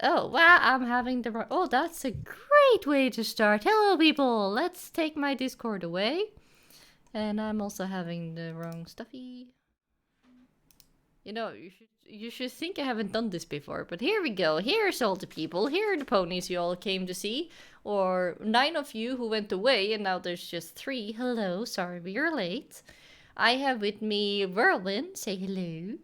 Oh, well, I'm having the... Oh, that's a great way to start. Hello, people. Let's take my Discord away. And I'm also having the wrong stuffy. You know, you should think I haven't done this before, but here we go. Here's all the people. Here are the ponies you all came to see. Or 9 of you who went away, and now there's just 3. Hello, sorry we are late. I have with me WhirlWind. Say hello.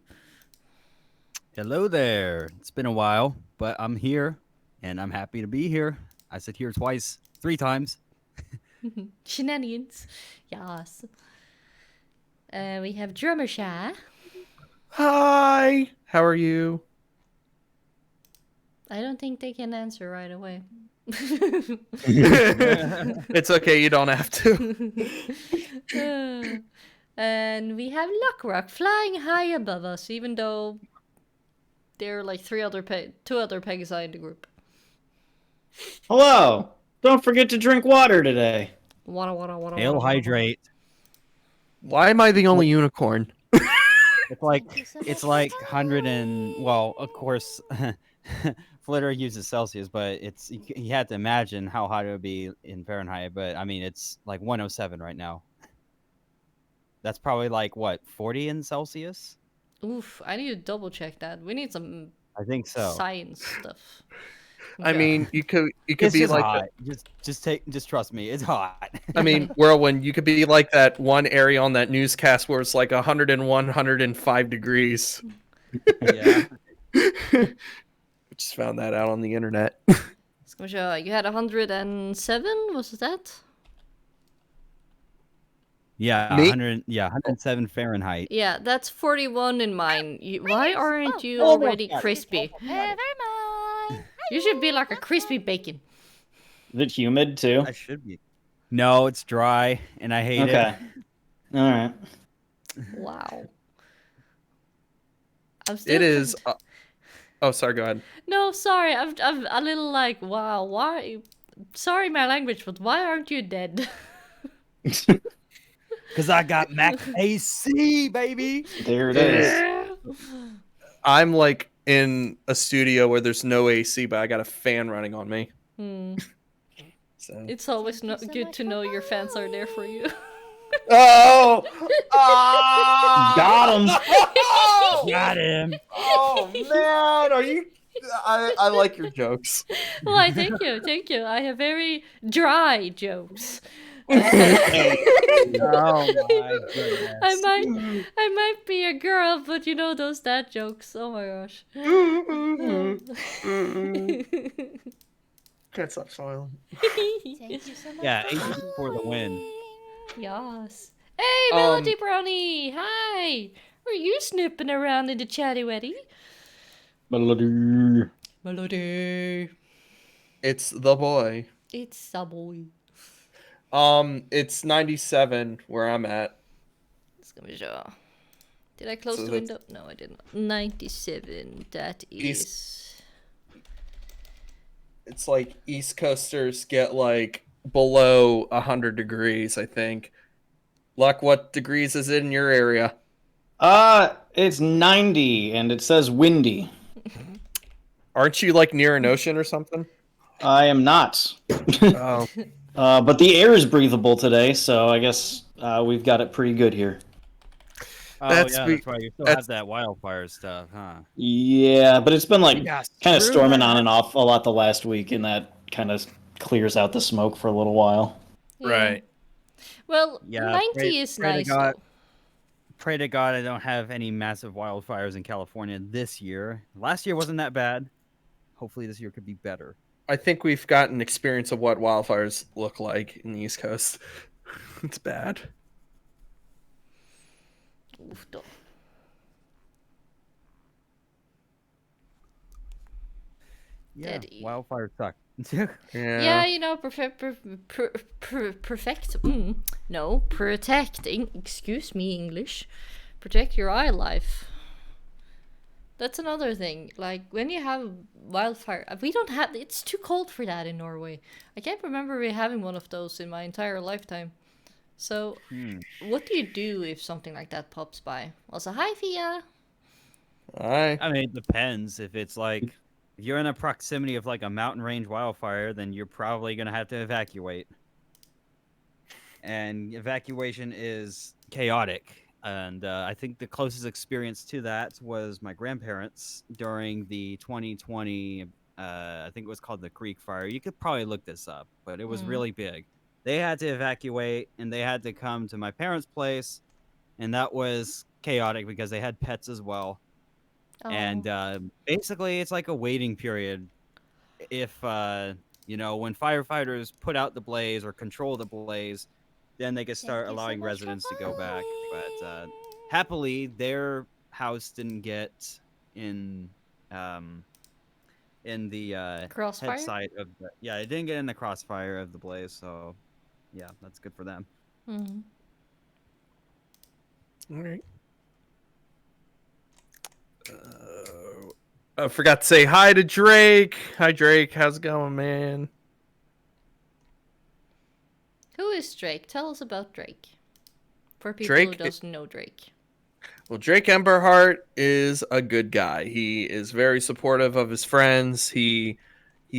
Hello there. It's been a while, but I'm here, and I'm happy to be here. I said here 3 times. Shenanigans. Yes. We have Drummershy. Hi, how are you? I don't think they can answer right away. It's okay, you don't have to. And we have LuckRock flying high above us, even though there are like 2 other Pegasi in the group. Hello! Don't forget to drink water today. Water. Hail hydrate. Why am I the only unicorn? It's like 100 and of course, Flitter uses Celsius, but you had to imagine how hot it would be in Fahrenheit. But I mean, it's like 107 right now. That's probably like what 40 in Celsius. Oof, I need to double check that. We need some I think so. science stuff. I mean, you could It's be just like hot. Just trust me, it's hot. I mean, WhirlWind, you could be like that one area on that newscast where it's like 101, 105 degrees. Yeah. Just found that out on the internet. You had 107, was that? Yeah, Me? 107 Fahrenheit. Yeah, that's 41 in mine. Why aren't you already crispy? Never mind. You should be like a crispy bacon. Is it humid too? I should be. No, it's dry, and I hate it. Okay. All right. Wow. It is. Oh, sorry. Go ahead. No, sorry. I'm a little like, wow. Why? Sorry, my language, but why aren't you dead? Because I got Max AC, baby. There it is. I'm like in a studio where there's no AC, but I got a fan running on me. So. It's always good to know your fans are there for you. Oh! Got him. Got him. Oh man, are you? I like your jokes. Why? Thank you. I have very dry jokes. Oh my goodness. I might be a girl, but you know those dad jokes. Oh my gosh. Can't stop smiling. Thank you so much. Yeah, AC for the win. Yes. Hey, Melody Brony! Hi! Are you snooping around in the chatty wetty? Melody. Melody. It's the boy. It's a boy. It's 97 where I'm at. Ska vi se. Did I close the window? No, I didn't. 97. That is. It's like East Coasters get like below 100 degrees, I think. Luck, what degrees is it in your area? It's 90 and it says windy. Aren't you like near an ocean or something? I am not. Oh. But the air is breathable today, so I guess we've got it pretty good here. Oh, That's that's right. You still have that wildfire stuff, huh? Yeah, but it's been like Yes, kind of true storming that. on and off a lot the last week, and that kind of clears out the smoke for a little while. Yeah. Right. Well, Yeah, 90 is pray to nice. God. Though. Pray to God I don't have any massive wildfires in California this year. Last year wasn't that bad. Hopefully this year could be better. I think we've gotten experience of what wildfires look like in the East Coast. It's bad. Oof, though. Yeah, Daddy. wildfires suck. Yeah, you know, protecting, excuse me, English, protect your eye life. That's another thing. Like, when you have wildfire, we don't have, it's too cold for that in Norway. I can't remember we having one of those in my entire lifetime. So, what do you do if something like that pops by? Also, hi, Fia. Hi. I mean, it depends. If it's like if you're in a proximity of like a mountain range wildfire, then you're probably gonna have to evacuate. And evacuation is chaotic. And I think the closest experience to that was my grandparents during the 2020. I think it was called the Creek Fire. You could probably look this up, but it was really big. They had to evacuate, and they had to come to my parents' place, and that was chaotic because they had pets as well. Oh. And basically, it's like a waiting period. If when firefighters put out the blaze or control the blaze, then they could start you so allowing much for residents to go back. But following. happily, their house didn't get in the Crossfire? head side of the it didn't get in the crossfire of the blaze. So yeah, that's good for them. Mhm. All right. I forgot to say hi to Drake. Hi, Drake. How's it going, man? Who is Drake? Tell us about Drake. For people Drake who doesn't know Drake. Well, Drake Emberheart is a good guy. He is very supportive of his friends. He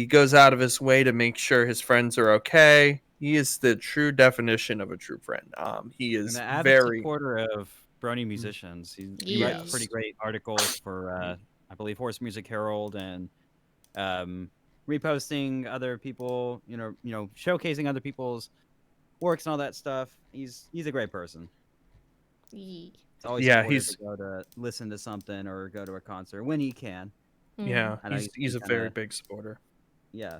goes out of his way to make sure his friends are okay. He is the true definition of a true friend. He And is an avid very supporter of Brony musicians. He writes Yes. pretty great articles for, I believe, Horse Music Herald, and reposting other people, showcasing other people's works and all that stuff. He's a great person. Ye- It's always supportive to go to listen to something or go to a concert when he can. yeah. I know He's a very big supporter. Yeah.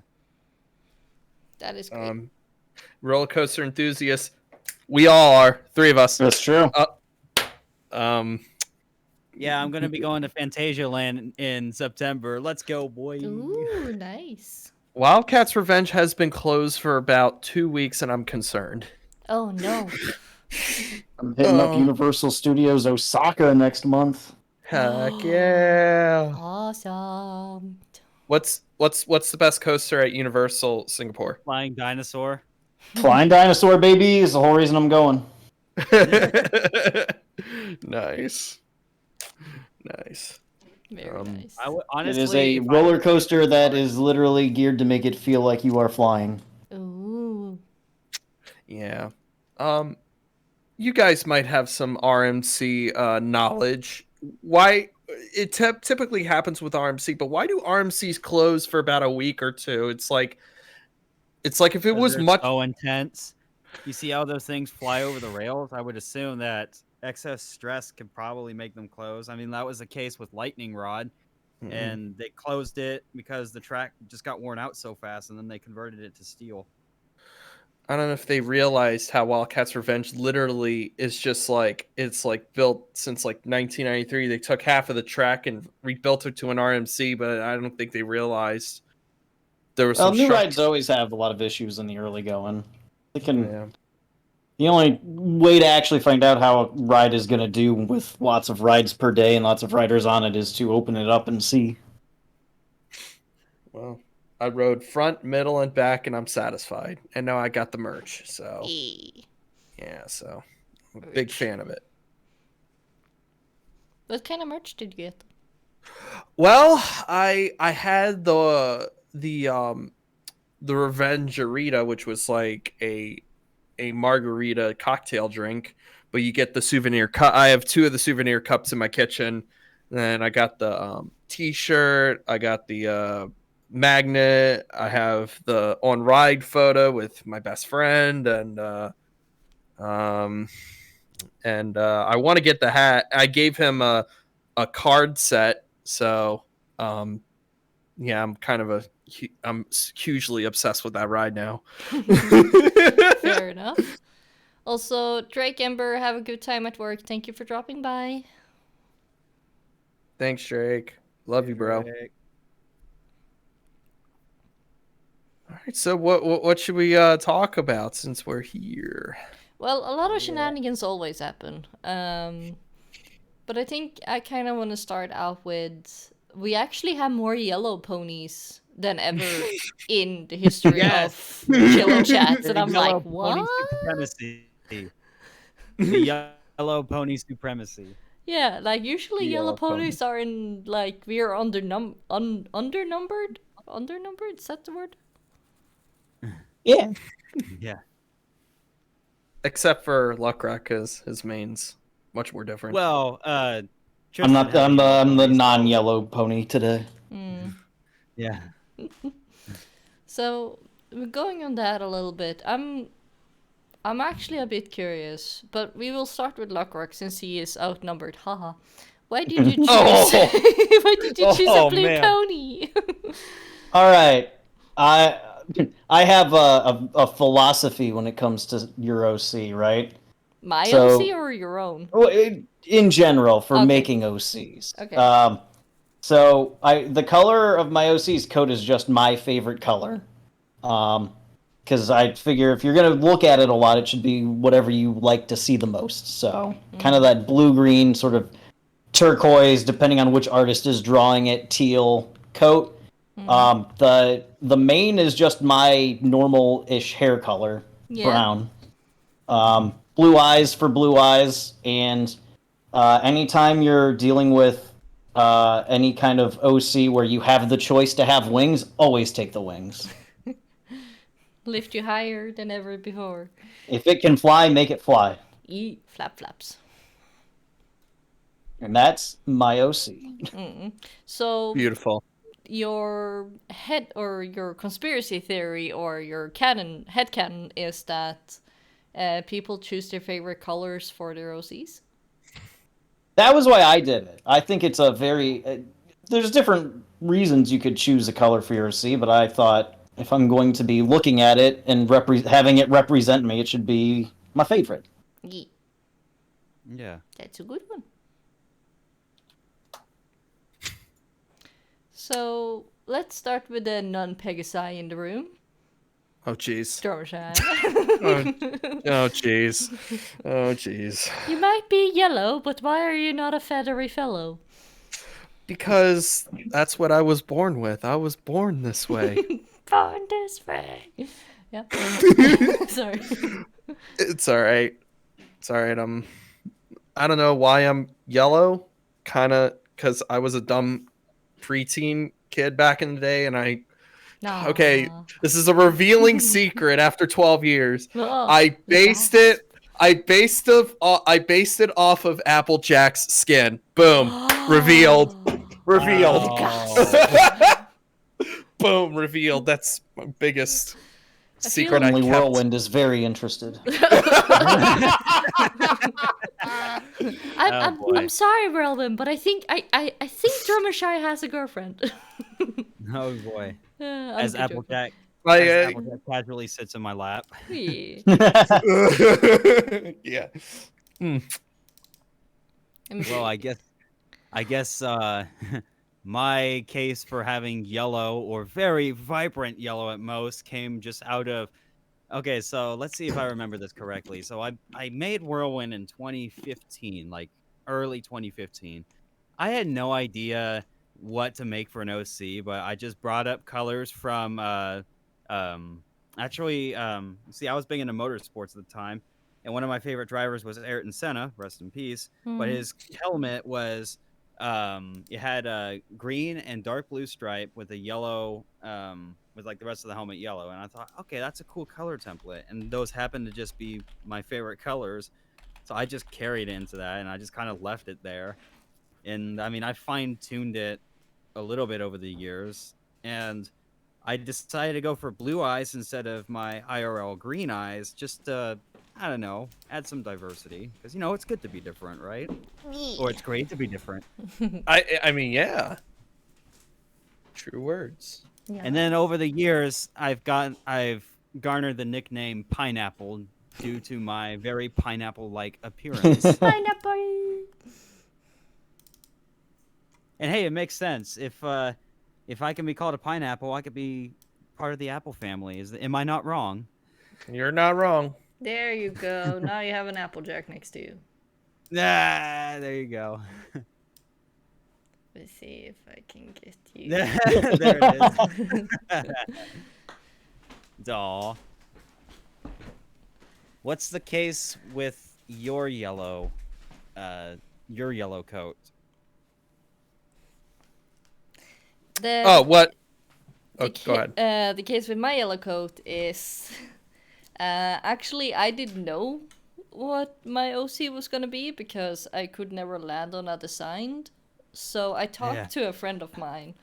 That is great. Roller coaster enthusiast. We all are. 3 of us. That's true. Yeah, I'm gonna be going to Fantasia Land in September. Let's go, boy. Ooh, nice. Wildcats Revenge has been closed for about 2 weeks, and I'm concerned. Oh no. I'm hitting up Universal Studios Osaka next month. Heck yeah! Awesome. What's the best coaster at Universal Singapore? Flying dinosaur. Flying Dinosaur, baby, is the whole reason I'm going. Nice. Very nice. Honestly, It is a roller coaster that is literally geared to make it feel like you are flying. Ooh. Yeah. You guys might have some RMC knowledge. Why it typically happens with RMC, but why do RMCs close for about a week or two? It's like if it was much so intense. You see how those things fly over the rails? I would assume that excess stress could probably make them close. I mean, that was the case with Lightning Rod, and they closed it because the track just got worn out so fast, and then they converted it to steel. I don't know if they realized how Wildcats Revenge literally is just like it's like built since like 1993. They took half of the track and rebuilt it to an RMC, but I don't think they realized there was some New rides always have a lot of issues in the early going. They can. Yeah. The only way to actually find out how a ride is going to do with lots of rides per day and lots of riders on it is to open it up and see. Well, I rode front, middle, and back, and I'm satisfied. And now I got the merch, so yeah, so I'm a big fan of it. What kind of merch did you get? Well, I had the Revengerita, which was like a margarita cocktail drink, but you get the souvenir cup. I have 2 of the souvenir cups in my kitchen. Then I got the t-shirt. I got the magnet. I have the on ride photo with my best friend, and I want to get the hat. I gave him a card set, so yeah, I'm hugely obsessed with that ride now. Fair enough. Also, Drake Ember, have a good time at work. Thank you for dropping by. Thanks, Drake. Love you, bro. All right, so what should we talk about since we're here? Well, a lot of shenanigans always happen. But I think I kind of want to start out with we actually have more yellow ponies than ever in the history of Killer Chats, and I'm like, what? Supremacy. The yellow pony supremacy. Yeah, like usually yellow Yellow ponies are in like we are undernumbered. Undernumbered, is that the word? Yeah. Yeah. Except for LuckRock, because his main's much more different. Well, I'm Tristan not. has a yellow I'm the pony, so- non-yellow pony today. Mm. Yeah. So going on that a little bit, I'm actually a bit curious, but we will start with LuckRock since he is outnumbered. Haha. Why did you choose? Oh. Why did you choose a Oh, blue man. pony? All right. I have a philosophy when it comes to your OC, right? My So- OC or your own? Well, in general, for Okay. making OCs. Okay. So the color of my OC's coat is just my favorite color. Because I figure if you're gonna look at it a lot, it should be whatever you like to see the most. So kind of that blue-green sort of turquoise, depending on which artist is drawing it, teal coat. The mane is just my normal-ish hair color, Yeah. brown. Blue eyes for blue eyes, and anytime you're dealing with any kind of OC where you have the choice to have wings, always take the wings. Lift you higher than ever before. If it can fly, make it fly. Eat flaps. And that's my OC. So Beautiful. your head or your conspiracy theory or your headcanon is that people choose their favorite colors for their OCs? That was why I did it. I think it's a very... there's different reasons you could choose a color for your OC, but I thought if I'm going to be looking at it and having it represent me, it should be my favorite. Yeah, Yeah. that's a good one. So let's start with the non-Pegasi in the room. Oh, jeez. Drummershy. Oh, jeez. Oh, jeez. You might be yellow, but why are you not a feathery fellow? Because that's what I was born with. I was born this way. Born this way. Yeah. Sorry. It's all right. It's all right. I don't know why I'm yellow. Kind of because I was a dumb preteen kid back in the day, and okay, Aw. this is a revealing secret after 12 years. Oh, I based yes. it off of Applejack's skin. Boom. Revealed. Revealed. Oh. Boom, revealed. That's my biggest secret like I Only kept. Whirlwind is very interested. I'm sorry, Relvin, but I think I think Drummershy has a girlfriend. Oh boy. I'm As joking. Applejack, Like, as Applejack casually sits in my lap. Yeah. yeah. Well, I guess my case for having yellow or very vibrant yellow at most came just out of... Okay, so let's see if I remember this correctly. So I made WhirlWind in 2015, like early 2015. I had no idea what to make for an OC, but I just brought up colors from see, I was big into motorsports at the time, and one of my favorite drivers was Ayrton Senna, rest in peace. But his helmet was it had a green and dark blue stripe with a yellow with like the rest of the helmet yellow, and I thought, okay, that's a cool color template, and those happen to just be my favorite colors, so I just carried into that, and I just kind of left it there. And I mean, I fine-tuned it a little bit over the years, and I decided to go for blue eyes instead of my IRL green eyes, just to, I don't know, add some diversity, because you know it's good to be different, right? Or it's great to be different. I mean, yeah. True words. Yeah. And then over the years, I've garnered the nickname Pineapple due to my very pineapple-like appearance. Pineapple. And hey, it makes sense. If I can be called a pineapple, I could be part of the apple family. Am I not wrong? You're not wrong. There you go. Now you have an Applejack next to you. Ah, there you go. Let's see if I can get you. There it is. Aw. What's the case with your yellow your yellow coat? Oh, what? Oh, go ahead. The case with my yellow coat is actually I didn't know what my OC was gonna be because I could never land on a design. So I talked to a friend of mine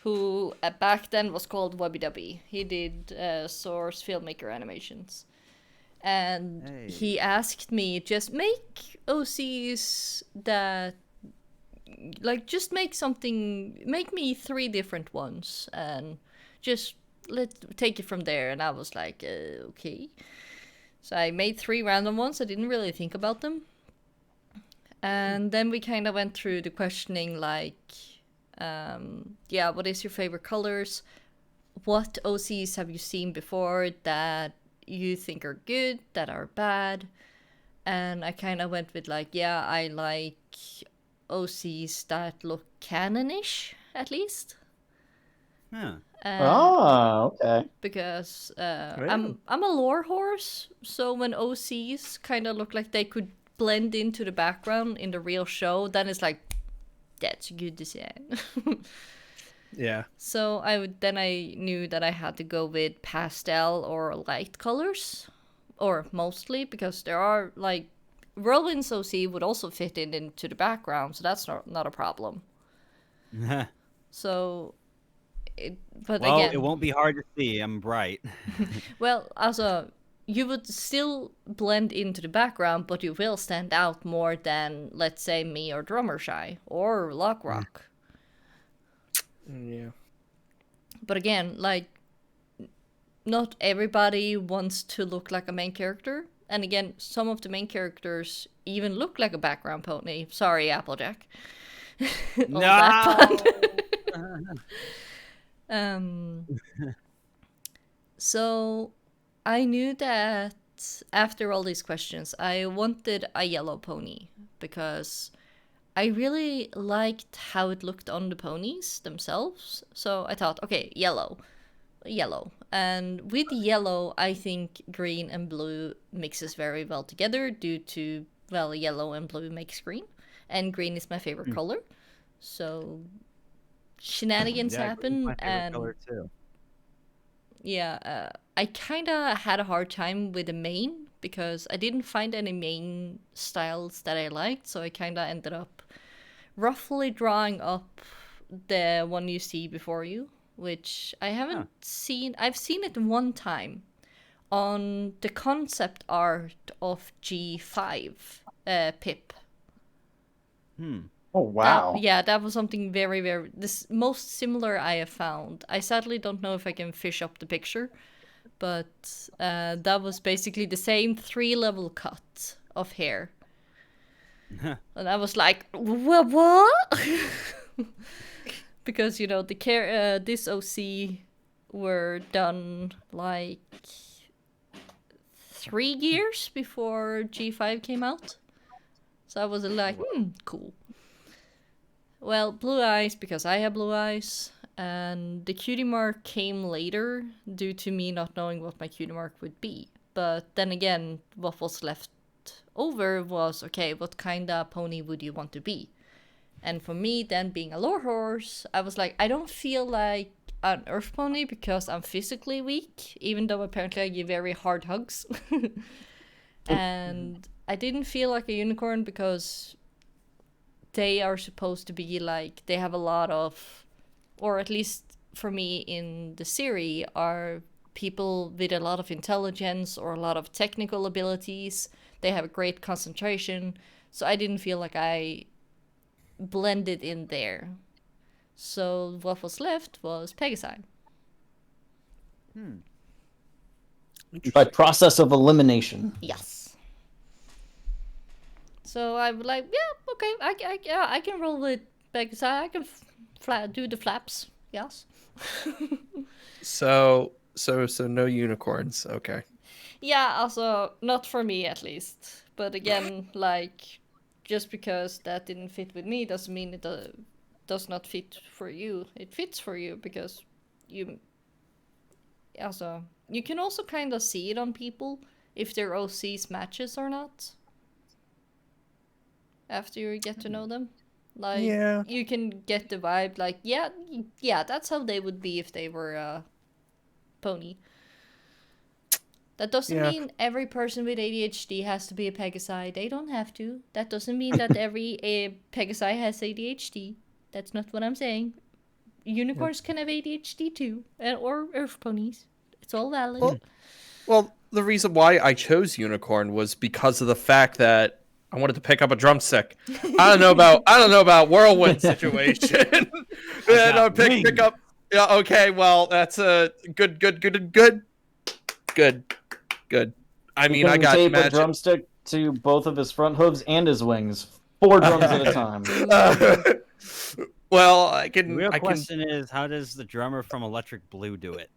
who back then was called WubbyDubby. He did Source filmmaker animations. And he asked me, just make OCs that, like, just make me 3 different ones and just take it from there. And I was like, okay. So I made 3 random ones. I didn't really think about them. And then we kind of went through the questioning, like, what is your favorite colors? What OCs have you seen before that you think are good, that are bad? And I kind of went with, like, I like OCs that look canonish, at least. Huh. Okay. Because I'm a lore horse, so when OCs kind of look like they could blend into the background in the real show, then it's like, that's a good design. Yeah. So I knew that I had to go with pastel or light colors, or mostly, because there are, like, WhirlWind's OC would also fit into the background, so that's not a problem. So, but well, again, it won't be hard to see. I'm bright. well, also, you would still blend into the background, but you will stand out more than, let's say, me or Drummershy or LuckRock. Yeah. But again, like, not everybody wants to look like a main character. And again, some of the main characters even look like a background pony. Sorry, Applejack. All that fun. So I knew that after all these questions, I wanted a yellow pony because I really liked how it looked on the ponies themselves. So I thought, okay, yellow. And with yellow, I think green and blue mixes very well together due to, well, yellow and blue makes green. And green is my favorite color. So shenanigans happen. My favorite and color too. Yeah, I kind of had a hard time with the main because I didn't find any main styles that I liked. So I kind of ended up roughly drawing up the one you see before you, which I haven't seen. I've seen it one time on the concept art of G5 Pip. Oh, wow. That was something very, very this most similar I have found. I sadly don't know if I can fish up the picture, but that was basically the same 3-level cut of hair. And I was like, what? Because, you know, this OC were done like 3 years before G5 came out. So I was like, cool. Well, blue eyes, because I have blue eyes, and the cutie mark came later due to me not knowing what my cutie mark would be. But then again, what was left over was, okay, what kind of pony would you want to be? And for me, then being a lore horse, I was like, I don't feel like an earth pony because I'm physically weak, even though apparently I give very hard hugs. And I didn't feel like a unicorn because they are supposed to be like, they have a lot of, or at least for me in the series, are people with a lot of intelligence or a lot of technical abilities. They have a great concentration. So I didn't feel like I blended in there. So what was left was Pegasi. By process of elimination. Yes. So I would like, yeah, okay, I can roll with Pegasi. I can do the flaps. Yes. So no unicorns. Okay. Yeah, also not for me at least. But again, like, just because that didn't fit with me doesn't mean it does not fit for you. It fits for you because you can also kind of see it on people if their OCs matches or not. after you get to know them. Like, Yeah. you can get the vibe, like, yeah, that's how they would be if they were a pony. That doesn't Yeah. mean every person with ADHD has to be a Pegasi. They don't have to. That doesn't mean that every Pegasi has ADHD. That's not what I'm saying. Unicorns can have ADHD too, or earth ponies. It's all valid. Well, the reason why I chose unicorn was because of the fact that I wanted to pick up a drumstick. I don't know about whirlwind situation. And I pick up. Yeah. Okay. Well, that's a good. I mean, I got tape a magic. drumstick to both of his front hooves and his wings, 4 drums at a time. Well, I can. The real I can. question is, how does the drummer from Electric Blue do it?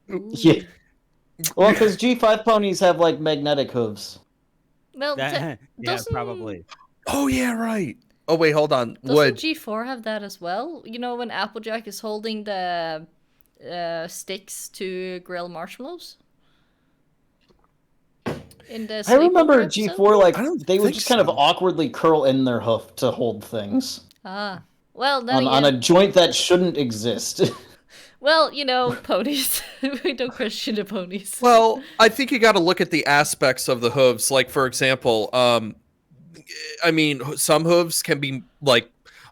Yeah. Well, because G5 ponies have like magnetic hooves. Well, Yeah, doesn't probably. Oh yeah, right. Oh wait, hold on. doesn't Wood. G4 have that as well? You know, when Applejack is holding the sticks to grill marshmallows. In the I remember sleepover episode? G4 like I don't they would think just kind of so. awkwardly curl in their hoof to hold things Ah, well then on a again, joint that shouldn't exist. well, you know, ponies. We don't question the ponies. Well, I think you got to look at the aspects of the hooves. Like, for example, I mean, some hooves can be like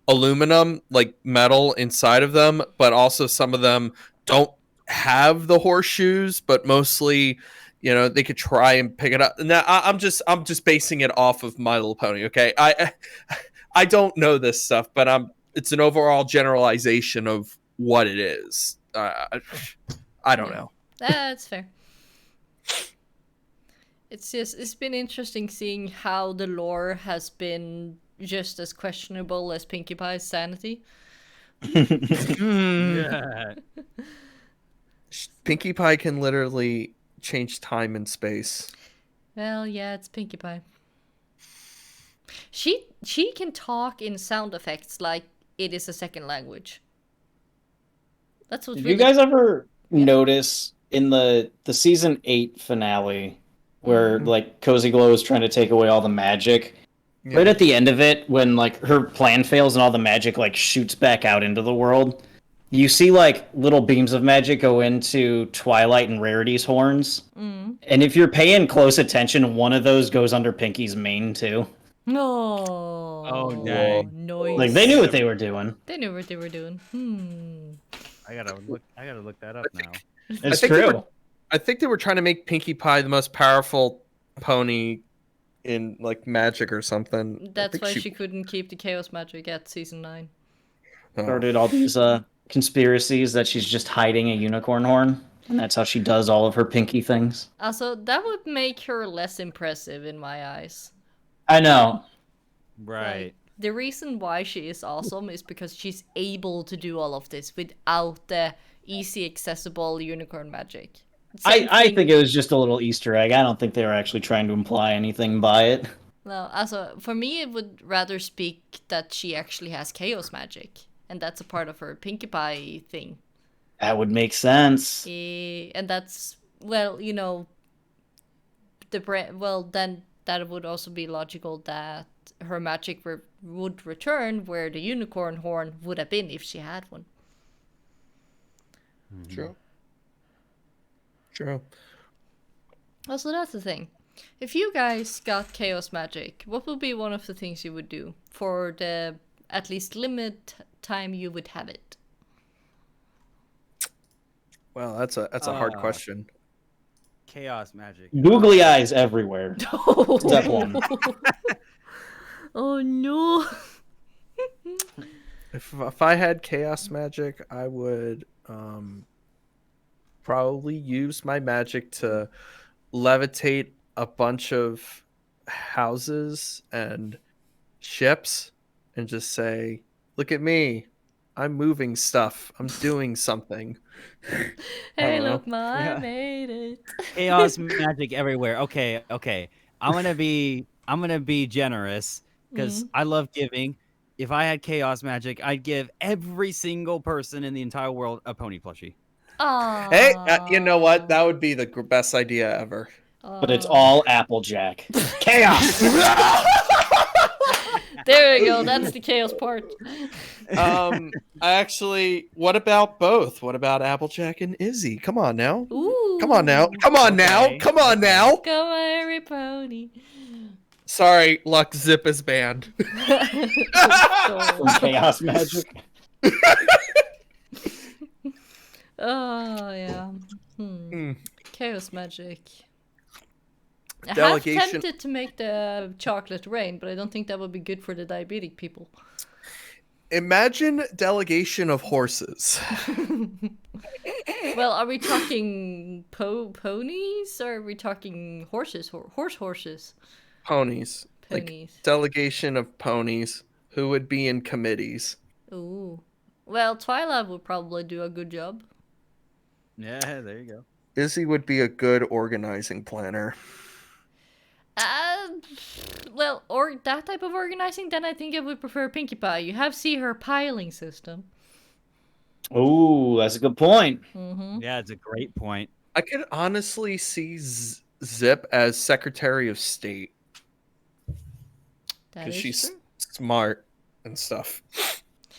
aluminum, like metal inside of them, but also some of them don't have the horseshoes, but mostly, you know, they could try and pick it up. Now, I'm just basing it off of My Little Pony. Okay, I don't know this stuff, but it's an overall generalization of what it is. I don't know. That's fair. It's been interesting seeing how the lore has been just as questionable as Pinkie Pie's sanity. Yeah. Pinkie Pie can literally change time and space. Well, yeah, it's Pinkie Pie. She can talk in sound effects like it is a second language. That's what's Did really you guys ever notice in the season 8 finale where like Cozy Glow is trying to take away all the magic? Yeah. Right at the end of it, when like her plan fails and all the magic like shoots back out into the world, you see like little beams of magic go into Twilight and Rarity's horns. And if you're paying close attention, one of those goes under Pinky's mane too. No. Oh, dang. Nice. Like they knew what they were doing. They knew what they were doing. I gotta look that up now. It's think they true. were- I think they were trying to make Pinkie Pie the most powerful pony in like magic or something. I That's think why she couldn't keep the chaos magic at season 9. Oh. Started all these conspiracies that she's just hiding a unicorn horn, and that's how she does all of her Pinky things. Also, that would make her less impressive in my eyes. I know. Right. Like, the reason why she is awesome is because she's able to do all of this without the easy accessible unicorn magic. I think it was just a little Easter egg. I don't think they were actually trying to imply anything by it. No, also, for me, it would rather speak that she actually has chaos magic. And that's a part of her Pinkie Pie thing. That would make sense. And that's, well, you know, then that would also be logical that her magic would return where the unicorn horn would have been if she had one. True. True. Also, that's the thing. If you guys got chaos magic, what would be one of the things you would do for the at least limit time you would have it? Well, that's a hard question. Chaos magic. Googly eyes everywhere. Step one. Oh no. If I had chaos magic, I would probably use my magic to levitate a bunch of houses and ships and just say, "Look at me. I'm moving stuff. I'm doing something." Hey, don't know. look, I Yeah. made it. Chaos magic everywhere. Okay. I'm gonna be generous because I love giving. If I had chaos magic, I'd give every single person in the entire world a pony plushie. Aww. Hey, you know what? That would be the best idea ever. But it's all Applejack. Chaos! There you go. That's the chaos part. What about both? What about Applejack and Izzy? Come on now. Ooh. Come on now. Come on now. Okay. Come on now. Come on, Harry Pony. Sorry, Luck Zip is banned. From chaos magic. Oh yeah. Hmm. Chaos magic. I have Delegation. tempted to make the chocolate rain, but I don't think that would be good for the diabetic people. Imagine delegation of horses. Well, are we talking ponies or are we talking horses? Horses. Ponies. Like Ponies. delegation of ponies who would be in committees. Ooh. Well, Twyla would probably do a good job. Yeah, there you go. Izzy would be a good organizing planner. Well, or that type of organizing, then I think I would prefer Pinkie Pie. You have see her piling system. Ooh, that's a good point. Mm-hmm. Yeah, it's a great point. I could honestly see Zip as Secretary of State That because is she's true. smart and stuff.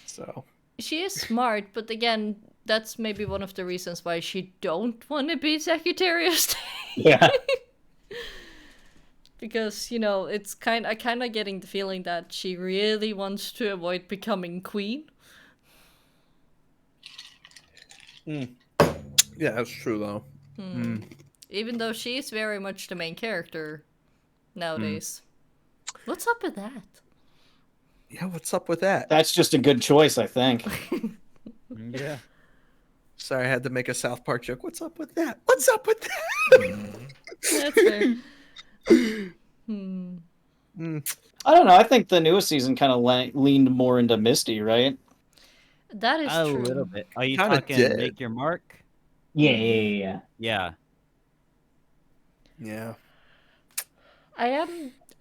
So She is smart, but again, that's maybe one of the reasons why she don't want to be Secretary of State. Yeah. Because, you know, it's I kind of getting the feeling that she really wants to avoid becoming queen. yeah, that's true though. Even though she is very much the main character nowadays. What's up with that? Yeah, what's up with that? That's just a good choice, I think. Yeah. Sorry, I had to make a South Park joke. What's up with that? What's up with that? That's fair. I don't know. I think the newest season kind of leaned more into Misty, right? That is A true. little bit. Are you Kinda talking did. make your mark? Yeah. Yeah. Yeah.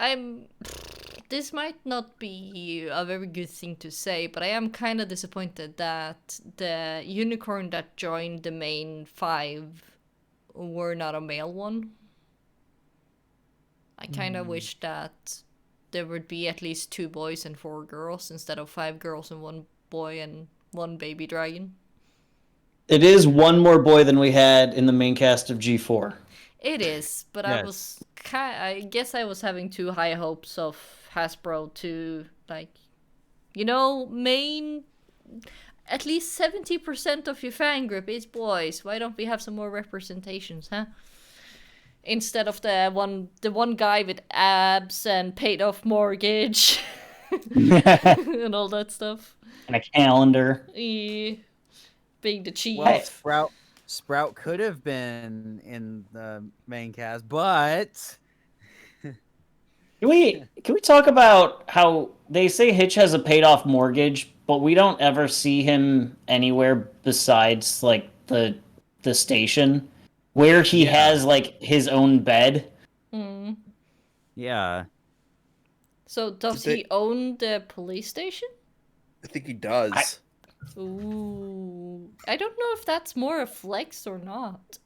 I'm this might not be a very good thing to say, but I am kind of disappointed that the unicorn that joined the main 5 were not a male one. I kind of wish that there would be at least 2 boys and 4 girls instead of 5 girls and 1 boy and 1 baby dragon. It is one more boy than we had in the main cast of G4. It is, but Yes. I guess I was having too high hopes of Hasbro to, like, you know, main at least 70% of your fan group is boys. Why don't we have some more representations, huh? Instead of the one guy with abs and paid off mortgage and all that stuff. And a calendar. Yeah. Being the cheese. Well, Sprout could have been in the main cast, but Can we talk about how they say Hitch has a paid off mortgage, but we don't ever see him anywhere besides like the station where he has like his own bed. yeah. So does Did he own the police station? I think he does. Ooh. I don't know if that's more a flex or not.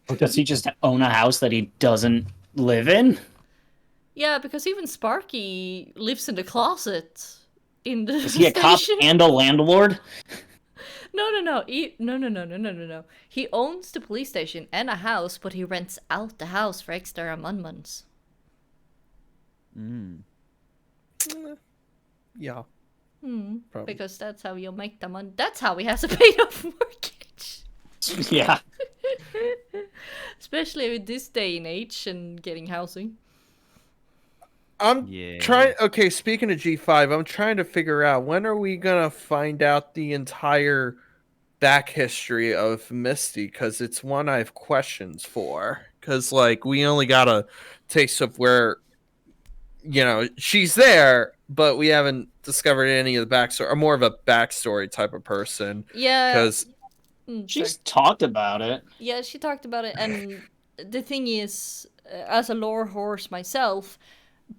Or does he just own a house that he doesn't live in? Yeah, because even Sparky lives in the closet in the Is he a cop station. and a landlord? No. No. He owns the police station and a house, but he rents out the house for extra months. Yeah. Probably. Because that's how you'll make the money. That's how he has a paid off mortgage. Yeah. Especially with this day and age and getting housing. I'm Yeah. trying. Okay, speaking of G5, I'm trying to figure out when are we gonna find out the entire back history of Misty, because it's one I have questions for. Because like we only got a taste of where, you know, she's there, but we haven't discovered any of the backstory. Or more of a backstory type of person. Yeah. Because She's talked about it. Yeah, she talked about it, and the thing is, as a lore horse myself,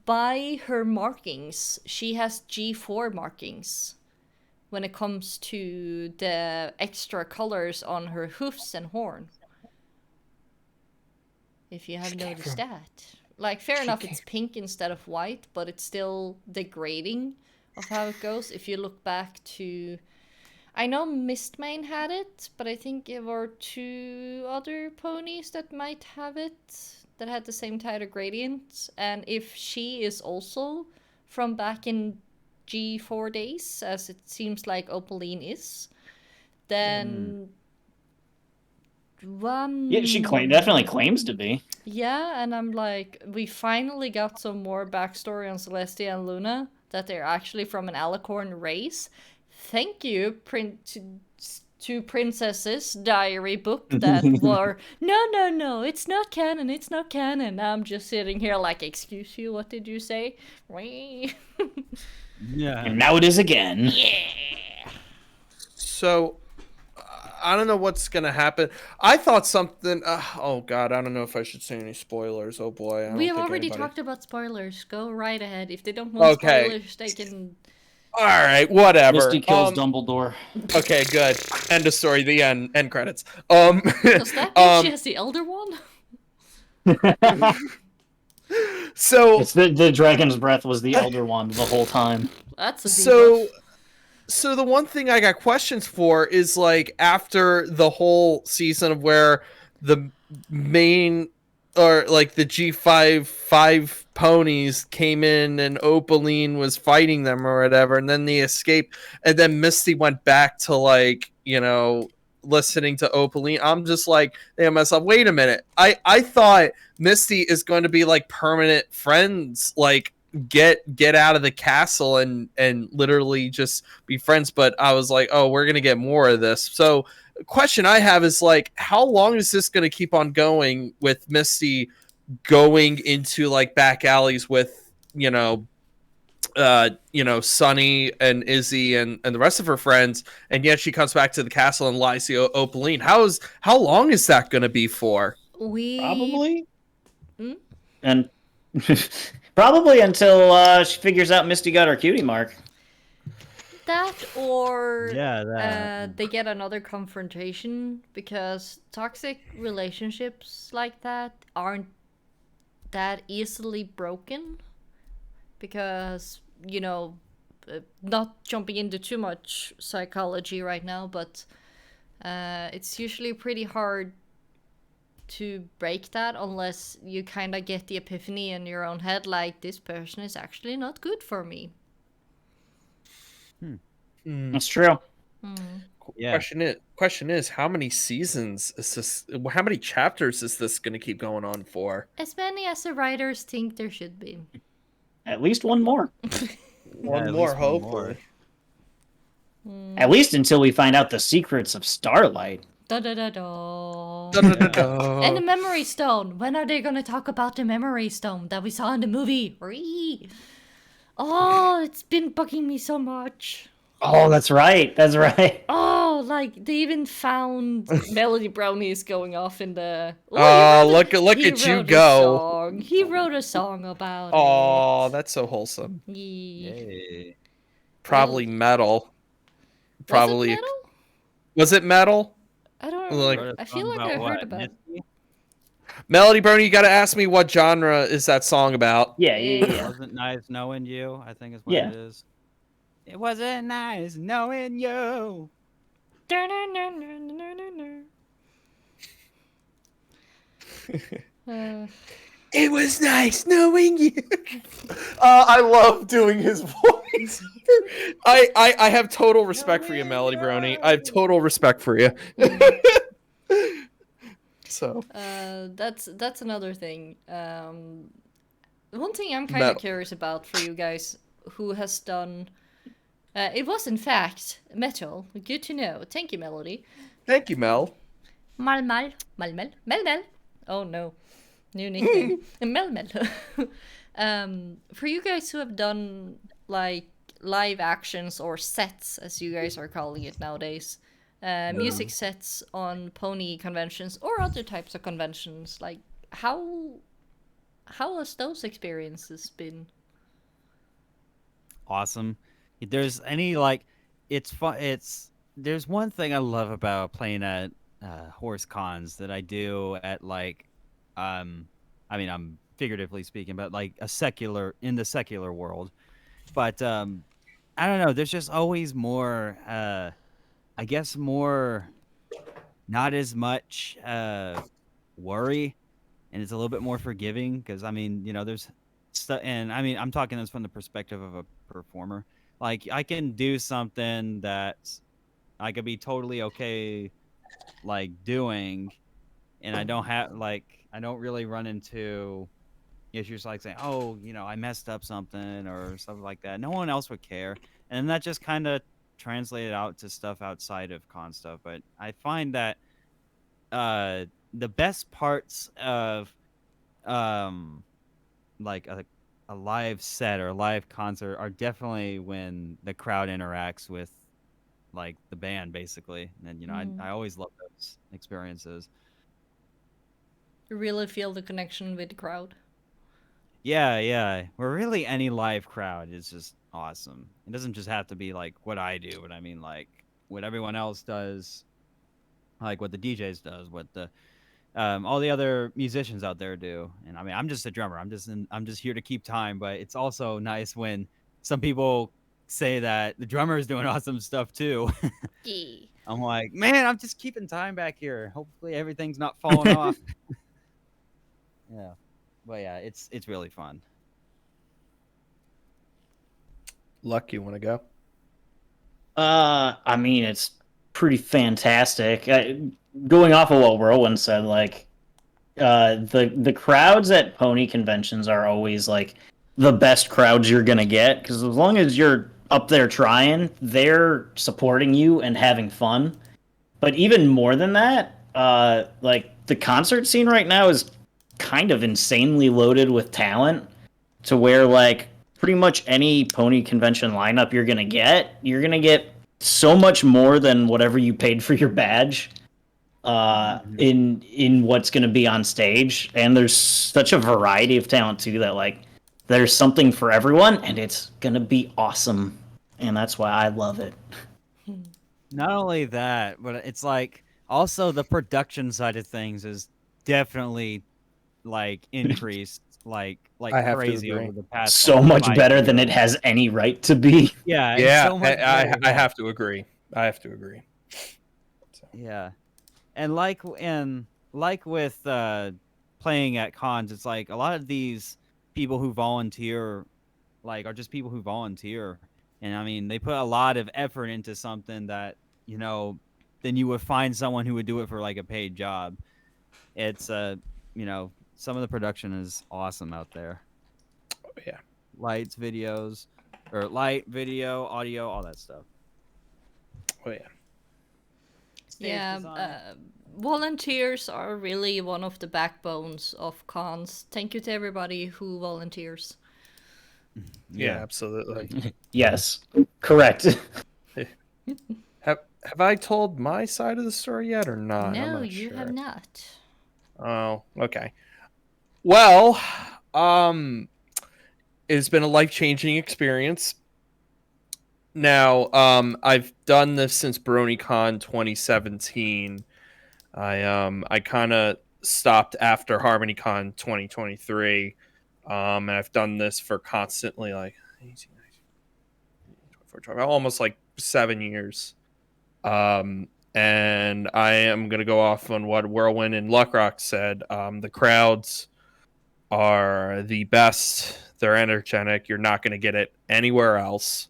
by her markings, she has G4 markings when it comes to the extra colors on her hoofs and horn. If you have noticed that. like, fair enough, it's pink instead of white, but it's still degrading of how it goes. If you look back to, I know Mistmane had it, but I think there were 2 other ponies that might have it that had the same tidal gradient. And if she is also from back in G4 days, as it seems like Opaline is, then Yeah, she definitely claims to be. yeah, and I'm like, we finally got some more backstory on Celestia and Luna, that they're actually from an Alicorn race. Thank you, to Princess's diary book that were, no, it's not canon, it's not canon. I'm just sitting here like, excuse you, what did you say? Yeah. And now it is again. Yeah. So I don't know what's gonna happen. I thought something. Oh God, I don't know if I should say any spoilers. Oh boy, I don't We have think already anybody... talked about spoilers. Go right ahead. If they don't want spoilers, they can. All right, whatever. Misty kills Dumbledore. Okay, good. End of story. The end. End credits. Does that mean she has the Elder One? So It's the Dragon's Breath was the Elder Wand the whole time. That's a So the one thing I got questions for is like after the whole season of where the main or like the G5 ponies came in and Opaline was fighting them or whatever, and then they escaped, and then Misty went back to like, you know, listening to Opaline. I'm just like, hey, myself, wait a minute. I thought Misty is going to be like permanent friends, like get out of the castle and literally just be friends, but I was like, oh, we're gonna get more of this. So question I have is like, how long is this gonna keep on going with Misty going into like back alleys with Sunny and Izzy and the rest of her friends, and yet she comes back to the castle and lies to Opaline? How long is that gonna be for? Probably. Hmm? And probably until she figures out Misty got her cutie mark. That or that. they get another confrontation, because toxic relationships like that aren't that easily broken, because not jumping into too much psychology right now, but it's usually pretty hard to break that unless you kind of get the epiphany in your own head, like, this person is actually not good for me. That's true. Yeah. Question is, how many seasons is this? How many chapters is this going to keep going on for? As many as the writers think there should be. At least one more. One at more, least one hopefully. At least until we find out the secrets of Starlight. Da da da da. Da-da-da-da. And the memory stone. When are they gonna talk about the memory stone that we saw in the movie? Whee! Oh, it's been bugging me so much. Oh, that's right. That's right. Oh, like they even found Melody Brownies going off in the. Look at you go. Song. He wrote a song about Oh, it. that's so wholesome. Yeah. Yay. Probably metal. Probably. Was it metal? Was it metal? I don't Like- remember. I feel like I heard about it. Melody Brony, you got to ask me what genre is that song about? Yeah. It wasn't nice knowing you, I think is what Yeah. it is. It wasn't nice knowing you. It was nice knowing you. I love doing his voice. I have total respect for you, Melody Brony. I have total respect for you. So that's another thing. One thing I'm kind of curious about for you guys who has done. It was in fact metal. Good to know. Thank you, Melody. thank you, Mel. Mel. Oh no, new nickname. Mel. For you guys who have done like live actions or sets, as you guys are calling it nowadays, music sets on pony conventions or other types of conventions, like how has those experiences been? Awesome. If there's any like, it's fun. There's one thing I love about playing at horse cons that I do at like, I mean, I'm figuratively speaking, but like in the secular world. But I don't know. There's just always more. I guess more, not as much worry, and it's a little bit more forgiving because I mean, there's stuff, and I mean, I'm talking this from the perspective of a performer. Like I can do something that I could be totally okay like doing, and I don't really run into issues like saying, oh, I messed up something or something like that. No one else would care, and that just kind of translated out to stuff outside of con stuff. But I find that the best parts of um like a live set or a live concert are definitely when the crowd interacts with like the band basically, and I always love those experiences. You really feel the connection with the crowd. Yeah, where really any live crowd is just awesome. It doesn't just have to be like what I do, but I mean like what everyone else does, like what the DJs does, what the all the other musicians out there do. And I mean, I'm just a drummer. I'm just here to keep time. But it's also nice when some people say that the drummer is doing awesome stuff too. Yeah. I'm like, man, I'm just keeping time back here. Hopefully everything's not falling off. Yeah, but yeah, it's really fun. Luck, you want to go? I mean, it's pretty fantastic. Going off of what Whirlwind said, like, the crowds at pony conventions are always like the best crowds you're gonna get because as long as you're up there trying, they're supporting you and having fun. But even more than that, like the concert scene right now is kind of insanely loaded with talent to where like pretty much any pony convention lineup you're gonna get so much more than whatever you paid for your badge in what's going to be on stage. And there's such a variety of talent too that like there's something for everyone and it's going to be awesome, and that's why I love it. Not only that, but it's like also the production side of things is definitely like increased like I have to crazy agree. over the past So like, much 5 better than years. it has any right to be. Yeah, it's Yeah, so much I better, yeah. have to agree. I have to agree. So. Yeah. And like with playing at cons, it's like a lot of these people who volunteer like are just people who volunteer. And I mean, they put a lot of effort into something that, then you would find someone who would do it for like a paid job. It's some of the production is awesome out there. Oh, yeah. Light, video, audio, all that stuff. Oh yeah. Stage Yeah, design. volunteers are really one of the backbones of cons. Thank you to everybody who volunteers. Yeah, absolutely. Yes, correct. Have I told my side of the story yet or not? I'm No, not you sure. have not. Oh, okay. Well, it's been a life-changing experience. Now, I've done this since BronyCon 2017. I kind of stopped after HarmonyCon 2023. And I've done this for constantly like 18, 19, almost like 7 years. And I am going to go off on what WhirlWind and LuckRock said. The crowds are the best. They're energetic. You're not going to get it anywhere else.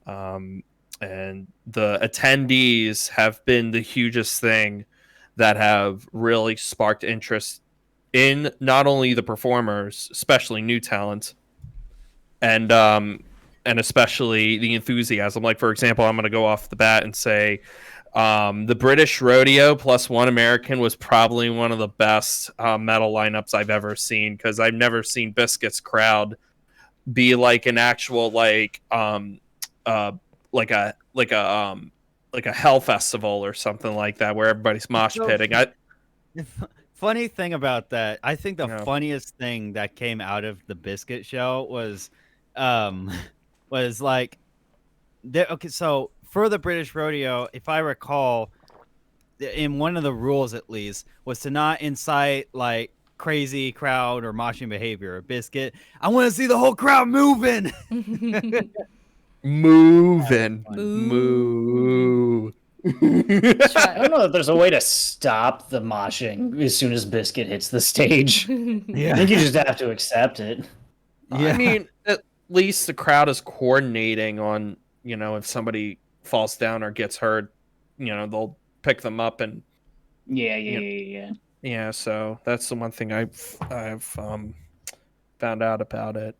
And the attendees have been the hugest thing that have really sparked interest in not only the performers, especially new talent, and especially the enthusiasm. Like, for example, I'm going to go off the bat and say the British Rodeo plus One American was probably one of the best metal lineups I've ever seen, because I've never seen Biscuit's crowd be like an actual like a hell festival or something like that where everybody's mosh pitting. Funny thing about that, I think the Yeah. funniest thing that came out of the Biscuit show was like okay, so for the British Rodeo, if I recall, in one of the rules at least, was to not incite like crazy crowd or moshing behavior. Biscuit, I want to see the whole crowd moving. Moving. Moo. Moo. I don't know if there's a way to stop the moshing as soon as Biscuit hits the stage. I think you just have to accept it. I mean, at least the crowd is coordinating on, if somebody falls down or gets hurt, they'll pick them up and Yeah. So that's the one thing I've found out about it.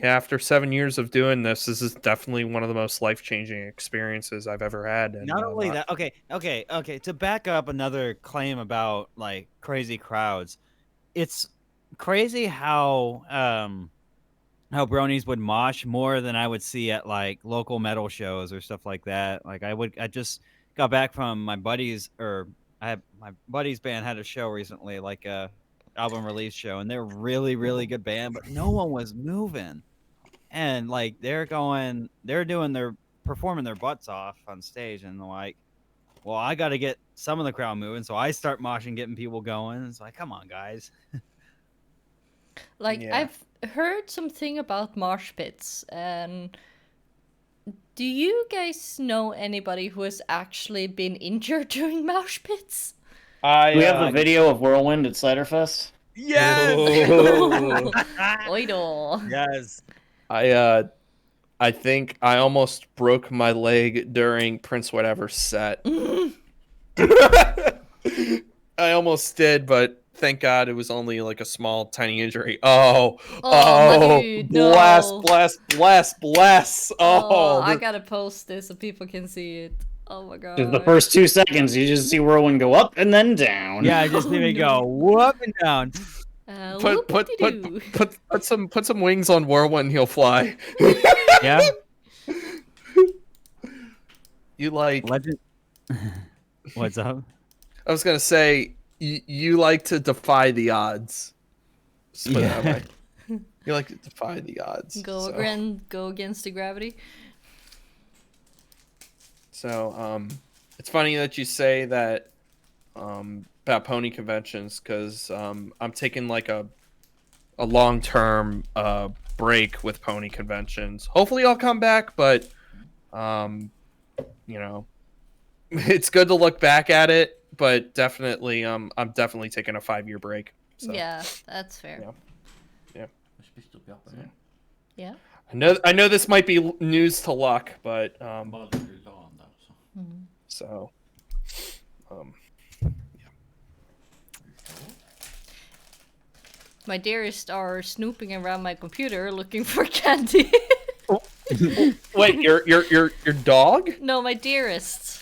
After 7 years of doing this is definitely one of the most life-changing experiences I've ever had. And, Not only that, okay. To back up another claim about like crazy crowds, it's crazy how bronies would mosh more than I would see at like local metal shows or stuff like that. Like I just got back from my buddies, or my buddy's band had a show recently, like a album release show, and they're really, really good band, but no one was moving. And like performing their butts off on stage, and like, well, I got to get some of the crowd moving, so I start moshing, getting people going. It's like, come on, guys. Like, Yeah. I've heard something about mosh pits, and do you guys know anybody who has actually been injured during mosh pits? We have the video of Whirlwind at Sliderfest. Yes. Oidol. Yes. I think I almost broke my leg during Prince Whatever's set. I almost did, but thank God it was only like a small, tiny injury. Oh, my dude, bless. Oh, I gotta post this so people can see it. Oh my god. The first 2 seconds, you just see Whirlwind go up and then down. Yeah, I just need to go up and down. Put some wings on Whirlwind, he'll fly. Yeah. You like? Legend. What's up? I was gonna say you like to defy the odds. Let's put it that way. You like to defy the odds. Go against the gravity. So it's funny that you say that about pony conventions, because I'm taking like a long-term break with pony conventions. Hopefully I'll come back, but it's good to look back at it, but definitely I'm definitely taking a 5-year break. So, Yeah, that's fair. Yeah. Yeah. I know this might be news to Luck, but so My dearest are snooping around my computer looking for candy. wait, your dog? No, my dearest.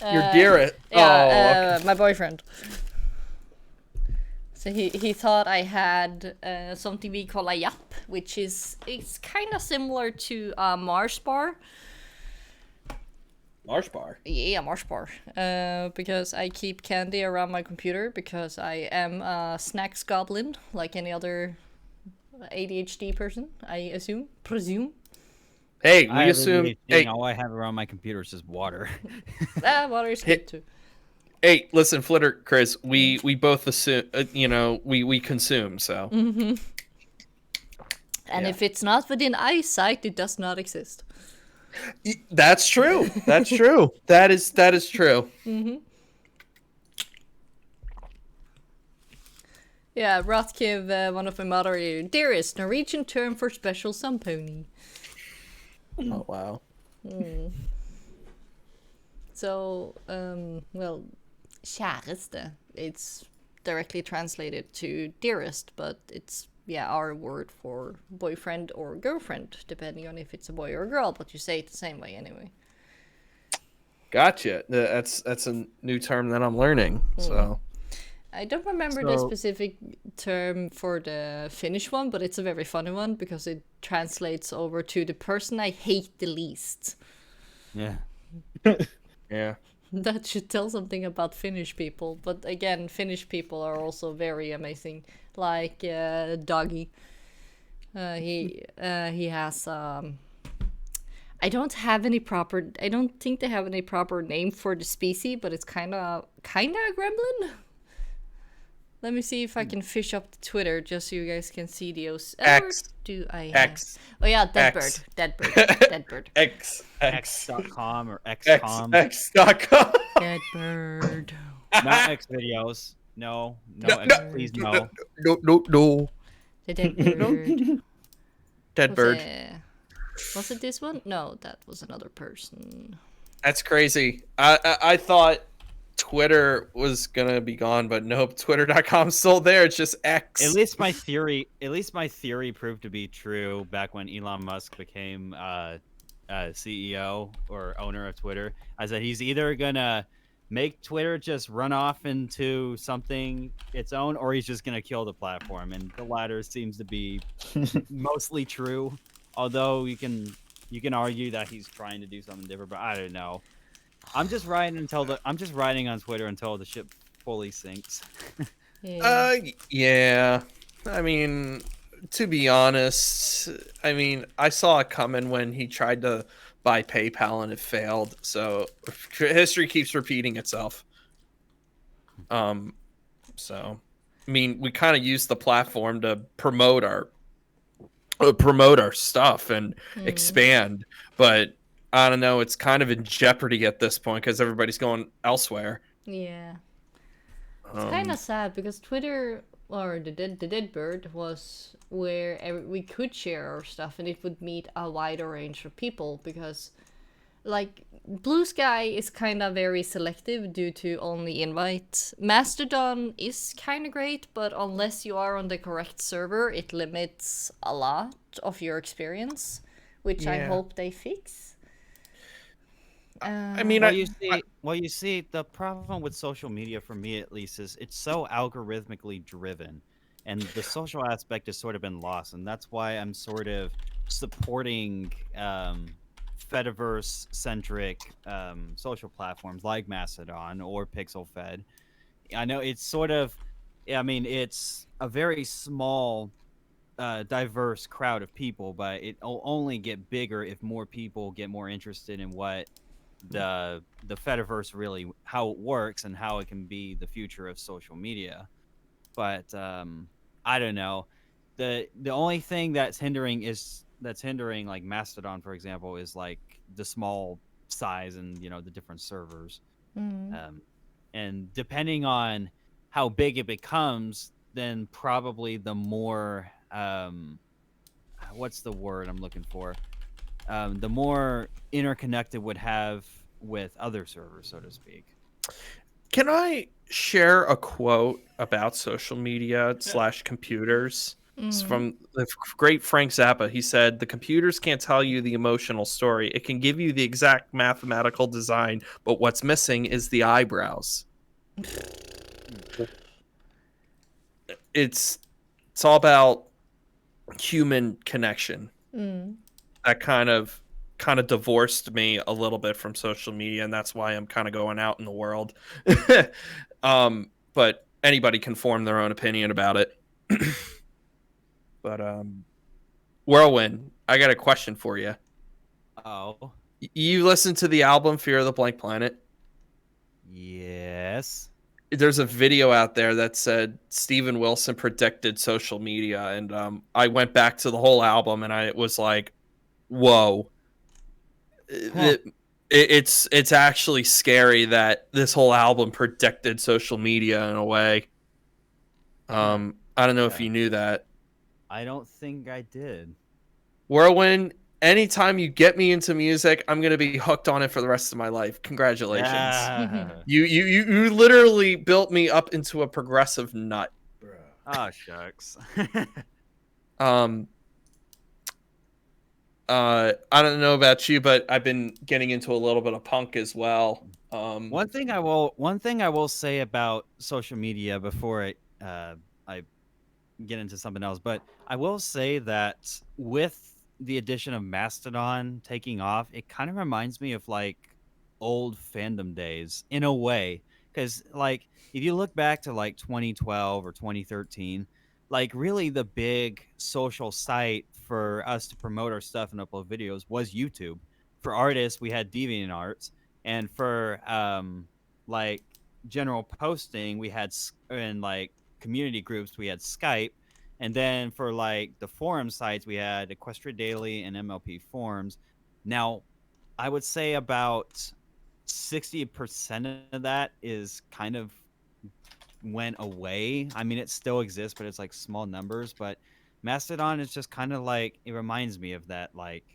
Your dearest? Yeah, okay. my boyfriend. So he thought I had something we call a yap, which it's kind of similar to a Mars bar. Mars bar. Yeah, Mars bar. Because I keep candy around my computer because I am a snacks goblin, like any other ADHD person, I presume. Hey, we I have assume. ADHD, Hey, and all I have around my computer is just water. Water is good too. hey, listen, Flitter, Chris. We both assume. We consume. So. Mm-hmm. And Yeah. if it's not within eyesight, it does not exist. That's true. That's true. That is true. Mm-hmm. Yeah, Rothkiv, one of my moderators, dearest, Norwegian term for special sun pony. Oh wow. So, well, kjæreste. It's directly translated to dearest, but it's our word for boyfriend or girlfriend, depending on if it's a boy or a girl. But you say it the same way anyway. Gotcha. That's a new term that I'm learning. So. I don't remember the specific term for the Finnish one, but it's a very funny one because it translates over to the person I hate the least. Yeah. Yeah. That should tell something about Finnish people. But again, Finnish people are also very amazing. Like Doggy. He has I don't think they have any proper name for the species, but it's kinda a gremlin. Let me see if I can fish up the Twitter just so you guys can see the OC. X. Or do I have? X. Oh yeah, dead bird. X. Dead bird. Dead bird. X. X.com or X. XCom. X.com. Dead bird. Not X videos. No, No, X, no. please no. No. The dead bird. Dead bird. Was it this one? No, that was another person. That's crazy. I thought Twitter was gonna be gone, but nope. Twitter.com's still there. It's just X. At least my theory proved to be true back when Elon Musk became CEO or owner of Twitter. I said he's either gonna make Twitter just run off into something its own, or he's just gonna kill the platform. And the latter seems to be mostly true. Although you can argue that he's trying to do something different, but I don't know. I'm just riding on Twitter until the ship fully sinks. Yeah. Yeah. I mean, to be honest, I saw it coming when he tried to buy PayPal and it failed. So history keeps repeating itself. So we kind of use the platform to promote our stuff and expand, but I don't know, it's kind of in jeopardy at this point because everybody's going elsewhere. Yeah. It's kind of sad because Twitter or the dead bird was where we could share our stuff and it would meet a wider range of people, because like Blue Sky is kind of very selective due to only invite. Mastodon is kind of great, but unless you are on the correct server, it limits a lot of your experience, which I hope they fix. You see, the problem with social media, for me at least, is it's so algorithmically driven, and the social aspect has sort of been lost, and that's why I'm sort of supporting Fediverse-centric social platforms like Mastodon or PixelFed. I know it's sort of, it's a very small, diverse crowd of people, but it'll only get bigger if more people get more interested in what the Fediverse really, how it works and how it can be the future of social media. But I don't know. The only thing that's hindering like Mastodon, for example, is like the small size and the different servers. And depending on how big it becomes, then probably the more what's the word I'm looking for? The more interconnected would have with other servers, so to speak. Can I share a quote about social media / computers? It's from the great Frank Zappa. He said, "The computers can't tell you the emotional story. It can give you the exact mathematical design, but what's missing is the eyebrows." It's all about human connection. That kind of divorced me a little bit from social media, and that's why I'm kind of going out in the world. But anybody can form their own opinion about it. But WhirlWind, I got a question for you. Oh. You listened to the album Fear of the Blank Planet? Yes. There's a video out there that said Steven Wilson predicted social media, and I went back to the whole album, and it was like, whoa. Huh. It's actually scary that this whole album predicted social media in a way. I don't know if you knew that. I don't think I did. WhirlWind, anytime you get me into music, I'm gonna be hooked on it for the rest of my life. Congratulations. Yeah. You literally built me up into a progressive nut. Oh, shucks. I don't know about you, but I've been getting into a little bit of punk as well. One thing I will say about social media before I get into something else, but I will say that with the addition of Mastodon taking off, it kind of reminds me of like old fandom days in a way, because like if you look back to like 2012 or 2013, like really the big social site for us to promote our stuff and upload videos was YouTube. For artists, we had DeviantArt, and for like general posting, we had and like community groups, we had Skype. And then for like the forum sites, we had Equestria Daily and MLP Forums. Now, I would say about 60% of that is kind of went away. I mean, it still exists, but it's like small numbers. But Mastodon is just kind of like, it reminds me of that, like,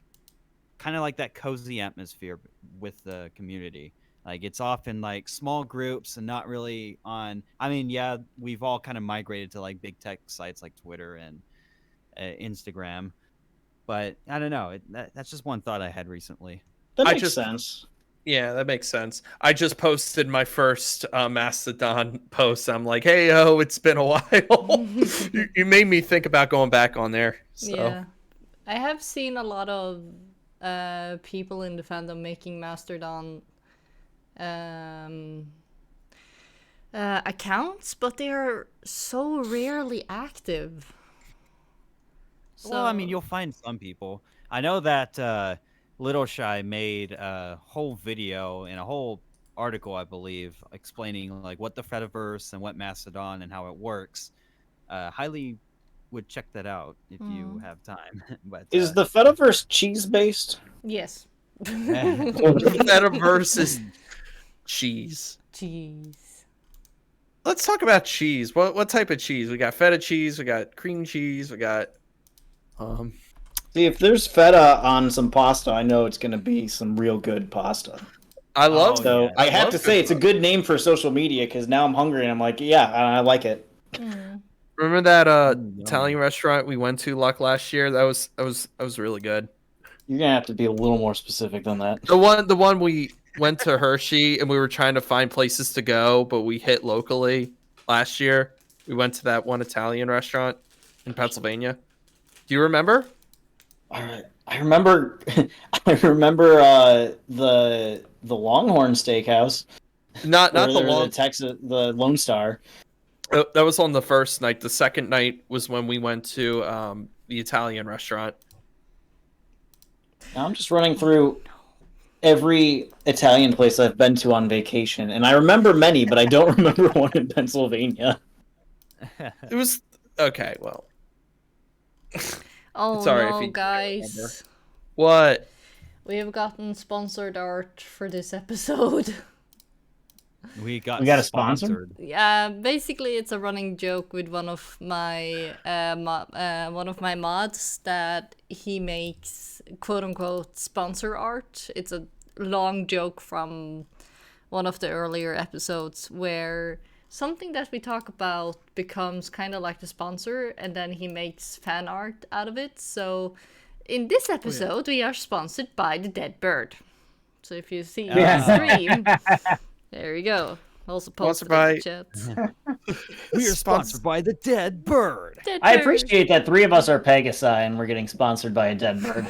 kind of like that cozy atmosphere with the community. Like, it's often like small groups and not really on. I mean, yeah, we've all kind of migrated to like big tech sites like Twitter and Instagram. But I don't know. That's just one thought I had recently. That I makes just- sense. Yeah, that makes sense. I just posted my first Mastodon post. I'm like, hey, it's been a while. you made me think about going back on there. So. Yeah. I have seen a lot of people in the fandom making Mastodon accounts, but they are so rarely active. Well, I mean, you'll find some people. I know that Little Shy made a whole video and a whole article, I believe, explaining like what the Fediverse and what Mastodon and how it works. Highly would check that out if you have time. But Is the Fediverse cheese based? Yes. Metaverse is cheese. Jeez. Let's talk about cheese. What type of cheese? We got feta cheese. We got cream cheese. We got See, if there's feta on some pasta, I know it's going to be some real good pasta. I love. Oh, So yeah. I have love to say, it's a feta. good name for social media because now I'm hungry and I'm like, yeah, I like it. Remember that yum. Italian restaurant we went to last year? That was really good. You're going to have to be a little more specific than that. The one we went to Hershey and we were trying to find places to go, but we hit locally last year. We went to that one Italian restaurant in Pennsylvania. Do you remember? All right. I remember the Longhorn Steakhouse. Not Or the long. the Lone Star. That was on the first night. The second night was when we went to the Italian restaurant. Now I'm just running through every Italian place I've been to on vacation, and I remember many, but I don't remember one in Pennsylvania. It was okay. Well, Oh Sorry if no, you don't remember. guys. what? We have gotten sponsored art for this episode. we got We got a sponsor? Yeah, basically it's a running joke with one of my mods that he makes quote unquote sponsor art. It's a long joke from one of the earlier episodes where something that we talk about becomes kind of like the sponsor, and then he makes fan art out of it. So in this episode, we are sponsored by the Dead Bird. So if you see the stream, there you go. Also posted in the chat. We are sponsored by the Dead Bird. Dead I Bird. appreciate that 3 of us are Pegasi and we're getting sponsored by a dead bird.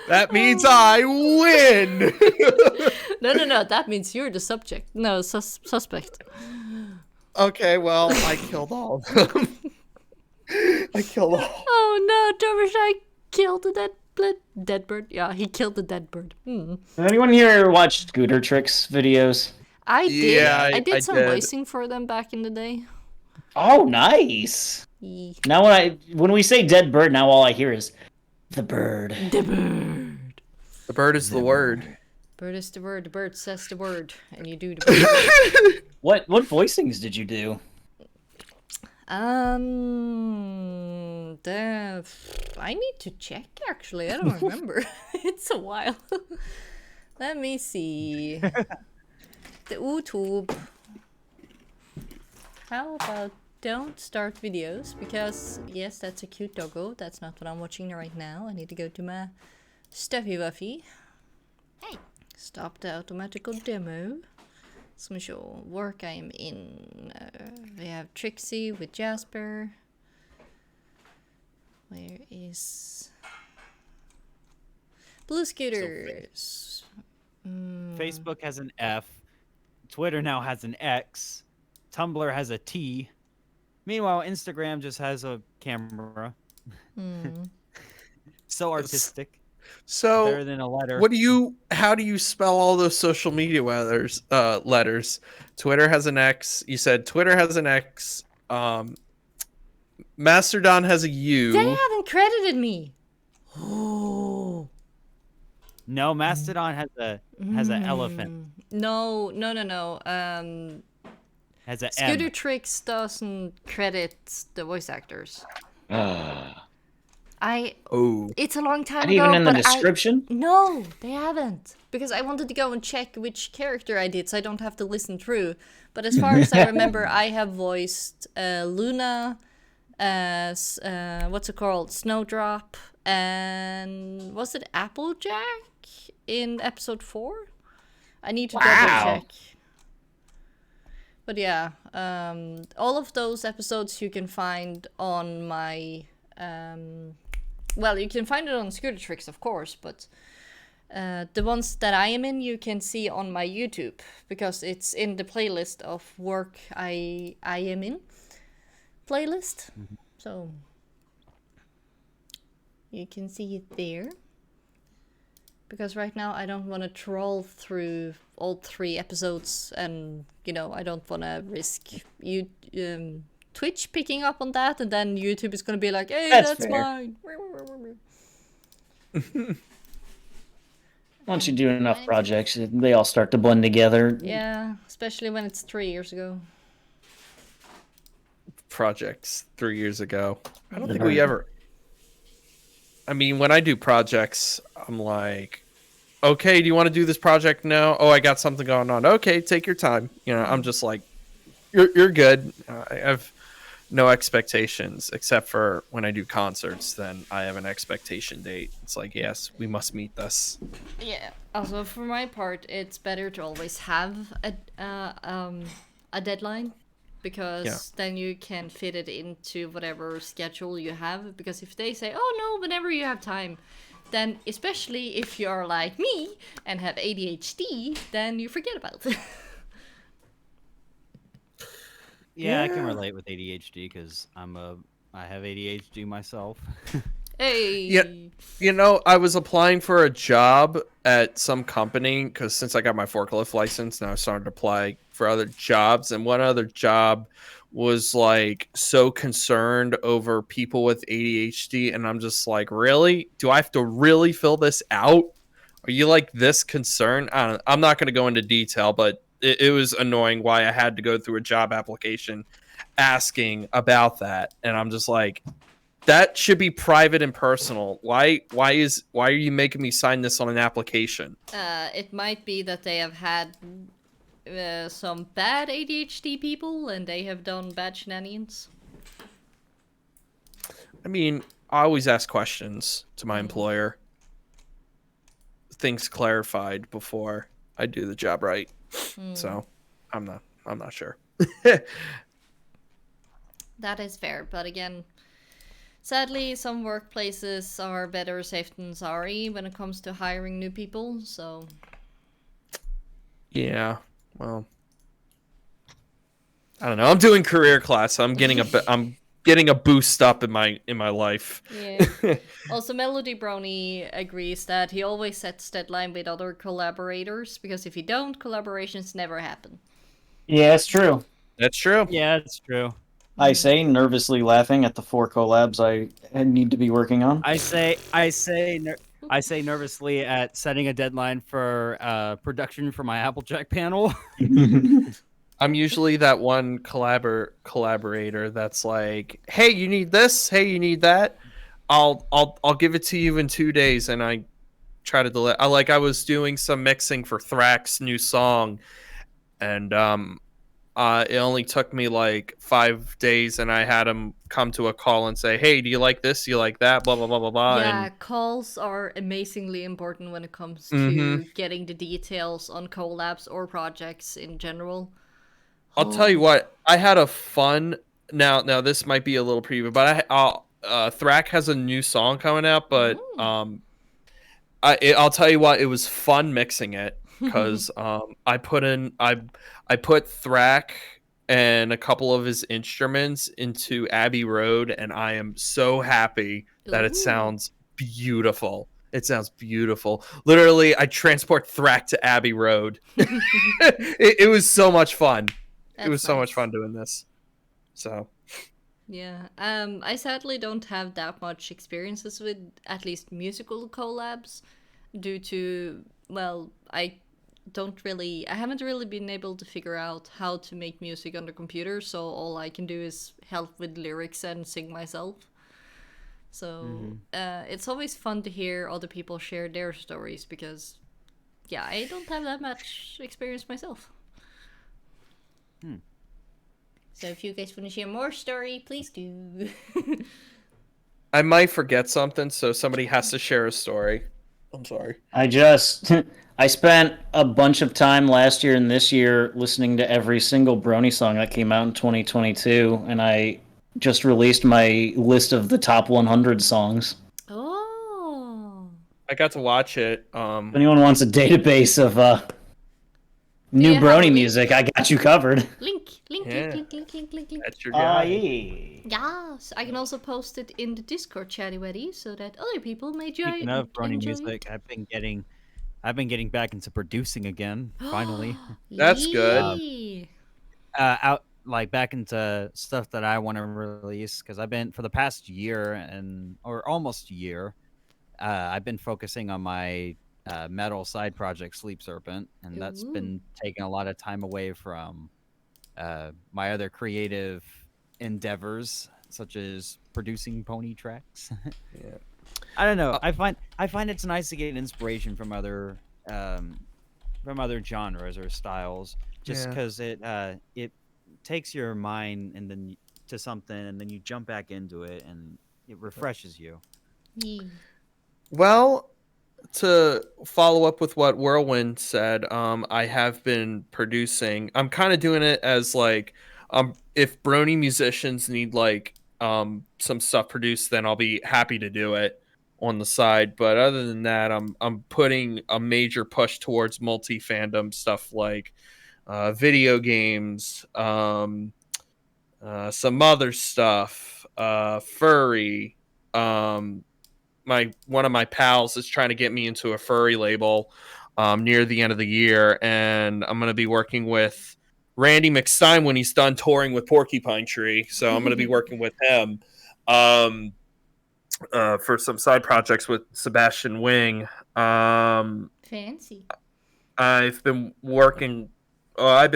That means I win. No. That means you're the subject. No, suspect. Okay, well, I killed all of them. I killed all. Oh no, Drummershy killed the dead bird. Yeah, he killed the dead bird. Has anyone here watched Scooter Tricks videos? I did. Yeah, I did I some did. voicing for them back in the day. Oh, nice. Ye- Now when we say dead bird, now all I hear is the bird. The bird. The bird is the word. Bird is the word. The bird says the word, and you do the bird. What voicings did you do? I need to check. Actually, I don't remember. It's a while. Let me see. The YouTube. How about don't start videos? Because yes, that's a cute doggo. That's not what I'm watching right now. I need to go to my Stuffy Wuffy. Hey. Stop the automatical demo. Ska vi se, work I am in. We have Trixie with Jasper. Where is Blue Scooters? Facebook has an F. Twitter now has an X. Tumblr has a T. Meanwhile, Instagram just has a camera. So artistic. Better So, than a letter. how do you spell all those social media letters? Twitter has an X. You said Twitter has an X. Mastodon has a U. They haven't credited me. Oh. No, Mastodon has an elephant. No. Has a Scooter M. Tricks doesn't credit the voice actors. Not It's a long time ago. even in the but description? No, they haven't. Because I wanted to go and check which character I did so I don't have to listen through. But as far as I remember, I have voiced Luna as, what's it called? Snowdrop. And was it Applejack in episode 4? I need to double check. But yeah, all of those episodes you can find on my... well, you can find it on Scooter Tricks, of course, but the ones that I am in, you can see on my YouTube, because it's in the playlist of work I am in playlist. So you can see it there. Because right now I don't want to troll through all 3 episodes, and I don't want to risk you Twitch picking up on that, and then YouTube is gonna be like, "Hey, that's fair. mine." Once you do enough projects, they all start to blend together. Yeah, especially when it's 3 years ago. Projects 3 years ago. I don't think we ever. I mean, when I do projects, I'm like, okay, do you want to do this project now? Oh, I got something going on. Okay, take your time. I'm just like, you're good. I have no expectations, except for when I do concerts. Then I have an expectation date. It's like, yes, we must meet this. Yeah. Also, for my part, it's better to always have a deadline, because then you can fit it into whatever schedule you have. Because if they say, "Oh no, whenever you have time," then, especially if you're like me and have ADHD, then you forget about it. Yeah, I can relate with ADHD because I have ADHD myself. Hey. Yeah. I was applying for a job at some company because since I got my forklift license, now I started to apply for other jobs. And one other job was like so concerned over people with ADHD. And I'm just like, really? Do I have to really fill this out? Are you like this concerned? I'm not going to go into detail, but it was annoying why I had to go through a job application asking about that. And I'm just like, that should be private and personal. Why are you making me sign this on an application? It might be that they have had some bad ADHD people and they have done bad shenanigans. I mean, I always ask questions to my employer. Things clarified before I do the job right. So I'm not sure. That is fair, but again, sadly, some workplaces are better safe than sorry when it comes to hiring new people. So yeah, well, I don't know. I'm doing career class. So I'm getting a boost up in my life. yeah. Also, Melody Brony agrees that he always sets deadline with other collaborators, because if you don't, collaborations never happen. Yeah, it's true. That's true. Yeah, it's true. I say, nervously laughing at the 4 collabs I need to be working on. I say nervously at setting a deadline for production for my Applejack panel. I'm usually that one collaborator that's like, hey, you need this? Hey, you need that? I'll give it to you in 2 days, and I try to delay. I was doing some mixing for Thrax's new song, and it only took me like 5 days, and I had him come to a call and say, hey, do you like this? Do you like that? Blah blah blah blah blah. Yeah, and calls are amazingly important when it comes to getting the details on collabs or projects in general. I'll tell you what, I had a fun. Now this might be a little preview, but Thrax has a new song coming out. But I'll tell you what, it was fun mixing it because I put Thrax and a couple of his instruments into Abbey Road, and I am so happy that it sounds beautiful. It sounds beautiful. Literally, I transport Thrack to Abbey Road. It was so much fun. It was so much fun doing this. So Yeah. I sadly don't have that much experiences with at least musical collabs due to, well, I haven't really been able to figure out how to make music on the computer, so all I can do is help with lyrics and sing myself. So it's always fun to hear other people share their stories because, yeah, I don't have that much experience myself. So if you guys want to share more story, please do. I might forget something, so somebody has to share a story. I'm sorry. I spent a bunch of time last year and this year listening to every single Brony song that came out in 2022, and I just released my list of the top 100 songs. Oh. I got to watch it. If anyone wants a database of new you have a Brony link? music, I got you covered. Link. Yeah. Link. That's your guy. Yes, I can also post it in the Discord chatty weddy so that other people may join. Speaking of Brony enjoy music, I've been getting back into producing again. Finally, That's good. Yay. out like back into stuff that I want to release because I've been for the past year or almost year. I've been focusing on my metal side project, Sleep Serpent, and that's been taking a lot of time away from my other creative endeavors, such as producing pony tracks. Yeah. I don't know. I find it's nice to get inspiration from other genres or styles, just because it takes your mind and then to something, and then you jump back into it, and it refreshes you. Yeah. Well, to follow up with what WhirlWind said, I have been producing. I'm kind of doing it as like, if Brony musicians need like some stuff produced, then I'll be happy to do it on the side. But other than that, I'm putting a major push towards multi-fandom stuff like video games, some other stuff, furry. One of my pals is trying to get me into a furry label near the end of the year, and I'm going to be working with Randy McStein when he's done touring with Porcupine Tree. So I'm going to be working with him for some side projects with Sebastian Wing. Fancy. I've been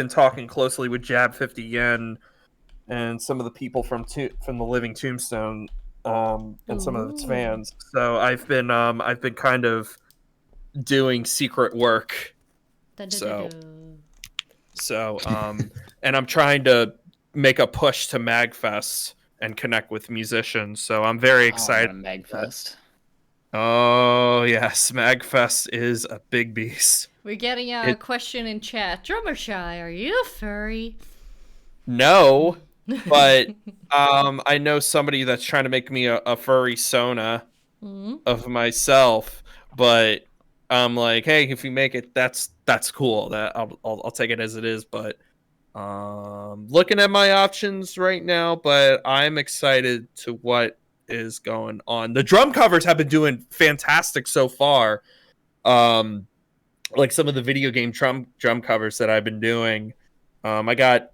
talking closely with Jab 50 Yen and some of the people from the Living Tombstone. And some of its fans. So I've been kind of doing secret work. So and I'm trying to make a push to Magfest and connect with musicians. So I'm very excited. Magfest. Oh yes, Magfest is a big beast. We're getting a question in chat. Drummershy, are you a furry? No. But I know somebody that's trying to make me a furry Sona of myself. But I'm like, hey, if you make it, that's cool. That I'll take it as it is. But looking at my options right now, but I'm excited to what is going on. The drum covers have been doing fantastic so far. Like some of the video game drum covers that I've been doing. I got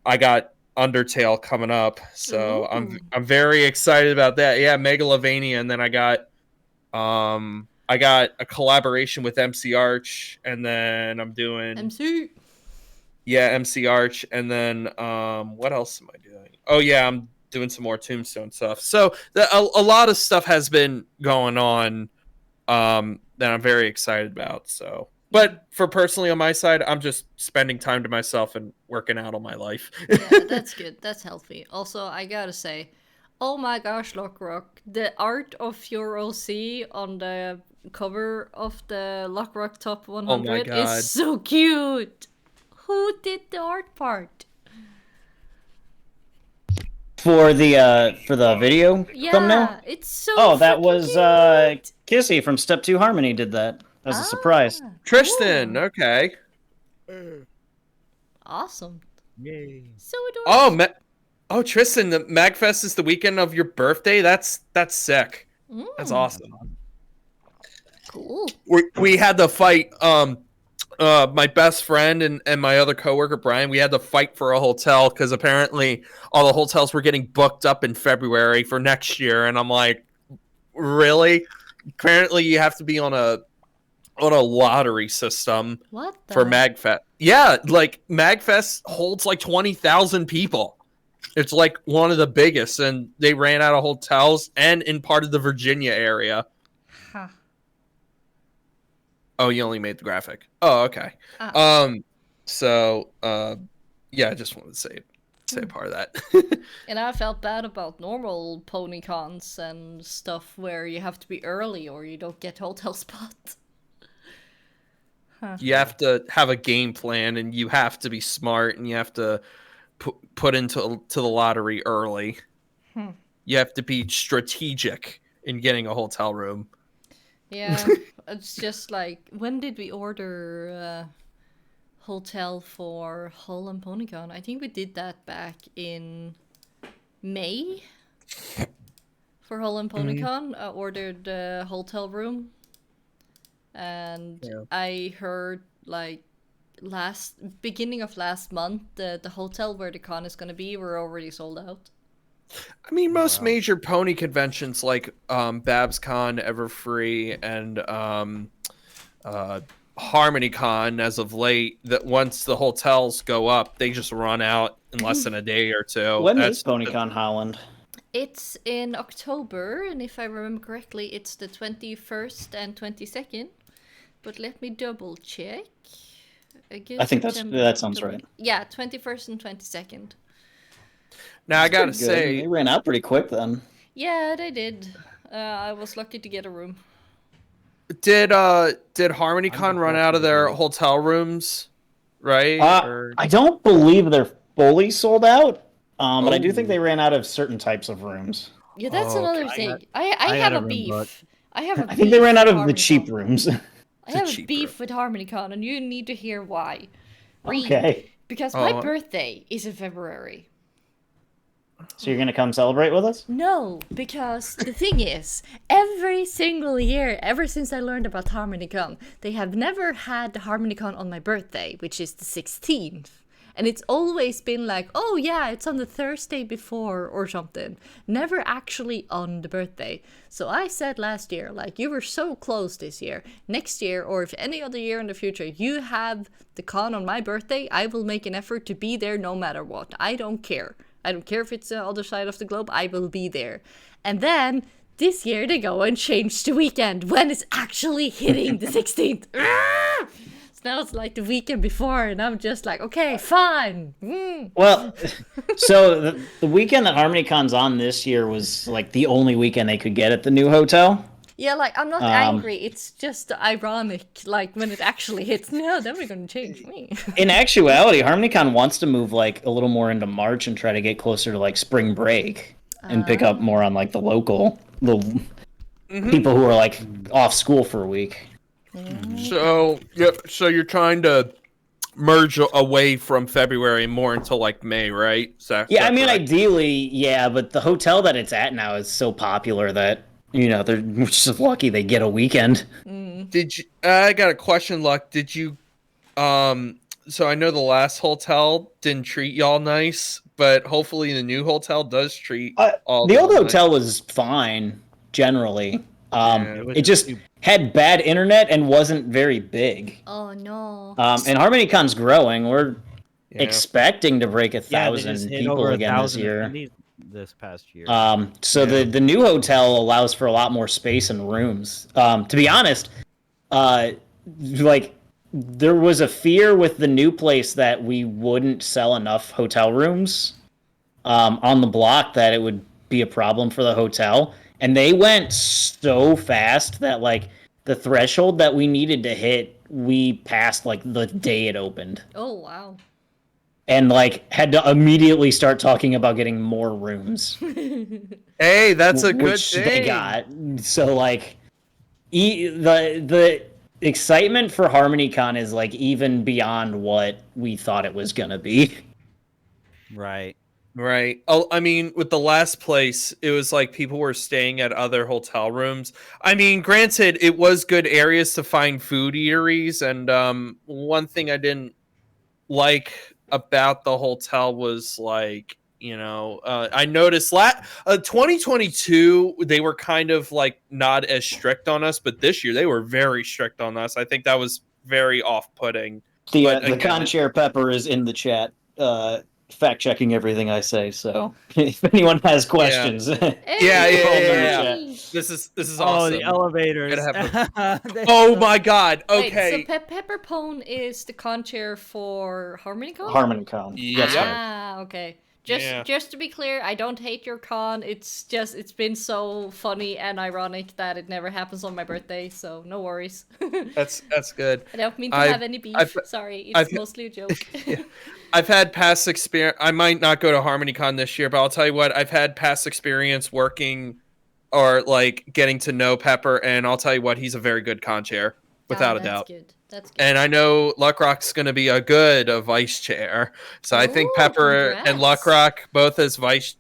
Undertale coming up, so I'm very excited about that. Yeah, Megalovania, and then I got a collaboration with MC Arch, and then I'm doing MC Arch, and then what else am I doing? Oh yeah, I'm doing some more Tombstone stuff. So a lot of stuff has been going on that I'm very excited about. So. But for personally on my side, I'm just spending time to myself and working out all my life. Yeah, that's good. That's healthy. Also, I gotta say, oh my gosh, LuckRock, the art of your OC on the cover of the LuckRock Top 100 is so cute. Who did the art part? For the video thumbnail? Yeah, it's so that was cute. Kissy from Step 2 Harmony did that. As a surprise. Tristan, okay. Awesome. Yay. So adorable. Oh, Tristan, the Magfest is the weekend of your birthday? That's sick. That's awesome. Cool. We had to fight. My best friend and my other coworker Brian, we had to fight for a hotel because apparently all the hotels were getting booked up in February for next year, and I'm like, really? Apparently, you have to be on a lottery system What the? for MagFest. Yeah, like MagFest holds like 20,000 people. It's like one of the biggest, and they ran out of hotels and in part of the Virginia area. Huh. Oh, you only made the graphic. Oh, okay. Ah. Yeah, I just wanted to say part of that. And I felt bad about normal pony cons and stuff where you have to be early or you don't get hotel spots. Huh. You have to have a game plan, and you have to be smart, and you have to put into the lottery early. You have to be strategic in getting a hotel room. Yeah, it's just like, when did we order hotel for Hull and PonyCon? I think we did that back in May for Hull and PonyCon. I ordered a hotel room, and I heard like beginning of last month the hotel where the con is gonna be were already sold out. I mean, most major pony conventions like BabsCon, Everfree, and HarmonyCon as of late, that once the hotels go up, they just run out in less than a day or two. When is PonyCon Holland? It's in October, and if I remember correctly, it's the 21st and 22nd. But let me double check. I think that sounds right. Yeah, 21st and 22nd. Now I gotta Pretty good. say, They ran out pretty quick then. Yeah, they did. I was lucky to get a room. did HarmonyCon run out of their hotel rooms? Right? I don't believe they're fully sold out, but I do think they ran out of certain types of rooms. Yeah, that's another thing. I have a beef. I think they ran out of the cheap rooms. I have a beef with HarmonyCon, and you need to hear why. Okay. Because my birthday is in February. So you're gonna come celebrate with us? No, because the thing is, every single year, ever since I learned about HarmonyCon, they have never had the HarmonyCon on my birthday, which is the 16th. And it's always been like, oh yeah, it's on the Thursday before or something. Never actually on the birthday. So I said last year, like, you were so close this year. Next year, or if any other year in the future, you have the con on my birthday, I will make an effort to be there no matter what. I don't care. I don't care if it's the other side of the globe, I will be there. And then, this year they go and change the weekend when it's actually hitting the 16th. So now it's like the weekend before, and I'm just like, okay, fine. Well, so the weekend that HarmonyCon's on this year was like the only weekend they could get at the new hotel. Yeah, like, I'm not angry, it's just ironic, like, when it actually hits, no, then we're gonna change me. In actuality, HarmonyCon wants to move, like, a little more into March and try to get closer to, like, spring break and pick up more on, like, the people who are, like, off school for a week. So you're trying to merge away from February more until, like, May, right? Yeah, I mean, ideally, yeah, but the hotel that it's at now is so popular that, you know, they're just lucky they get a weekend. Did you? I got a question, Luck. Did you? So I know the last hotel didn't treat y'all nice, but hopefully the new hotel does treat all. The old hotel was fine generally. It just had bad internet and wasn't very big. Oh no. And HarmonyCon's growing. We're expecting to break 1,000 people again this year. This past year. So the new hotel allows for a lot more space and rooms. To be honest, like, there was a fear with the new place that we wouldn't sell enough hotel rooms on the block, that it would be a problem for the hotel. And they went so fast that, like, the threshold that we needed to hit, we passed, like, the day it opened. Oh, wow. And, like, had to immediately start talking about getting more rooms. Hey, that's a good which thing. they got. So, like, the excitement for HarmonyCon is, like, even beyond what we thought it was gonna be. Right. Right. Oh, I mean, with the last place, it was like people were staying at other hotel rooms. I mean, granted, it was good areas to find food eateries, and one thing I didn't like about the hotel was like, I noticed 2022 they were kind of like not as strict on us, but this year they were very strict on us. I think that was very off-putting. The But again, con chair Pepper is in the chat, fact checking everything I say. So if anyone has questions, Yeah, Hey! this is Oh, awesome. the elevators. Oh my god. Wait, Okay. so Pepper Pone is the con chair for HarmonyCon? HarmonyCon. That's Yep. right. Ah, okay. Yeah. Just to be clear, I don't hate your con. It's just it's been so funny and ironic that it never happens on my birthday, so no worries. That's good. I don't mean to I've- have any beef. I've- Sorry, it's I've- mostly a joke. Yeah. I've had past experience. I might not go to HarmonyCon this year, but I'll tell you what, I've had past experience working or like getting to know Pepper, and I'll tell you what, he's a very good con chair, without a doubt. Good. That's good. And I know LuckRock's going to be a good vice chair. So I think Ooh, Pepper and congrats. LuckRock both as vice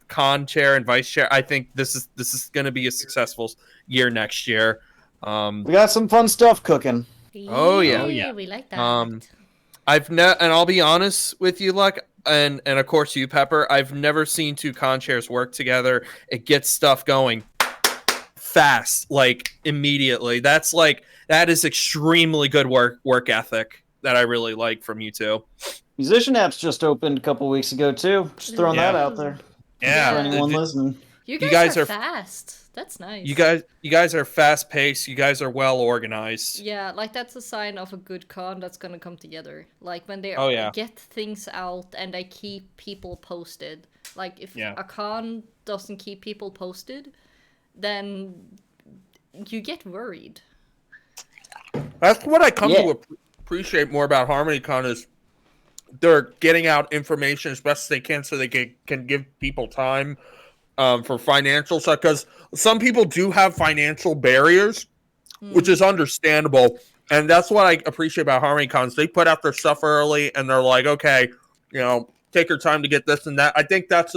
con chair and vice chair. I think this is going to be a successful year next year. We got some fun stuff cooking. Oh, yeah. Oh, yeah. We like that. And I'll be honest with you, Luck, and of course you, Pepper. I've never seen two con chairs work together. It gets stuff going fast, like immediately. That is extremely good work ethic that I really like from you two. Musician apps just opened a couple weeks ago too. Just throwing Yeah. that out there for Yeah. anyone listening. You you guys, guys are are- fast. That's nice. You guys are fast paced. You guys are well organized. Yeah, like that's a sign of a good con that's gonna come together. Like when they Oh, yeah. get things out and they keep people posted. Like if Yeah. a con doesn't keep people posted, then you get worried. That's what I come Yeah. to appreciate more about HarmonyCon is they're getting out information as best as they can so they can give people time for financial stuff, because some people do have financial barriers, which is understandable, and that's what I appreciate about HarmonyCons. They put out their stuff early and they're like, okay, take your time to get this and that. I think that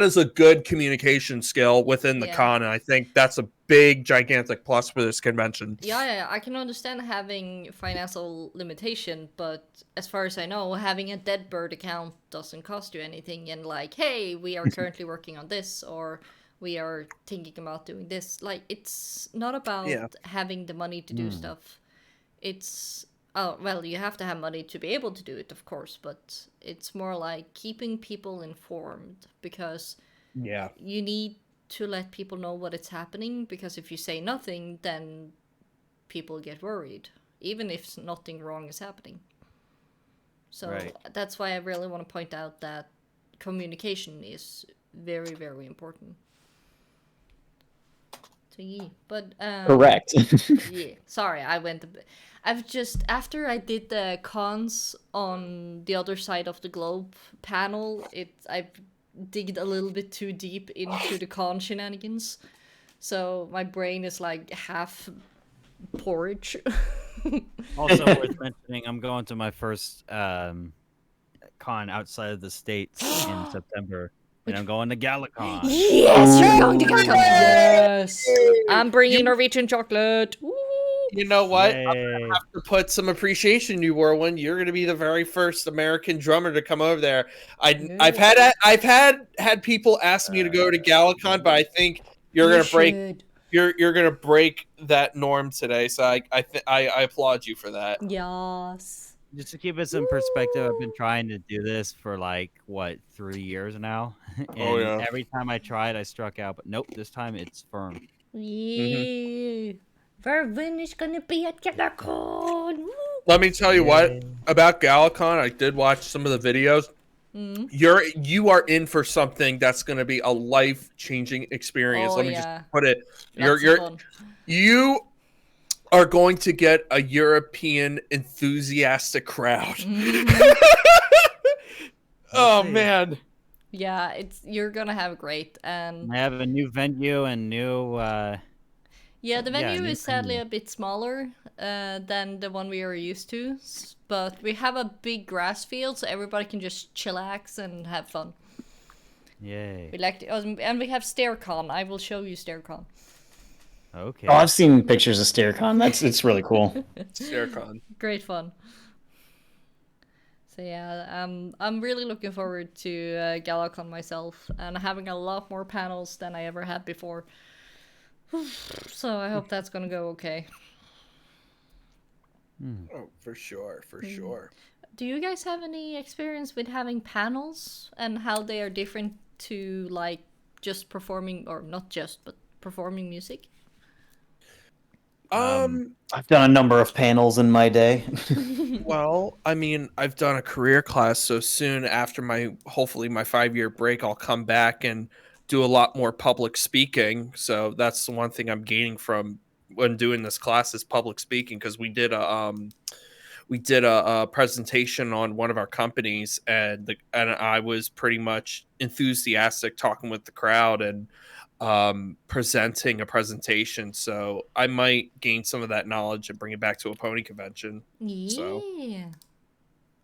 is a good communication skill within the Yeah. con, and I think that's a big gigantic plus for this convention. Yeah, I can understand having financial limitation, but as far as I know, having a dead bird account doesn't cost you anything. And like, hey, we are currently working on this, or we are thinking about doing this. Like, it's not about Yeah. having the money to do stuff. It's well, you have to have money to be able to do it, of course, but it's more like keeping people informed, because Yeah. you need to let people know what is happening, because if you say nothing, then people get worried, even if nothing wrong is happening. So Right. that's why I really want to point out that communication is very, very important. So yeah, but Correct. yeah, sorry, I've just, after I did the cons on the other side of the globe panel, I've digged a little bit too deep into the con shenanigans. So my brain is like half porridge. Also worth mentioning, I'm going to my first con outside of the States in September. And I'm going to Galacon. Yes, you're going to Galacon. Yes. I'm bringing Norwegian chocolate. Ooh. You know what? I'm Yay. gonna have to put some appreciation in you, WhirlWind. You're gonna be the very first American drummer to come over there. I've had people ask me to go to Galacon, but I think you're gonna break that norm today. So I applaud you for that. Yes. Just to keep it in perspective, I've been trying to do this for like, 3 years now? And Oh, yeah. every time I tried, I struck out. But nope, this time it's firm. Yeah. Vervin is gonna be at Galacon. Woo. Let me tell you what about Galacon. I did watch some of the videos. Mm. You are in for something that's going to be a life-changing experience. Oh, Let me yeah. just put it. Lots of fun. You are going to get a European enthusiastic crowd. Mhm. Oh see. man. Yeah, you're gonna have great, and I have a new venue and new. yeah, the venue new is sadly venue. a bit smaller. than the one we are used to, but we have a big grass field, so everybody can just chillax and have fun. Yay. We like to, and we have StairCon. I will show you StairCon. Okay. Oh, I've seen pictures of StairCon. It's really cool. StairCon. Great fun. So yeah, I'm really looking forward to GalaCon myself, and having a lot more panels than I ever had before. So I hope that's gonna go okay. Oh, for sure, for sure. Do you guys have any experience with having panels and how they are different to like just performing, or not just, but performing music? I've done a number of panels in my day. Well, I mean, I've done a career class, so soon after hopefully my 5-year break, I'll come back and do a lot more public speaking. So that's the one thing I'm gaining from when doing this class is public speaking, because we did a presentation on one of our companies, and I was pretty much enthusiastic talking with the crowd and presenting a presentation. So I might gain some of that knowledge and bring it back to a pony convention. Yeah. So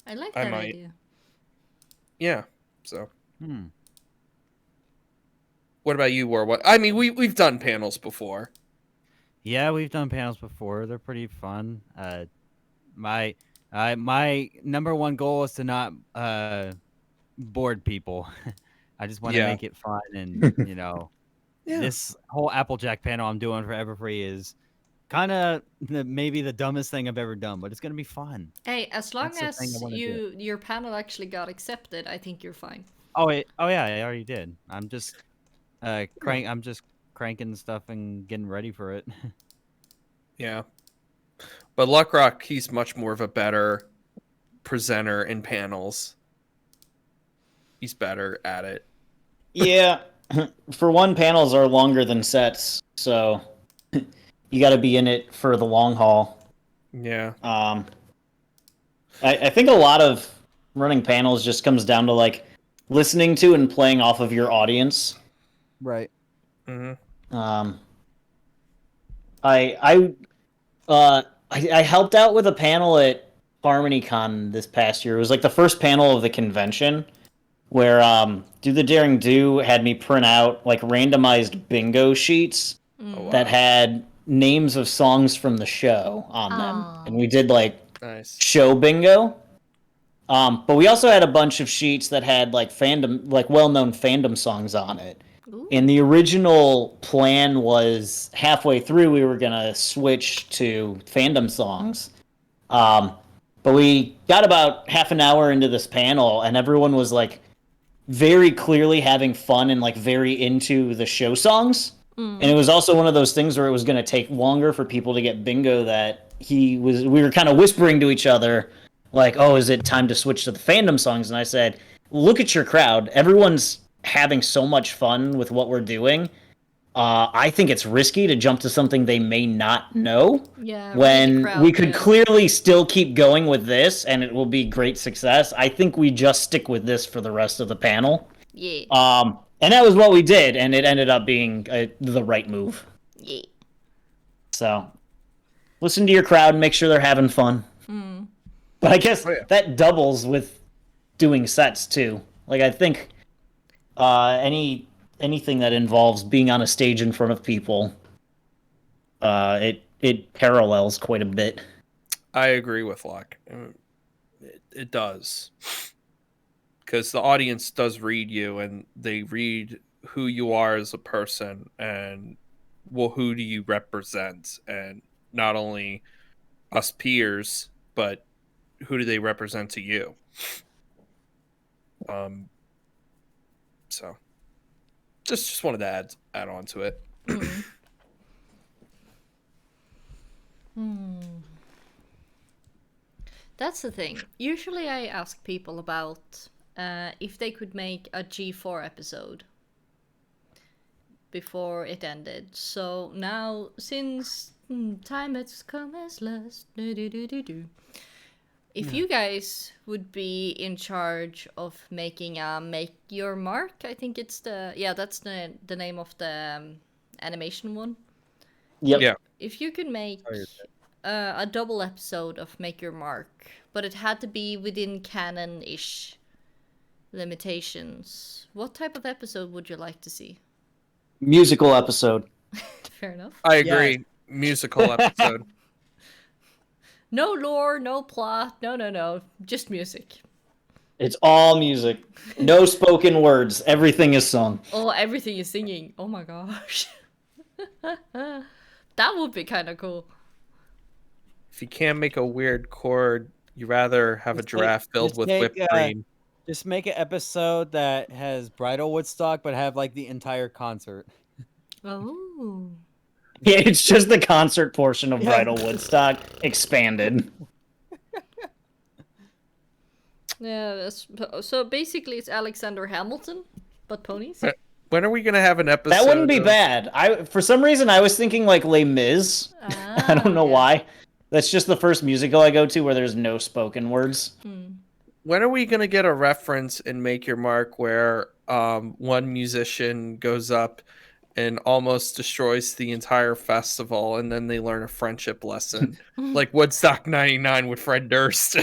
I like I that might. idea. Yeah. So Hmm. what about you, War? What I mean, we've done panels before. Yeah, we've done panels before. They're pretty fun. My my number one goal is to not bored people. I just want to Yeah. make it fun, and Yeah. this whole Applejack panel I'm doing for Everfree is kind of maybe the dumbest thing I've ever done, but it's gonna be fun. Hey, as long That's the thing I as wanna do. your panel actually got accepted, I think you're fine. Oh yeah, I already did. I'm just I'm just cranking stuff and getting ready for it. Yeah. But LuckRock, he's much more of a better presenter in panels. He's better at it. Yeah. For one, panels are longer than sets, so you got to be in it for the long haul. Yeah. I think a lot of running panels just comes down to like listening to and playing off of your audience. Right. Mm-hmm. I helped out with a panel at HarmonyCon this past year. It was like the first panel of the convention where Do the Daring Do had me print out like randomized bingo sheets Oh, wow. that had names of songs from the show on them. And we did like Nice. show bingo. But we also had a bunch of sheets that had like fandom, like well-known fandom songs on it. Ooh. And the original plan was halfway through we were gonna switch to fandom songs. But we got about half an hour into this panel, and everyone was like very clearly having fun and like very into the show songs. And it was also one of those things where it was going to take longer for people to get bingo that we were kind of whispering to each other like, oh, is it time to switch to the fandom songs? And I said, look at your crowd. Everyone's having so much fun with what we're doing. I think it's risky to jump to something they may not know. Yeah. When crowd, we could clearly still keep going with this and it will be great success. I think we just stick with this for the rest of the panel. Yeah. And that was what we did, and it ended up being the right move. Yeah. So, listen to your crowd and make sure they're having fun. But I guess that doubles with doing sets too. Like I think anything that involves being on a stage in front of people, it parallels quite a bit. I agree with Luck. It does. Because the audience does read you, and they read who you are as a person, and who do you represent, and not only us peers, but who do they represent to you? So just wanted to add on to it. That's the thing. Usually I ask people about if they could make a G4 episode before it ended. So now, since time has come as last, if you guys would be in charge of making a Make Your Mark, I think it's that's the name of the animation one. Yep. Yeah. If you could make a double episode of Make Your Mark, but it had to be within canon-ish limitations. What type of episode would you like to see? Musical episode. Fair enough. I agree. Musical episode. No lore, no plot, no. Just music. It's all music. No spoken words. Everything is sung. Oh, everything is singing. Oh my gosh. That would be kind of cool. If you can't make a weird chord, you rather have a giraffe filled with whipped cream. Just make an episode that has Bridal Woodstock, but have like the entire concert. Oh. Yeah, it's just the concert portion of Bridal Woodstock expanded. Yeah, so basically it's Alexander Hamilton, but ponies. When are we gonna have an episode? That wouldn't be bad. For some reason I was thinking like Les Mis. I don't know why. That's just the first musical I go to where there's no spoken words. When are we gonna get a reference in Make Your Mark where one musician goes up and almost destroys the entire festival, and then they learn a friendship lesson, like Woodstock '99 with Fred Durst?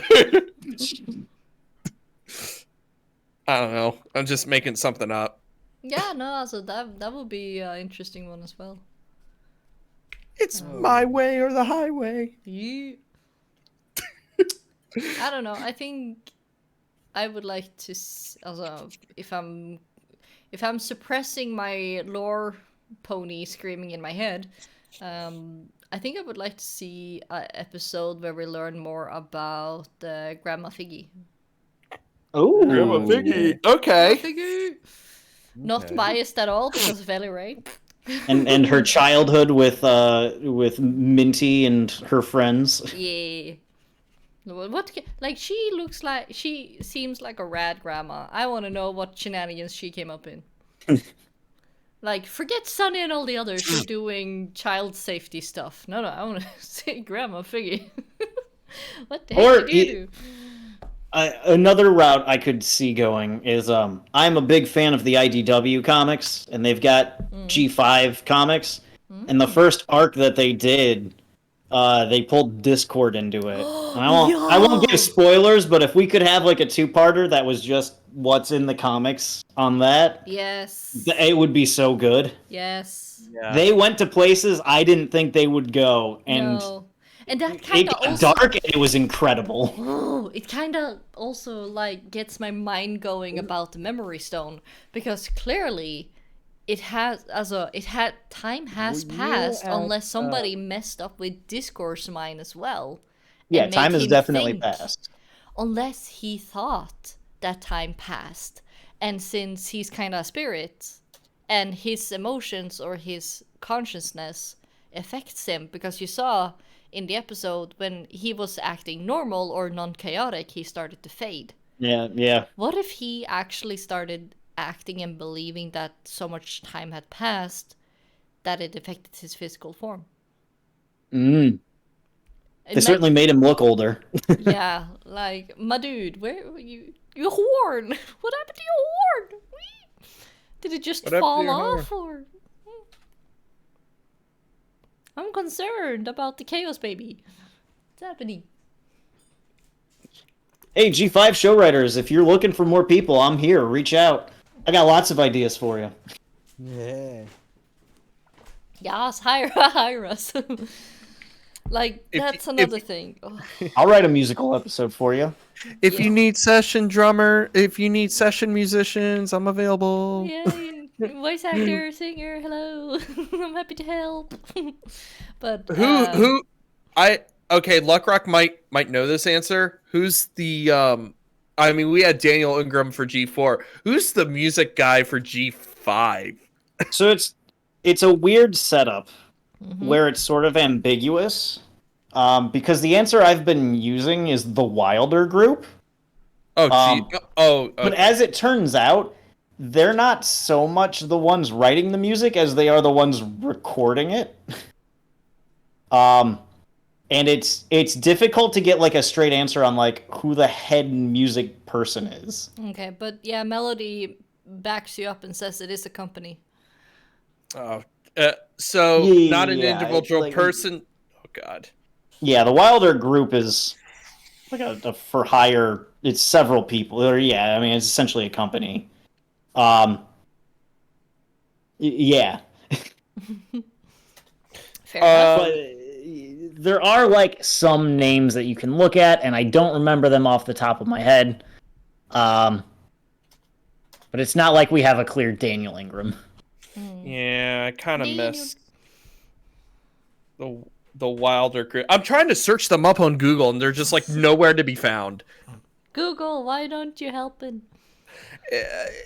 I don't know. I'm just making something up. Yeah, no, so that would be an interesting one as well. It's my way or the highway. Yeah. I don't know. I think I would like to also if I'm suppressing my lore pony screaming in my head, I think I would like to see an episode where we learn more about Grandma Figgy. Oh, Grandma Figgy. Okay. Figgy. Not biased at all because of Ellie Ray. and her childhood with Minty and her friends. Yeah. She seems like a rad grandma. I want to know what shenanigans she came up in. Like, forget Sunny and all the others who are doing child safety stuff. No, I want to say Grandma Figgy. What the heck did you do? Another route I could see going is I'm a big fan of the IDW comics, and they've got G5 comics. And the first arc that they did, they pulled Discord into it. And I won't give spoilers, but if we could have like a two-parter that was just what's in the comics on that, Yes. it would be so good. Yes. Yeah. They went to places I didn't think they would go, and No. And that it kind of got also dark, and it was incredible. Oh, it kind of also like gets my mind going about the memory stone, because clearly time has passed unless somebody messed up with Discourse mine as well. Yeah, and time make has him definitely think. passed. Unless he thought that time passed, and since he's kind of a spirit, and his emotions or his consciousness affects him, because you saw in the episode when he was acting normal or non-chaotic, he started to fade. Yeah. What if he actually started acting and believing that so much time had passed that it affected his physical form? They certainly made him look older. Yeah, like, my dude, where were you? Your horn! What happened to your horn? Did it just fall off, or? I'm concerned about the Chaos Baby. What's happening? Hey, G5 show writers, if you're looking for more people, I'm here. Reach out. I got lots of ideas for you. Yeah. Yes, hire us. Like, that's another thing. Oh. I'll write a musical episode for you. If you need session drummer, if you need session musicians, I'm available. Yay, voice actor, singer, hello. I'm happy to help. But okay, LuckRock might know this answer. Who's the I mean, we had Daniel Ingram for G4. Who's the music guy for G5? So it's a weird setup where it's sort of ambiguous. Because the answer I've been using is the Wilder group. But as it turns out, they're not so much the ones writing the music as they are the ones recording it. And it's difficult to get like a straight answer on like who the head music person is. Okay, but yeah, Melody backs you up and says it is a company. So not an individual person. Oh God. Yeah, the Wilder Group is like a for hire. It's several people. Or yeah, I mean it's essentially a company. Yeah, Fair enough. but there are like some names that you can look at, and I don't remember them off the top of my head. But it's not like we have a clear Daniel Ingram. Yeah, I kind of Daniel. miss the Wilder group. I'm trying to search them up on Google, and they're just like nowhere to be found. Google, why don't you help it?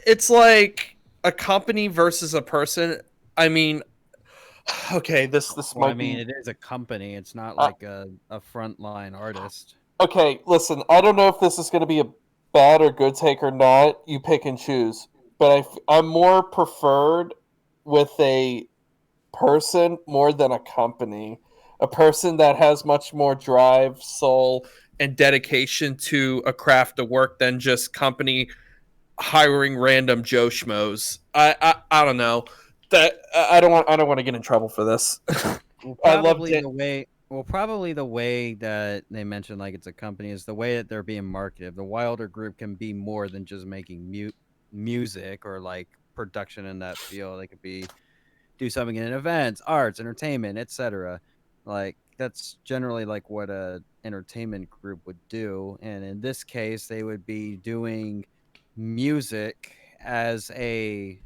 It's like a company versus a person. I mean, okay, this Well, I might mean, be. it is a company. It's not like a frontline artist. Okay, listen, I don't know if this is going to be a bad or good take or not. You pick and choose. But I'm more preferred with a person more than a company. A person that has much more drive, soul, and dedication to a craft of work than just company hiring random Joe schmoes. I don't know. That I don't want to get in trouble for this. Well, I love probably Dan- the way. Well, probably the way that they mentioned, like it's a company, is the way that they're being marketed. The Wilder Group can be more than just making music or like production in that field. They could do something in events, arts, entertainment, etc. Like that's generally like what a entertainment group would do. And in this case, they would be doing music as a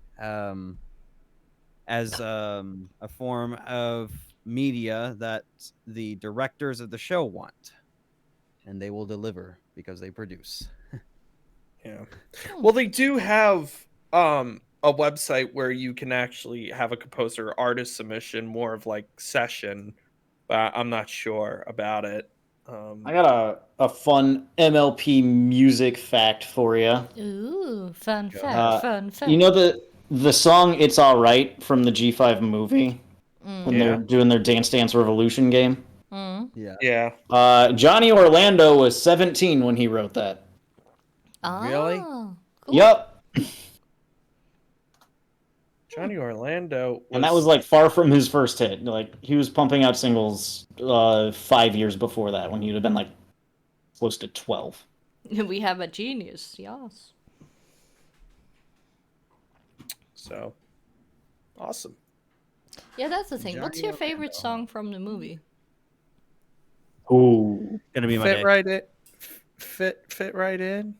form of media that the directors of the show want, and they will deliver because they produce. Yeah. Well, they do have a website where you can actually have a composer artist submission, more of like session, but I'm not sure about it. I got a fun MLP music fact for you. Ooh, fun Go fact, ahead. fun fact. You know the song "It's All Right" from the G5 movie when they're Yeah. doing their Dance Dance Revolution game. Yeah. Yeah. Johnny Orlando was 17 when he wrote that. Really? Oh, cool. Yep, Johnny Orlando and that was like far from his first hit. Like he was pumping out singles 5 years before that when he'd have been like close to 12. We have a genius, yes. so awesome. Yeah, that's the thing. What's Johnny your favorite Orlando. song from the movie? Ooh. Gonna be my Fit day. right in. Fit right in.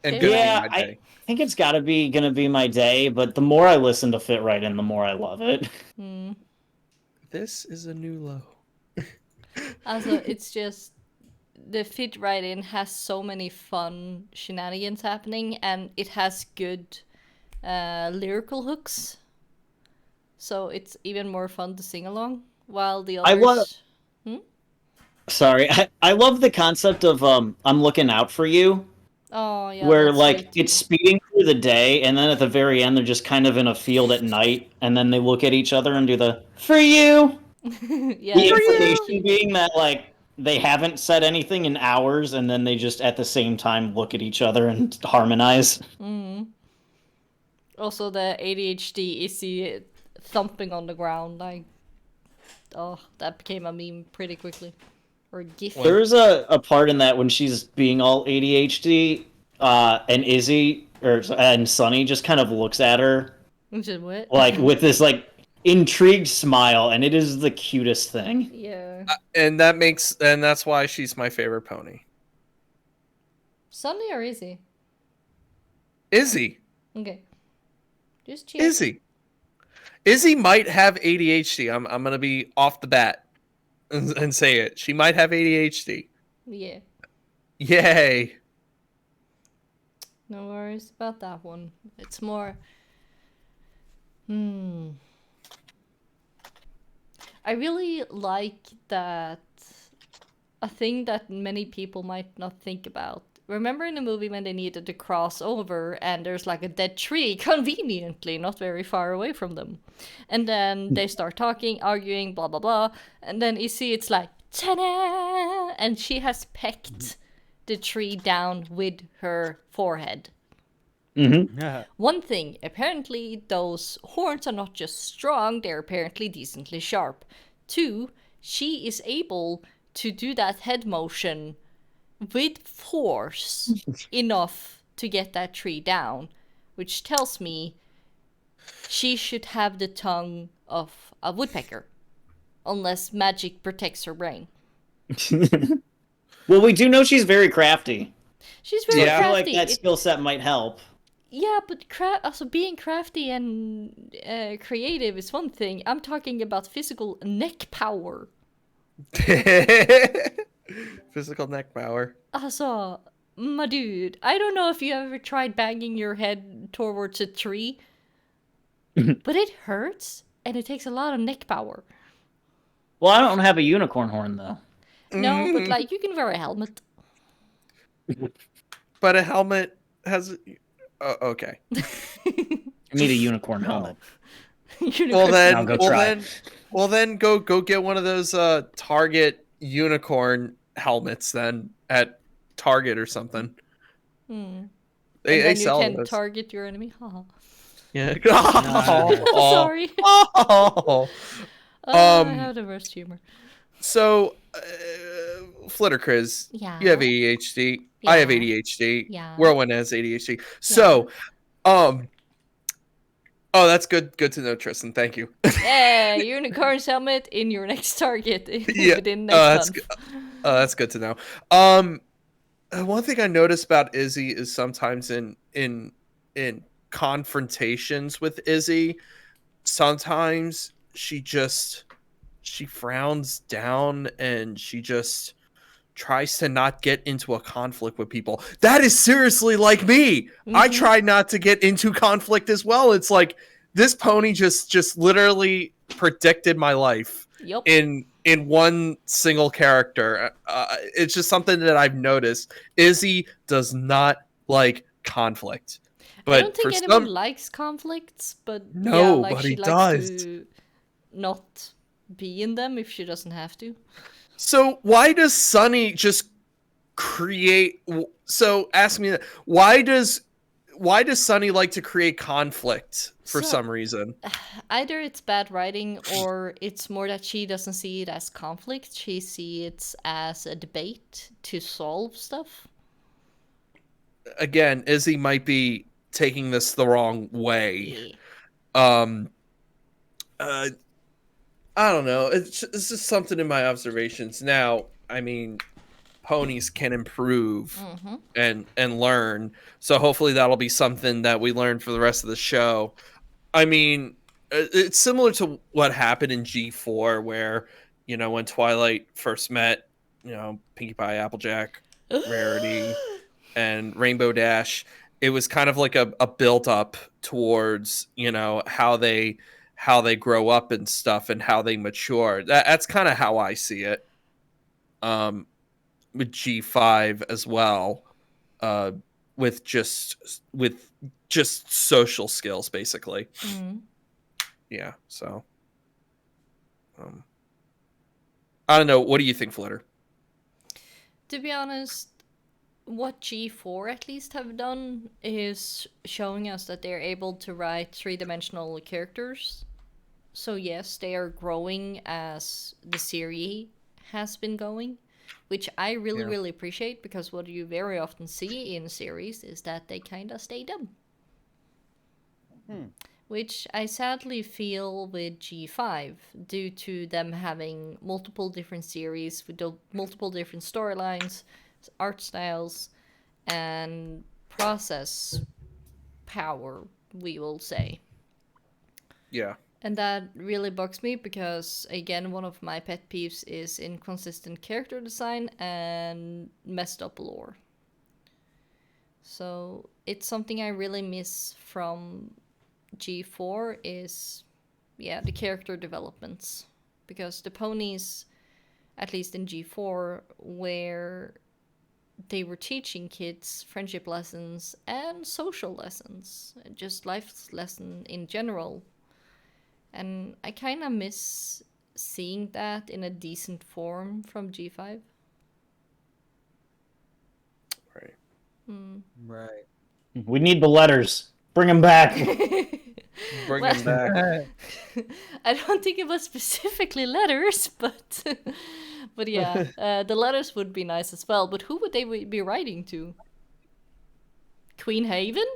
And Fit gonna right be Yeah, my I day. think it's got to be gonna be my day. But the more I listen to Fit Right In, the more I love it. Hmm. This is a new low. Also, it's just the fit right in has so many fun shenanigans happening, and it has good lyrical hooks. So it's even more fun to sing along. While the I others, love- Sorry, I love the concept of "I'm looking out for you," oh yeah, where that's like sweet. it's speeding through the day, and then at the very end, they're just kind of in a field at night, and then they look at each other and do the "for you." Yeah, The that's implication being that like they haven't said anything in hours, and then they just at the same time look at each other and harmonize. also the ADHD Izzy thumping on the ground. Like, oh, that became a meme pretty quickly, or GIF. There's a part in that when she's being all ADHD, and Izzy and Sunny just kind of looks at her Which is what? like with this like intrigued smile, and it is the cutest thing. Yeah. And that's why she's my favorite pony. Sunny or Izzy? Izzy. Okay. Just check. Izzy might have ADHD. I'm gonna be off the bat and say it. She might have ADHD. Yeah. Yay. No worries about that one. It's more. I really like that. A thing that many people might not think about. Remember in the movie when they needed to cross over and there's like a dead tree conveniently not very far away from them. And then they start talking, arguing, blah blah blah. And then you see it's like ta-da! And she has pecked the tree down with her forehead. Yeah. One thing, apparently those horns are not just strong, they're apparently decently sharp. Two, she is able to do that head motion with force enough to get that tree down, which tells me she should have the tongue of a woodpecker, unless magic protects her brain. Well, we do know she's very crafty. She's very Yeah. I feel like crafty. that skill set might help. Yeah, but also being crafty and creative is one thing. I'm talking about physical neck power. Physical neck power. Also, my dude, I don't know if you ever tried banging your head towards a tree, but it hurts and it takes a lot of neck power. Well, I don't have a unicorn horn though. No, but like you can wear a helmet. But a helmet has. Okay. I need a unicorn helmet. Well then, I'll go try. go get one of those Target unicorn helmets then at Target or something. And They then you sell can those. target your enemy. Haha. Yeah. Sorry. Oh. I have the worst humor. So, Flitter Chris, Yeah. you have ADHD. I have Yeah. ADHD. Yeah. WhirlWind has ADHD. So, oh, that's good. Good to know, Tristan. Thank you. Yeah, unicorn's helmet in your next target Yeah, within next month. That's good to know. One thing I noticed about Izzy is sometimes in confrontations with Izzy, sometimes she frowns down and she just tries to not get into a conflict with people. That is seriously like me. I try not to get into conflict as well. It's like this pony just literally predicted my life Yup. in one single character. It's just something that I've noticed. Izzy does not like conflict. But I don't think for anyone some, likes conflicts, but yeah, like Nobody she likes does. to not be in them if she doesn't have to. So why does Sunny just create? So ask me that. Why does Sunny like to create conflict for So- some reason? Either it's bad writing or it's more that she doesn't see it as conflict. She sees it as a debate to solve stuff. Again, Izzy might be taking this the wrong way. Yeah. I don't know. It's just something in my observations. Now, I mean, ponies can improve Mm-hmm. and learn. So hopefully that'll be something that we learn for the rest of the show. I mean, it's similar to what happened in G4 where, when Twilight first met, Pinkie Pie, Applejack, Rarity, and Rainbow Dash, it was kind of like a build up towards, how they grow up and stuff and how they mature. That's kind of how I see it. With G5 as well, with just social skills, basically. Mm. Yeah. So, I don't know. What do you think, Flitter? To be honest, what G4 at least have done is showing us that they're able to write three-dimensional characters. So yes, they are growing as the series has been going, which I really, Yeah. really appreciate, because what you very often see in series is that they kind of stay dumb. Which I sadly feel with G5, due to them having multiple different series with multiple different storylines, art styles, and process power, we will say. Yeah. And that really bugs me because, again, one of my pet peeves is inconsistent character design and messed up lore. So it's something I really miss from G4 is, the character developments. Because the ponies, at least in G4, where they were teaching kids friendship lessons and social lessons, just life lesson in general. And I kind of miss seeing that in a decent form from G5. Right. Right. We need the letters. Bring them back. Bring Well- him back. I don't think it was specifically letters, but yeah, the letters would be nice as well. But who would they be writing to? Queen Haven?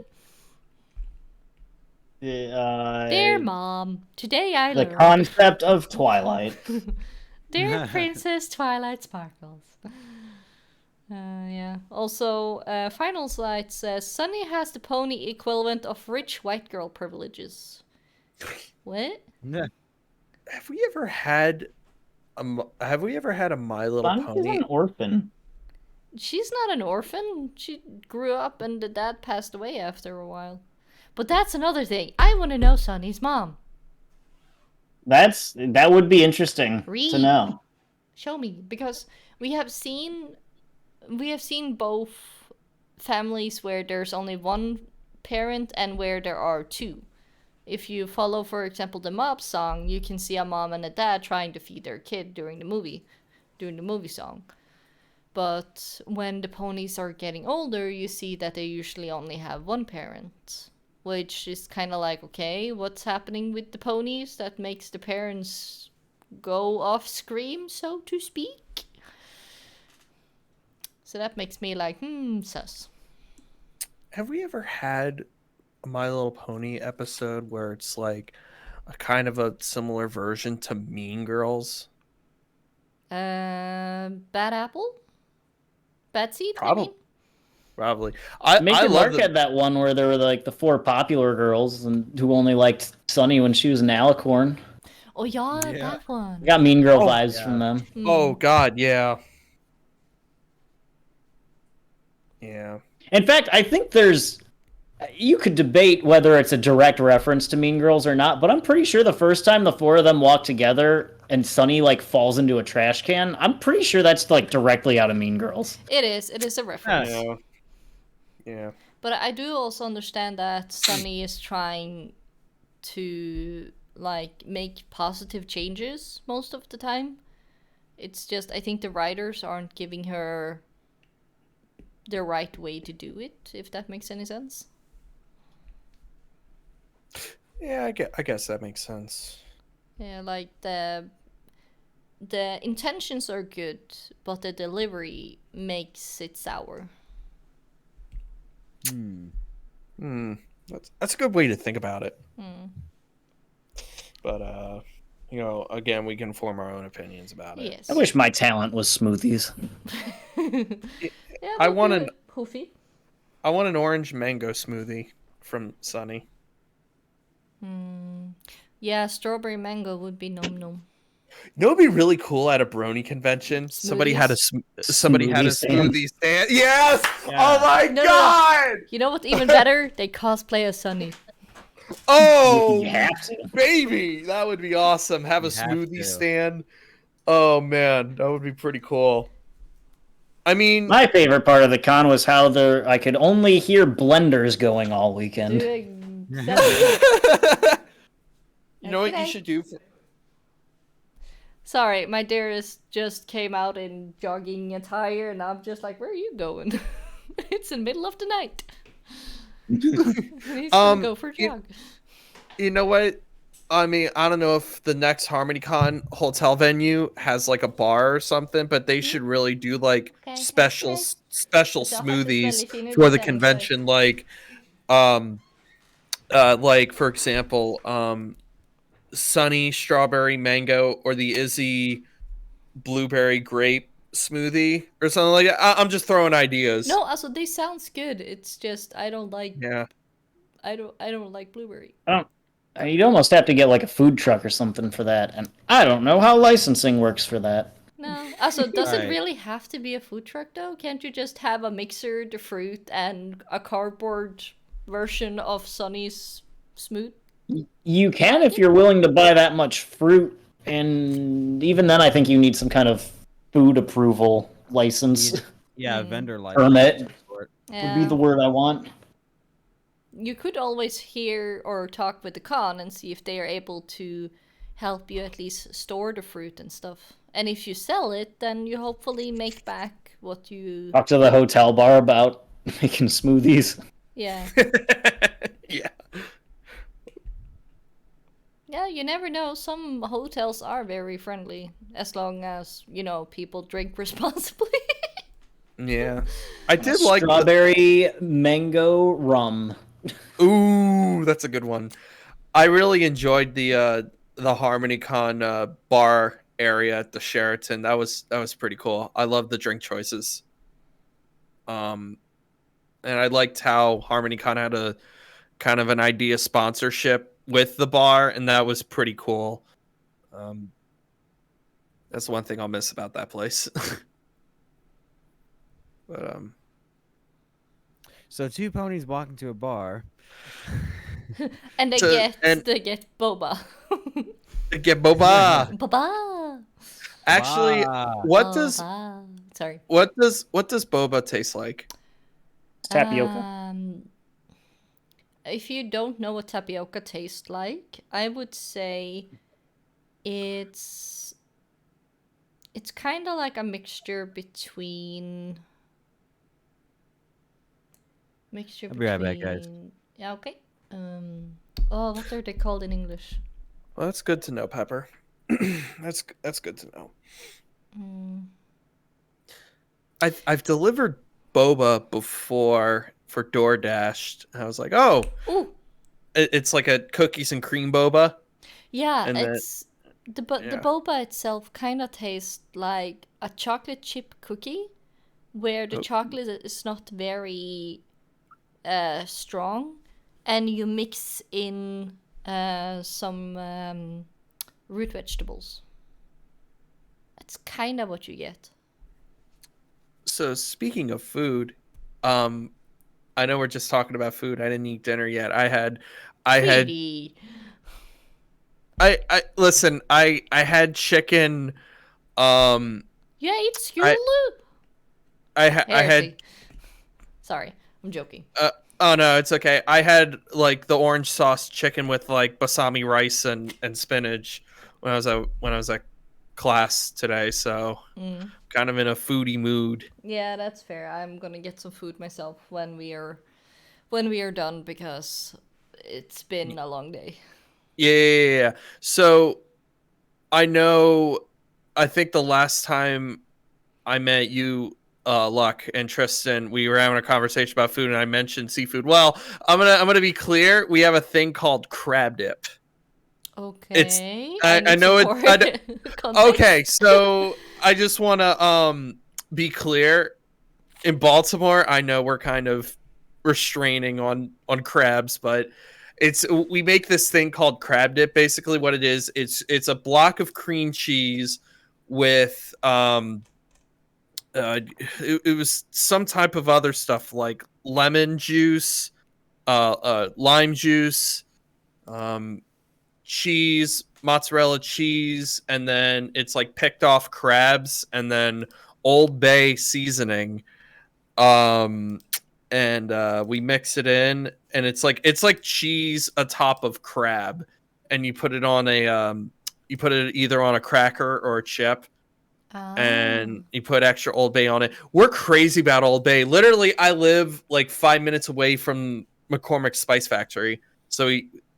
Dear Mom, today I the learned. concept of Twilight. Dear Princess Twilight Sparkles. Yeah. Also, Final Slide says Sunny has the pony equivalent of rich white girl privileges. What? Yeah. Have we ever had a My Little Sonic is Pony? an orphan. She's not an orphan. She grew up and the dad passed away after a while. But that's another thing. I want to know Sunny's mom. That would be interesting Read. to know. Show me, because we have seen both families where there's only one parent and where there are two. If you follow, for example, the Mob song, you can see a mom and a dad trying to feed their kid during the movie song. But when the ponies are getting older, you see that they usually only have one parent, which is kind of like, okay, what's happening with the ponies that makes the parents go off scream, so to speak? So that makes me like, sus. Have we ever had a My Little Pony episode where it's like a kind of a similar version to Mean Girls? Bad Apple? Bad Seed? Probably. Probably. Make I It love Mark had that one where there were like the 4 popular girls and who only liked Sunny when she was an alicorn. Oh yeah, Yeah. that one. I got Mean Girl Oh, vibes yeah. from them. Oh God, yeah. Yeah. In fact, I think you could debate whether it's a direct reference to Mean Girls or not, but I'm pretty sure the first time the 4 of them walk together and Sunny like falls into a trash can, I'm pretty sure that's like directly out of Mean Girls. It is a reference. Yeah. Yeah. But I do also understand that Sunny is trying to like make positive changes most of the time. It's just I think the writers aren't giving her the right way to do it, if that makes any sense. Yeah, I guess that makes sense. Yeah, like the intentions are good, but the delivery makes it sour. That's a good way to think about it. Hmm. But again, we can form our own opinions about it. Yes. I wish my talent was smoothies. Yeah, I but want do an- it, Hoofy. I want an orange mango smoothie from Sunny. Yeah, strawberry mango would be nom nom. You know, it'd be really cool at a Brony convention. Somebody had a Smoothie stand. smoothie stand. Yes! Yeah. Oh my No, no. God! You know what's even better? They cosplay as Sunny. Oh, You have to. baby, that would be awesome. Have a You have smoothie to. stand. Oh man, that would be pretty cool. I mean, My favorite part of the con was how I could only hear blenders going all weekend. Doing you know what you Okay. should do? Sorry, my dearest just came out in jogging attire, and I'm just like, where are you going? It's in the middle of the night. He's gonna go for a jog. You know what? I mean, I don't know if the next HarmonyCon hotel venue has like a bar or something, but they should really do like Okay, special okay. special It's a smoothies $120 for the percent, convention, like for example, Sunny strawberry mango or the Izzy blueberry grape smoothie or something like that. I'm just throwing ideas. No, also this sounds good. It's just I don't like Yeah. I don't like blueberry. You'd almost have to get like a food truck or something for that, and I don't know how licensing works for that. No. Also, does it Right. really have to be a food truck though? Can't you just have a mixer, the fruit, and a cardboard version of Sunny's smooth? You can if you're willing to buy that much fruit, and even then, I think you need some kind of food approval license. Yeah, Mm. vendor license. Permit. of some sort. Would be the word I want. You could always hear or talk with the con and see if they are able to help you at least store the fruit and stuff. And if you sell it, then you hopefully make back what you. Talk to the hotel bar about making smoothies. Yeah. Yeah. Yeah, you never know. Some hotels are very friendly as long as, people drink responsibly. Yeah, I did like strawberry mango rum. Ooh, that's a good one. I really enjoyed the HarmonyCon bar area at the Sheraton. That was pretty cool. I love the drink choices. And I liked how HarmonyCon had a kind of an idea sponsorship with the bar, and that was pretty cool. That's one thing I'll miss about that place. But So two ponies walk into a bar. And they get boba. get boba. Boba. Actually, Wow. what does Sorry. what does boba taste like? Tapioca. If you don't know what tapioca tastes like, I would say it's kind of like a mixture between. I'll be right back, guys. Yeah, okay. What are they called in English? Well, that's good to know, Pepper. That's good to know. I've delivered boba before for DoorDash. I was like, oh, Ooh. It's like a cookies and cream boba. Yeah, And it's the boba itself kind of tastes like a chocolate chip cookie, where the chocolate is not very strong, and you mix in some root vegetables. That's kind of what you get. So speaking of food, I know we're just talking about food. I didn't eat dinner yet. Sweetie. I listen. I had chicken. Yeah, it's skulu. I had. Sorry, I'm joking. Oh no, it's okay. I had like the orange sauce chicken with like balsamic rice and spinach when I was at class today. So kind of in a foodie mood. Yeah, that's fair. I'm gonna get some food myself when we are done, because it's been a long day. Yeah. So I think the last time I met you, Luck and Tristan, we were having a conversation about food, and I mentioned seafood. Well, I'm gonna be clear. We have a thing called crab dip. Okay. I know it. Okay, so I just want to be clear. In Baltimore, I know we're kind of restraining on crabs, but we make this thing called crab dip. Basically, what it is, it's a block of cream cheese with it was some type of other stuff like lemon juice, lime juice, cheese, mozzarella cheese, and then it's like picked off crabs, and then Old Bay seasoning. And we mix it in, and it's like cheese atop of crab, and you put it on you put it either on a cracker or a chip. And you put extra Old Bay on it. We're crazy about Old Bay. Literally, I live like 5 minutes away from McCormick's Spice Factory. So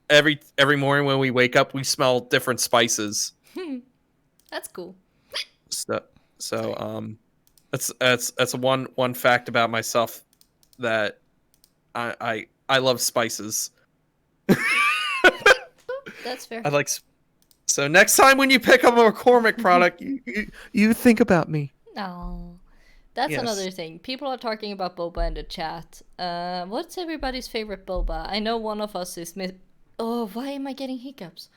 every morning when we wake up, we smell different spices. That's cool. So that's one fact about myself, that I love spices. That's fair. I like. So next time when you pick up a McCormick product, you think about me. Oh, that's another thing. People are talking about boba in the chat. What's everybody's favorite boba? I know one of us is Oh, why am I getting hiccups?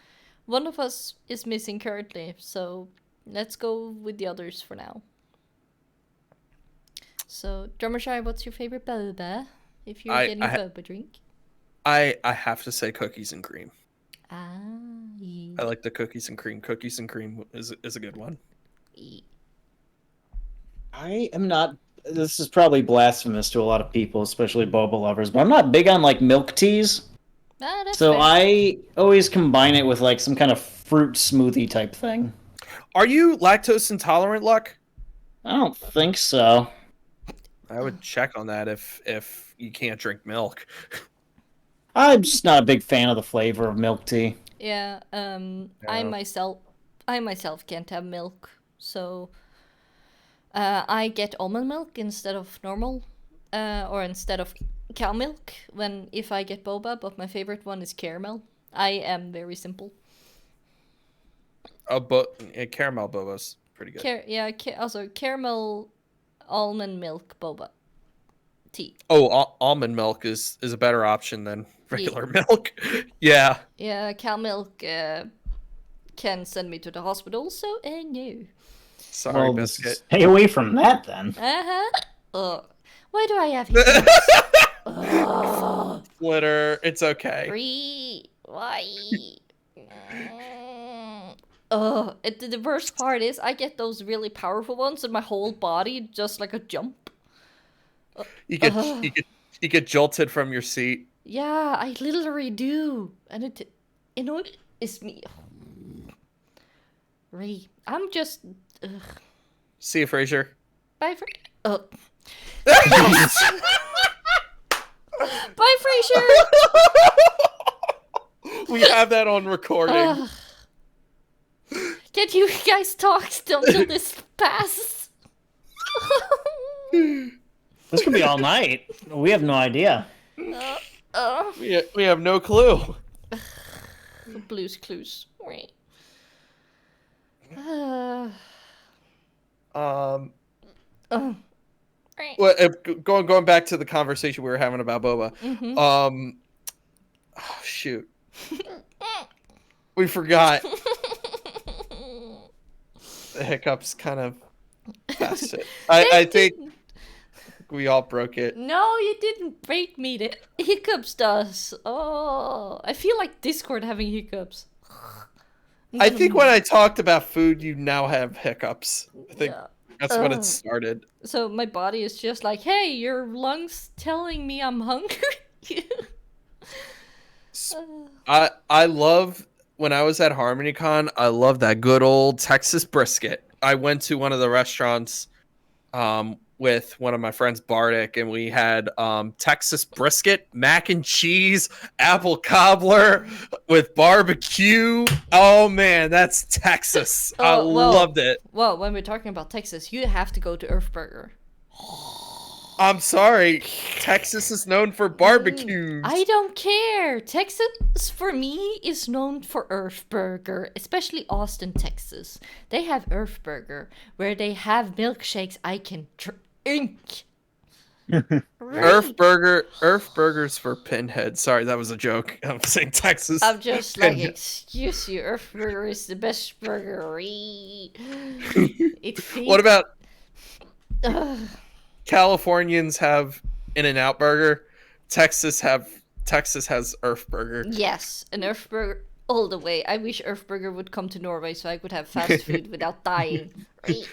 One of us is missing currently, so let's go with the others for now. So, Drummershy, what's your favorite boba? If you're getting a boba drink. I have to say cookies and cream. Yeah. I like the cookies and cream. Cookies and cream is a good one. I am not. This is probably blasphemous to a lot of people, especially boba lovers, but I'm not big on like milk teas. That's so fair. I always combine it with like some kind of fruit smoothie type thing. Are you lactose intolerant, Luck? I don't think so. I would check on that if you can't drink milk. I'm just not a big fan of the flavor of milk tea. Yeah. I myself can't have milk, so I get almond milk instead of normal, or instead of cow milk if I get boba. But my favorite one is caramel. I am very simple. Caramel boba's pretty good. Also caramel almond milk boba tea. Oh, almond milk is a better option than regular milk. Yeah. Yeah, cow milk can send me to the hospital, so no. Sorry, biscuit. Stay away from that then. Why do I have hiccups? Flitter, it's okay. Why? The worst part is I get those really powerful ones, and my whole body just like a jump. You get jolted from your seat. Yeah, I literally do, and it is me. I'm just. See you, Fraser. Bye, Bye, Fraser. We have that on recording. Can you guys talk until this passes? This could be all night. We have no idea. We have no clue. Blues Clues. Right. Well, going back to the conversation we were having about boba. Mm-hmm. Oh, shoot. We forgot. The hiccups kind of passed it. I think we all broke it. No, you didn't break me. The hiccups does. Oh, I feel like Discord having hiccups. I think when I talked about food, you now have hiccups. I think that's when it started. So my body is just like, hey, your lungs telling me I'm hungry. I love, when I was at HarmonyCon, I love that good old Texas brisket. I went to one of the restaurants with one of my friends, Bardick, and we had Texas brisket, mac and cheese, apple cobbler with barbecue. Oh man, that's Texas. I loved it. Well, when we're talking about Texas, you have to go to Earth Burger. I'm sorry, Texas is known for barbecues. I don't care. Texas, for me, is known for Earth Burger, especially Austin, Texas. They have Earth Burger, where they have milkshakes I can drink. Earth Burger's for pinhead. Sorry, that was a joke. I'm saying Texas. I'm just like, excuse you, Earth Burger is the best burger. What about Californians have In-N-Out Burger? Texas has Earth Burger. Yes, an Earth Burger all the way. I wish Earth Burger would come to Norway so I could have fast food without dying.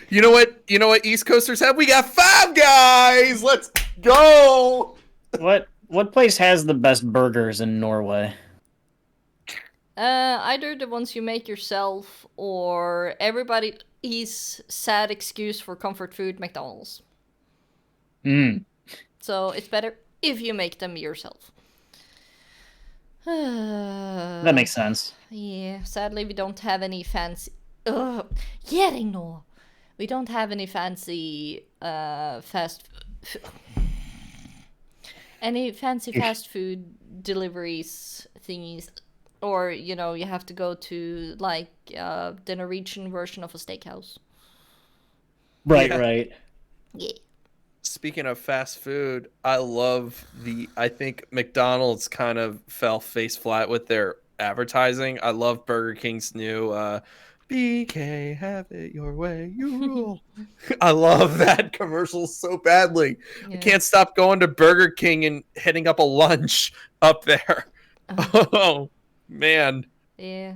You know what East Coasters have? We got Five Guys. Let's go. What place has the best burgers in Norway? Either the ones you make yourself or everybody's sad excuse for comfort food, McDonald's. So it's better if you make them yourself. That makes sense. Yeah, sadly we don't have any fancy... We don't have any fancy fast food deliveries thingies. Or, you have to go to, like, the Norwegian version of a steakhouse. Right. Yeah. Speaking of fast food, I think McDonald's kind of fell face flat with their advertising. I love Burger King's new BK, have it your way, you rule. I love that commercial so badly. Yeah. I can't stop going to Burger King and hitting up a lunch up there. Oh, man. Yeah.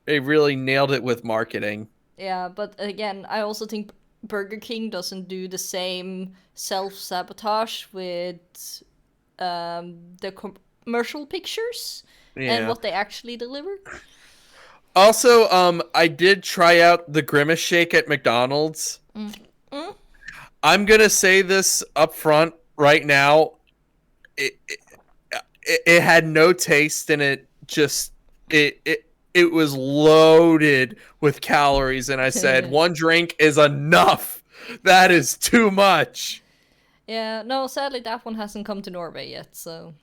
They really nailed it with marketing. Yeah, but again, I also think Burger King doesn't do the same self-sabotage with the commercial pictures and what they actually deliver. Also, I did try out the Grimace Shake at McDonald's. I'm gonna say this up front right now. It had no taste, and it it was loaded with calories, and I said, one drink is enough. That is too much. Yeah, no, sadly that one hasn't come to Norway yet, so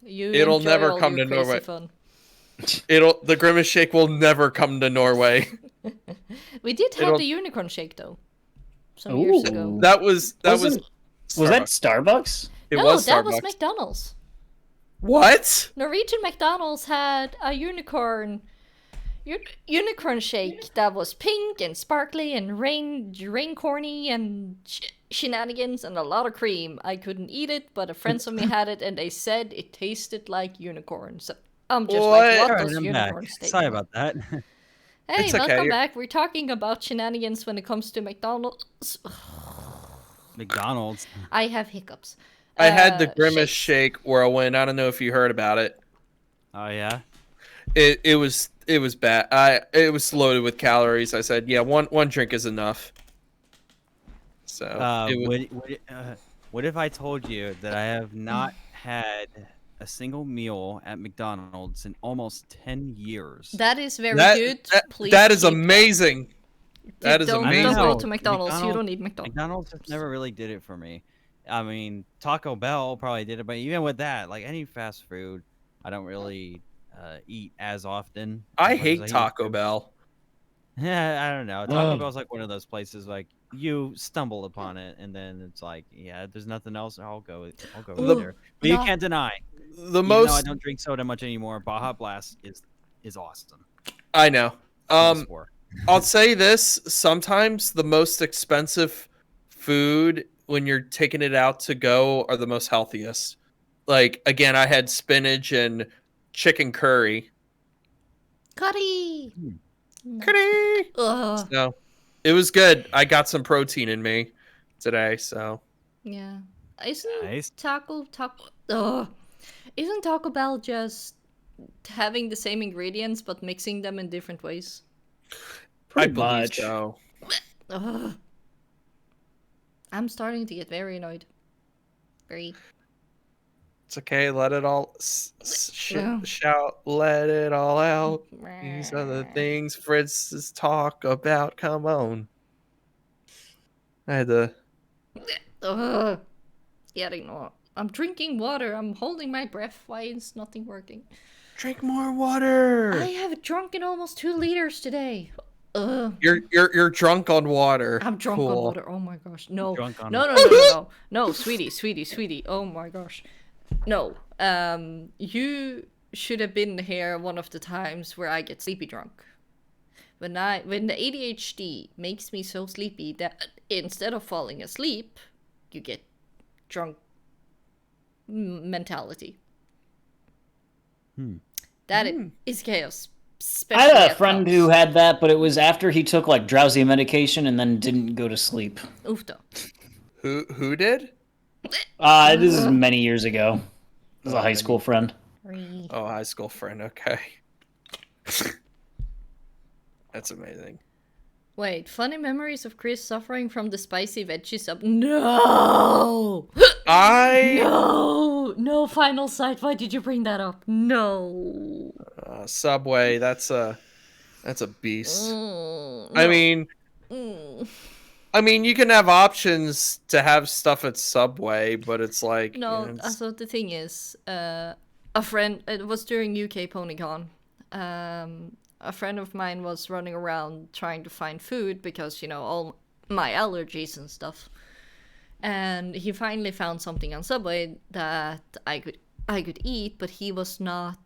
It'll enjoy never all come your to crazy Norway. Fun. The Grimace Shake will never come to Norway. We did have the unicorn shake though, some Ooh. years ago. That was Was that Starbucks? It no, was that Starbucks. was McDonald's. What? Norwegian McDonald's had a unicorn shake that was pink and sparkly and raincorny and shenanigans and a lot of cream. I couldn't eat it, but a friend of me had it and they said it tasted like unicorn. So I'm just like, what Alright, does I'm unicorn back. taste Sorry like? about that. Hey, It's okay. welcome back. We're talking about shenanigans when it comes to McDonald's. McDonald's. I have hiccups. I had the Grimace shakes. Shake whirlwind. I don't know if you heard about it. Oh yeah. It was bad. It was loaded with calories. I said, yeah, one drink is enough. So what if I told you that I have not had a single meal at McDonald's in almost 10 years? That is very That- good. that- Please that is keep amazing. That is don't amazing. go know. to McDonald's. You don't need McDonald's. McDonald's just never really did it for me. I mean, Taco Bell probably did it, but even with that, like any fast food, I don't really eat as often. I as much hate as Taco used Bell. to. Yeah, I don't know. Taco Bell's like one of those places like you stumble upon it, and then it's like, yeah, there's nothing else. I'll go there. But you no. can't deny. The Even though I most don't drink soda much anymore, Baja Blast is awesome. I know. PS4. I'll say this: sometimes the most expensive food when you're taking it out to go are the most healthiest. Like again, I had spinach and chicken curry. Curry. Curry. Ugh. So it was good. I got some protein in me today. So Yeah. Isn't Nice. Taco? Ugh. Isn't Taco Bell just having the same ingredients but mixing them in different ways? Pretty I believe much. so. Ugh. I'm starting to get very annoyed. Very. It's okay. Let it all Yeah. shout. Let it all out. These are the things Fritz's talk about. Come on. I had to. Ugh. Getting no. I'm drinking water. I'm holding my breath. Why is nothing working? Drink more water. I have drunken almost 2 liters today. Ugh. You're drunk on water. I'm drunk on Cool. water. Oh my gosh. No. Drunk on No, sweetie. Oh my gosh. No. You should have been here one of the times where I get sleepy drunk. When the ADHD makes me so sleepy that instead of falling asleep, you get drunk mentality. That is chaos. I Especially had a at friend pubs. who had that, but it was after he took like drowsy medication and then didn't go to sleep. Oofda. Who did? This is many years ago. This is a high school friend. Oh, high school friend. Okay. That's amazing. Wait, funny memories of Chris suffering from the spicy veggie sub. No! No, final sight. Why did you bring that up? No. Subway. That's a beast. No. I mean, you can have options to have stuff at Subway, but it's like No, you know, it's- so the thing is, a friend, it was during UK PonyCon. A friend of mine was running around trying to find food because, you know, all my allergies and stuff. And he finally found something on Subway that I could eat, but he was not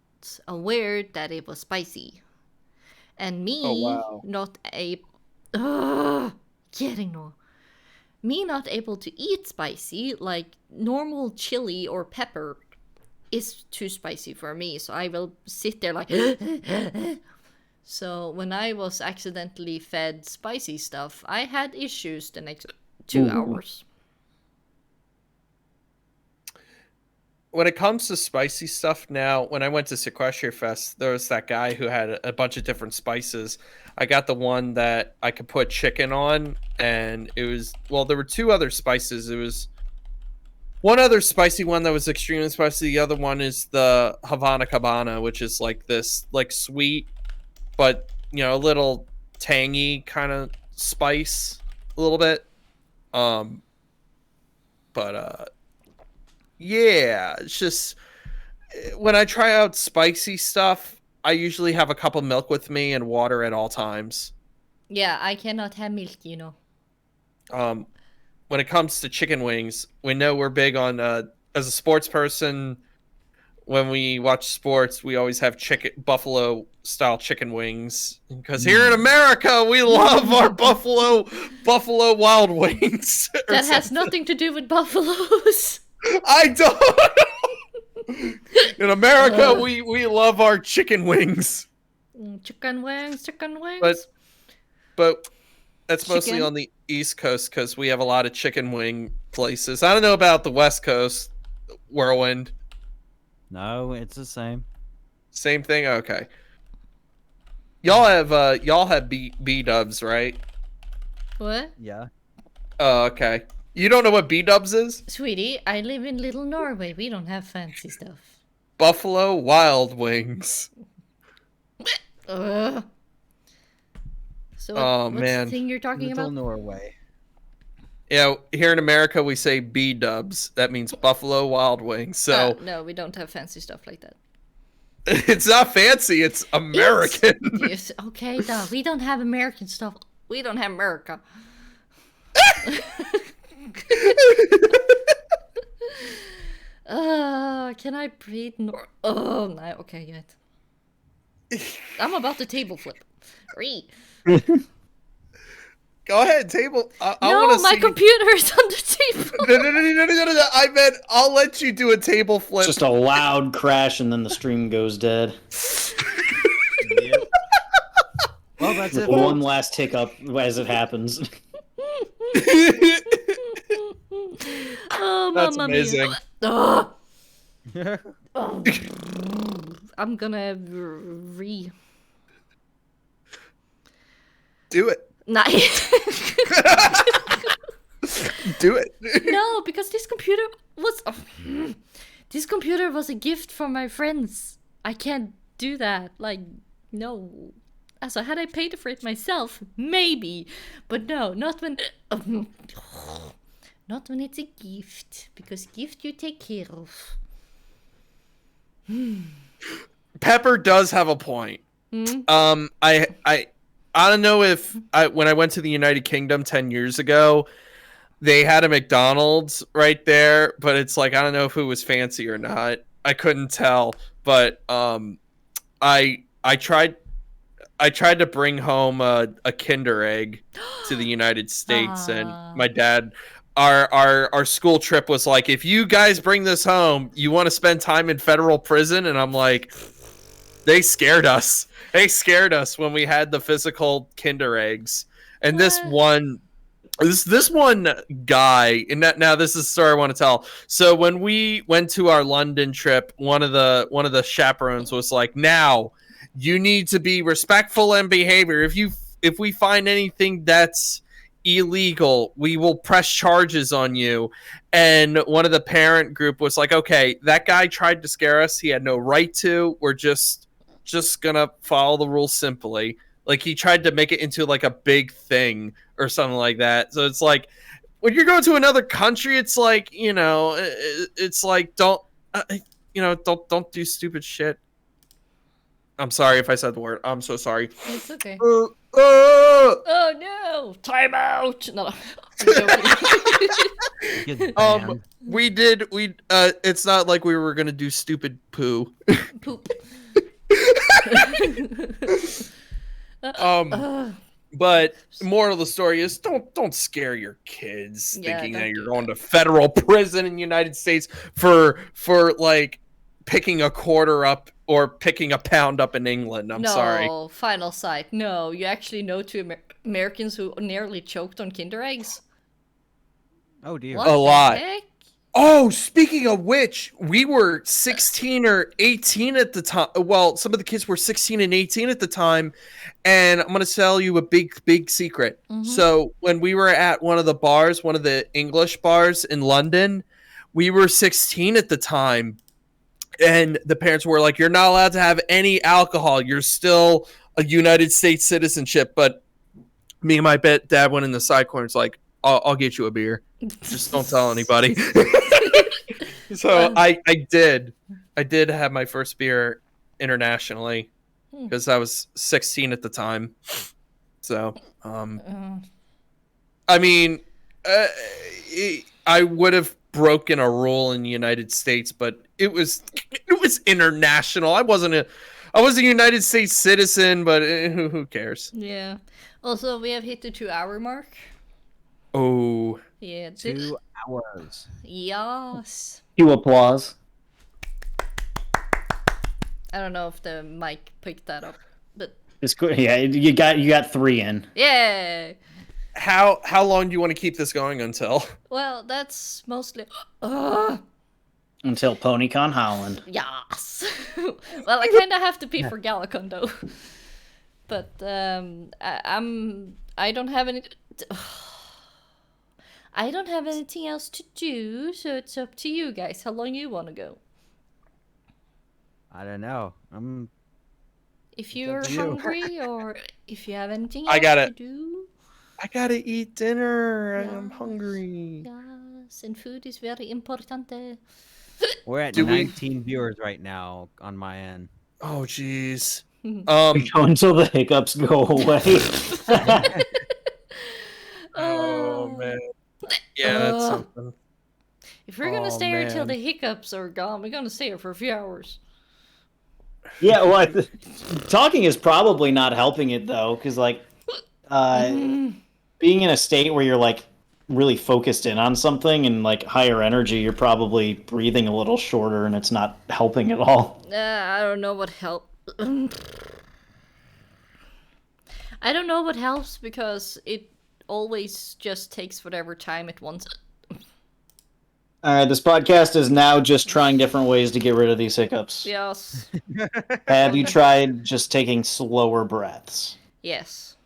aware that it was spicy. And me not able to eat spicy, like normal chili or pepper is too spicy for me, so I will sit there like So when I was accidentally fed spicy stuff, I had issues the next 2 hours. when it comes to spicy stuff now, when I went to Sequestria Fest, there was that guy who had a bunch of different spices. I got the one that I could put chicken on, and it was, well, there were 2 other spices. It was one other spicy one that was extremely spicy. The other one is the Havana Cabana, which is like this, like sweet but a little tangy kind of spice, a little bit. But yeah, it's just when I try out spicy stuff, I usually have a cup of milk with me and water at all times. Yeah, I cannot have milk, you know. When it comes to chicken wings, we know we're big on as a sports person. When we watch sports, we always have buffalo style chicken wings because here in America we love our buffalo wild wings. That has nothing to do with buffaloes. I don't. In America, we love our chicken wings. Chicken wings. But that's mostly Chicken? on the East Coast because we have a lot of chicken wing places. I don't know about the West Coast, Whirlwind. No, it's the same. Same thing. Okay. Y'all have B dubs, right? What? Yeah. Oh, okay. You don't know what B dubs is? Sweetie, I live in Little Norway. We don't have fancy stuff. Buffalo Wild Wings. Ugh. So Oh, what's man. the thing you're talking Little about? Norway. Yeah, here in America we say B dubs. That means Buffalo Wild Wings. So No, we don't have fancy stuff like that. it's not fancy. It's American. Yes, okay, duh. We don't have American stuff. We don't have America. Can I breathe? Oh, no. Okay, yet. I'm about to table flip. Re. Go ahead, table. I No, wanna my see... computer is on the table. No. I meant I'll let you do a table flip. Just a loud crash, and then the stream goes dead. Yep. Well, that's With it. one last hiccup as it happens. Oh, That's mamma amazing. mia. Ugh. Oh. I'm gonna re. Do it. Nice. Do it. No, because this computer was. This computer was a gift from my friends. I can't do that. Like, no. Also, had I paid for it myself, maybe. But no, not when. Not when it's a gift. Because gift you take care of. Pepper does have a point. Hmm? I don't know if when I went to the United Kingdom 10 years ago, they had a McDonald's right there, but it's like I don't know if it was fancy or not. I couldn't tell, but I tried to bring home a Kinder Egg to the United States, and my dad, our school trip was like, if you guys bring this home, you want to spend time in federal prison, and I'm like, they scared us. They scared us when we had the physical Kinder Eggs, and this one guy, and now this is a story I want to tell. So when we went to our London trip, one of the chaperones was like, now you need to be respectful and behavior. If we find anything that's illegal, we will press charges on you. And one of the parent group was like, okay, that guy tried to scare us. He had no right to. We're just gonna follow the rules simply. Like, he tried to make it into like a big thing or something like that. So it's like, when you're going to another country, it's like, it's like, don't do stupid shit. I'm sorry if I said the word. I'm so sorry. It's okay. Oh no! Time out! No, I'm joking. We it's not like we were gonna do stupid poo. Poop. But moral of the story is don't scare your kids Yeah, thinking don't that do you're going to federal prison in the United States for like picking a quarter up or picking a pound up in England. I'm sorry. No, final sight. No, you actually know two Americans who nearly choked on Kinder Eggs? Oh dear. What A the lot. heck? Oh, speaking of which, we were 16 or 18 at the time. Well, some of the kids were 16 and 18 at the time. And I'm going to tell you a big secret. Mhm. So when we were at one of the bars, one of the English bars in London, we were 16 at the time. And the parents were like, you're not allowed to have any alcohol. You're still a United States citizenship, but me and my dad went in the side corner. It's like, I'll get you a beer. Just don't tell anybody. So I did have my first beer internationally because I was 16 at the time. So, I mean, I would have broken a rule in the United States, but it was international. I was a United States citizen, but who cares? Yeah. Also, we have hit the 2-hour mark. Oh. Yeah. 2 hours. Yes. Cue applause. I don't know if the mic picked that up, but It's good. Yeah, you got 3 in. yeah. How long do you want to keep this going until? Well, that's mostly. Until PonyCon Holland. Yes. Well, I kind of have to pee for Galacon though. But I don't have any. I don't have anything else to do, so it's up to you guys. How long you want to go? I don't know. If you're you. hungry or if you have anything I else gotta- to do. I gotta eat dinner. I'm Yes. hungry. Yes, and food is very important. We're at Do we- 19 viewers right now on my end. Oh, jeez. Go until the hiccups go away. Oh man. Yeah, that's Uh, something. If we're gonna stay here till man. the hiccups are gone, we're gonna stay here for a few hours. Yeah, well, talking is probably not helping it though, because like, being in a state where you're like really focused in on something and like higher energy, you're probably breathing a little shorter, and it's not helping at all. I don't know what help. I don't know what helps because it always just takes whatever time it wants. All right, this podcast is now just trying different ways to get rid of these hiccups. Yes. Have you tried just taking slower breaths? Yes.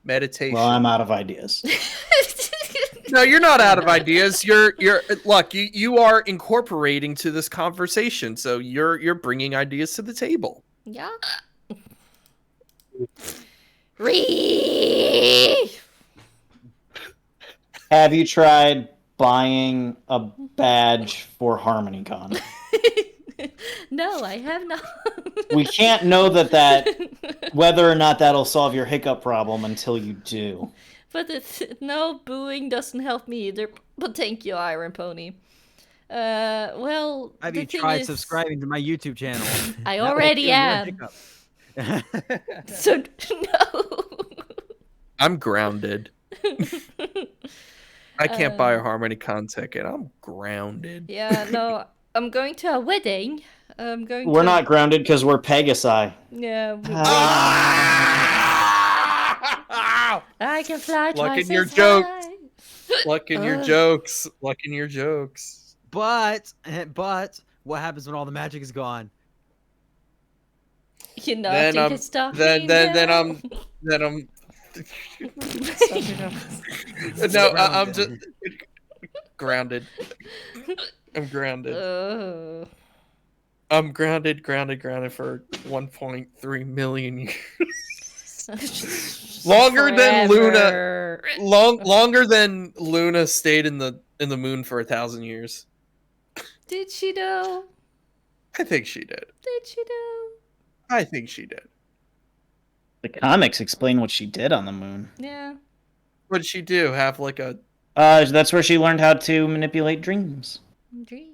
Meditation. Well, I'm out of ideas. No, you're not out of ideas. You're look, you are incorporating to this conversation, so you're bringing ideas to the table. Yeah. Ree. Have you tried buying a badge for HarmonyCon? No, I have not. We can't know that whether or not that'll solve your hiccup problem until you do. But no, booing doesn't help me either. But thank you, Iron Pony. Well, Have the you thing tried is, subscribing to my YouTube channel? I That will already kill your am. hiccup. So no. I'm grounded. I can't buy a HarmonyCon ticket. I'm grounded. Yeah, no. I'm going to a wedding. I'm going. We're to... not grounded because we're Pegasi. Yeah. I can fly Luck twice in your as joke. high. Luck in your jokes. Luck in your jokes. But what happens when all the magic is gone? You know, Then I I'm think it's stuff. then I'm no, I'm just grounded. I'm grounded. I'm grounded for 1.3 million years. Longer than Luna. Longer than Luna stayed in the moon for 1,000 years. Did she though? I think she did. Did she though? I think she did. The comics explain what she did on the moon. Yeah. What did she do? Have like a That's where she learned how to manipulate dreams. Dreams.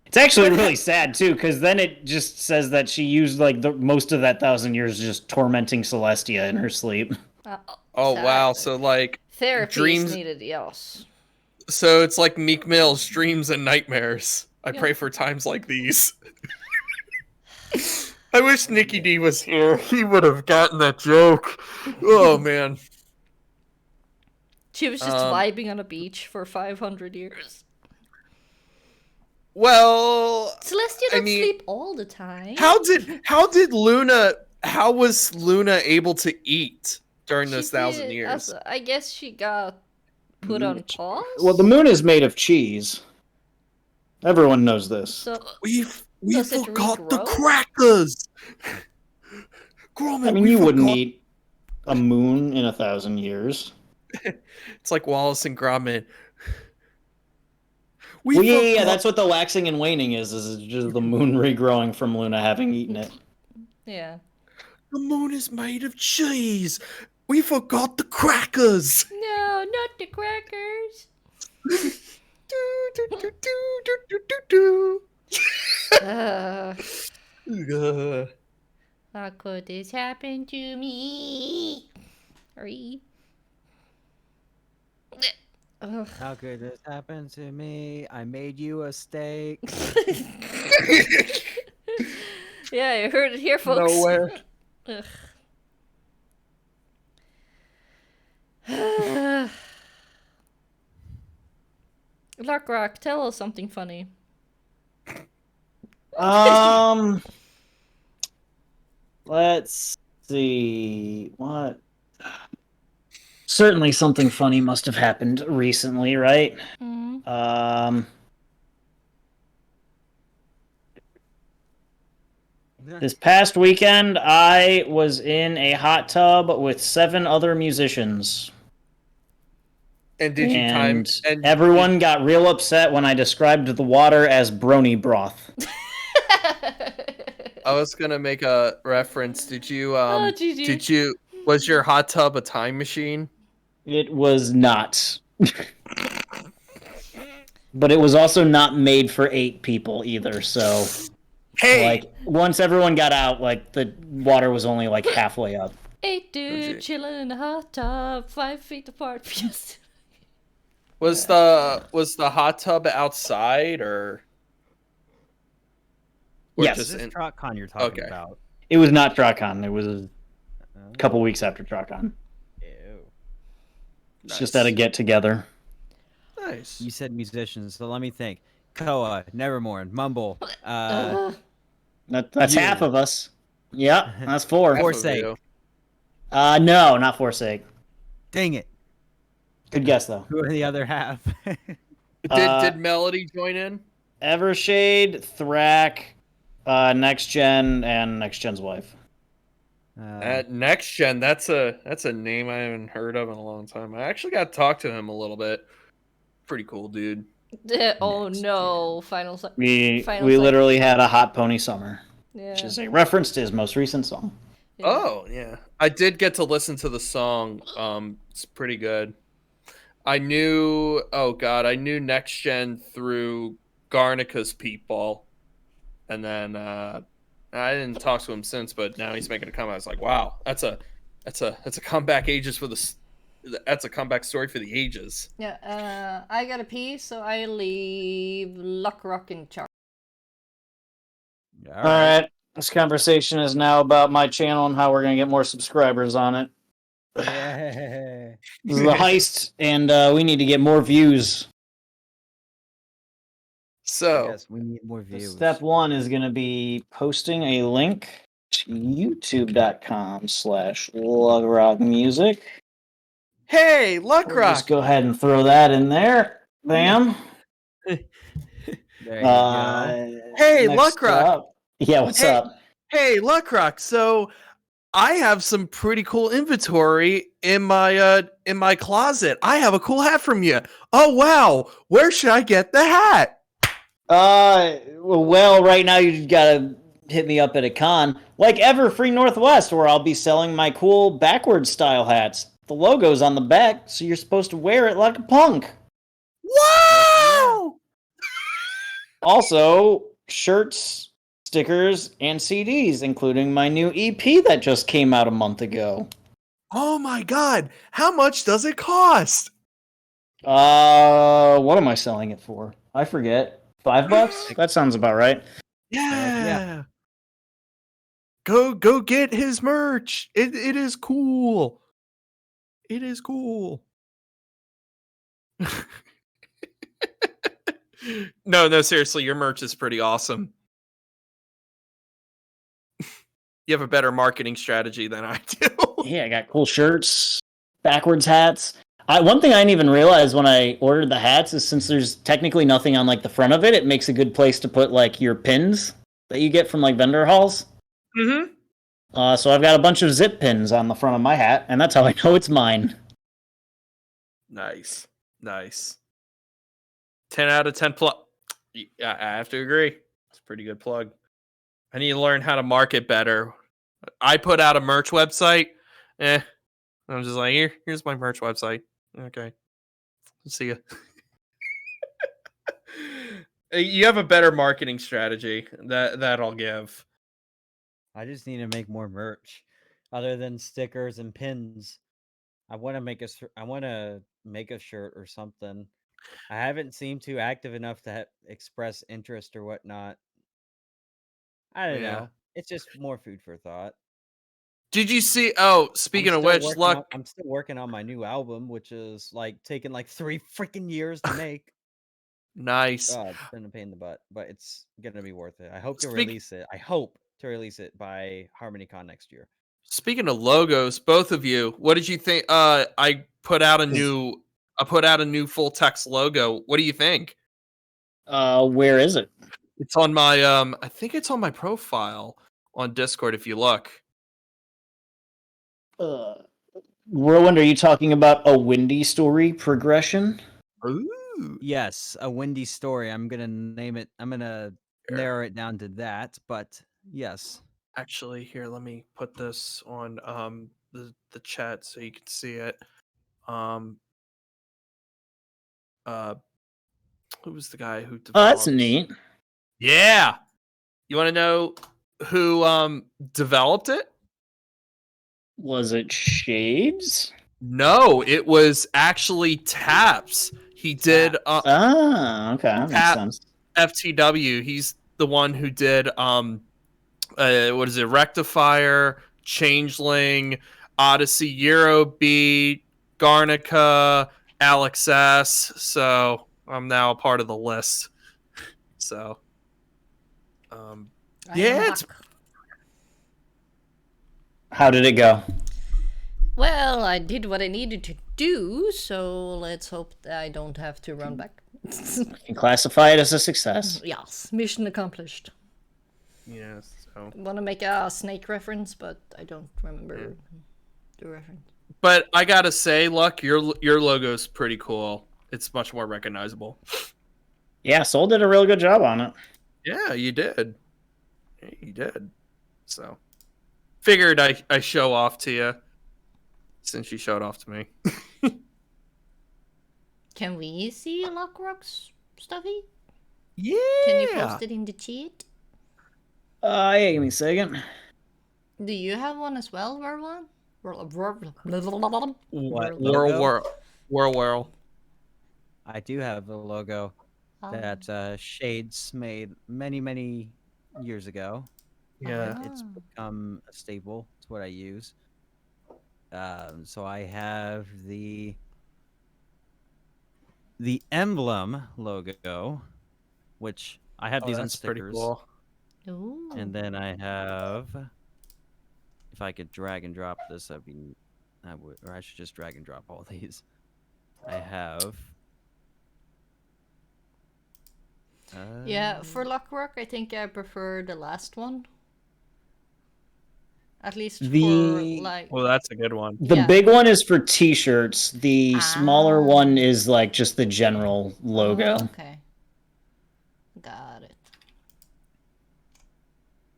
It's actually really sad too, because then it just says that she used like the most of that 1,000 years just tormenting Celestia in her sleep. Oh sad. wow! So like Therapy dreams- is needed. Yes. so it's like Meek Mill's dreams and nightmares. I Yeah. pray for times like these. I wish Nikki D was here. He would have gotten that joke. Oh man. She was just vibing on a beach for 500 years. Well, Celestia don't sleep all the time. how was Luna able to eat during those 1,000 years? I guess she got put on pause. Well, the moon is made of cheese. Everyone knows this. So We Does it forgot the regrow? crackers. Gromit, I mean, we you wouldn't forgot- eat a moon in 1,000 years. It's like Wallace and Gromit. We Well, yeah, forgot- that's what the waxing and waning is it's just the moon regrowing from Luna having eaten it. Yeah. The moon is made of cheese. We forgot the crackers. No, not the crackers. Do. Ugh. Ugh. How could this happen to me? Sorry. Ugh. How could this happen to me? I made you a steak. Yeah, you heard it here, folks. Nowhere. Ugh. LuckRock, tell us something funny. Let's see. What? Certainly something funny must have happened recently, right? Mm. This past weekend, I was in a hot tub with 7 other musicians. And did you time? And And everyone got real upset when I described the water as brony broth. I was gonna make a reference. Did you? GG. Did you? Was your hot tub a time machine? It was not. But it was also not made for 8 people either, so... Hey, Like, once everyone got out, like, the water was only, like, halfway up. 8 dudes Okay. chilling in a hot tub, 5 feet apart. Yes. was the hot tub outside or? Yes. Is just this in- TrotCon you're talking Okay. about? It was not TrotCon. It was a couple weeks after TrotCon. Ew. It's just at a get-together. Nice. You said musicians, so let me think. Koa, Nevermore, Mumble, That's You. half of us. Yep, that's 4. Half of Forsake. you. No, not Forsake. dang it. Good guess, though. Who are the other half? Did Melody join in? Evershade, Thrak, Next Gen, and Next Gen's wife. At Next Gen, that's a name I haven't heard of in a long time. I actually got to talk to him a little bit. Pretty cool, dude. Oh Next no, final. We Final we sec- literally had a Hot Pony Summer, Yeah. which is a reference to his most recent song. Yeah. Oh yeah, I did get to listen to the song. It's pretty good. I knew Next Gen through Garnica's Peatball, and then I didn't talk to him since. But now he's making a comeback. I was like, wow, that's a comeback that's a comeback story for the ages. Yeah. I gotta pee, so I leave LuckRock in charge. All right, this conversation is now about my channel and how we're gonna get more subscribers on it. Yeah. This is the heist, and we need to get more views. So Yes, we need more So views. step 1 is going to be posting a link to youtube.com/LuckRockMusic. hey, We'll just LuckRock. go ahead and throw that in there. Bam. There you go. Hey, next LuckRock. up- Yeah, what's Hey. up? Hey, LuckRock. So I have some pretty cool inventory in my closet. I have a cool hat from you. Oh wow, where should I get the hat? Well, right now you gotta hit me up at a con, like Everfree Northwest, where I'll be selling my cool backwards style hats. The logo's on the back, so you're supposed to wear it like a punk. Wow! Also, shirts, stickers, and CDs, including my new EP that just came out a month ago. Oh my god, how much does it cost? What am I selling it for? I forget. $5? That sounds about right. Yeah. Go get his merch. It is cool. It is cool. No, seriously, your merch is pretty awesome. You have a better marketing strategy than I do. Yeah, I got cool shirts, backwards hats. One thing I didn't even realize when I ordered the hats is since there's technically nothing on like the front of it, it makes a good place to put like your pins that you get from like vendor halls. Mm-hmm. So I've got a bunch of zip pins on the front of my hat, and that's how I know it's mine. Nice. 10 out of 10 plug. I have to agree. It's a pretty good plug. I need to learn how to market better. I put out a merch website. I'm just like, here's my merch website. Okay. See ya. You have a better marketing strategy that I'll give. I just need to make more merch, other than stickers and pins. I want to make a shirt or something. I haven't seemed too active enough to express interest or whatnot. I don't Yeah. know. It's just more food for thought. Did you see? Oh, speaking of which, Luck. I'm still working on my new album, which is like taking like 3 freaking years to make. Nice. It's been a pain in the butt, but it's gonna be worth it. I hope to Speak- release it. I hope to release it by HarmonyCon next year. Speaking of logos, both of you, what did you think? I put out a new full text logo. What do you think? Where is it? It's on my I think it's on my profile on Discord if you look. Whirlwind, are you talking about a Windy story progression? Ooh. Yes, a windy story. I'm gonna name it. I'm gonna narrow it down to that. But yes, Actually, here, let me put this on the chat so you can see it. Who was the guy who developed? Oh, that's neat. Yeah. You want to know who developed it? Was it Shades? No, it was actually Taps. He did Okay, that makes Tap- sense. FTW. He's the one who did what is it? Rectifier, Changeling, Odyssey, Eurobeat, Garnica, Alex S. So I'm now a part of the list. So yeah, it's How did it go? Well, I did what I needed to do, so let's hope that I don't have to run back. You can classify it as a success. Yes, mission accomplished. yes. So. Want to make a snake reference, but I don't remember the reference. But I gotta say, Luck, your logo's pretty cool. It's much more recognizable. Yeah, Soul did a real good job on it. Yeah, you did. Yeah, you did. So, figured I show off to you since you showed off to me. Can we see LuckRock's stuffy? Yeah. Can you post it in the chat? Yeah, give me a second. Do you have one as well, Verwan? Whirl. I do have a logo that Shades made many years ago. Yeah. It's become a staple. It's what I use. So I have the emblem logo, which I have these on That's pretty stickers. cool. Ooh. And then I have, if I could drag and drop this, I should just drag and drop all these. I have. Yeah, for LuckRock, I think I prefer the last one. At least for like. Well, that's a good one. The Yeah. big one is for t-shirts. The smaller Ah. one is like just the general logo. Okay. Got it.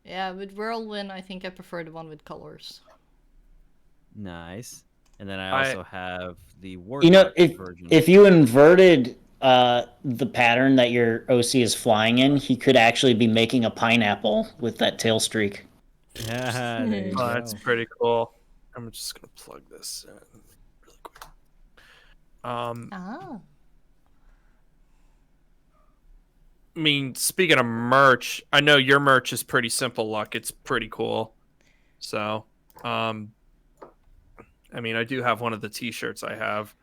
Yeah, with WhirlWind, I think I prefer the one with colors. Nice. And then I also have the You know, WhirlWind version. if you inverted the pattern that your OC is flying in, he could actually be making a pineapple with that tail streak. Yeah, there you Oh, that's go. pretty cool. I'm just gonna plug this in really quick. Ah. I mean, speaking of merch, I know your merch is pretty simple, Luck. It's pretty cool. So, I mean, I do have one of the T-shirts I have.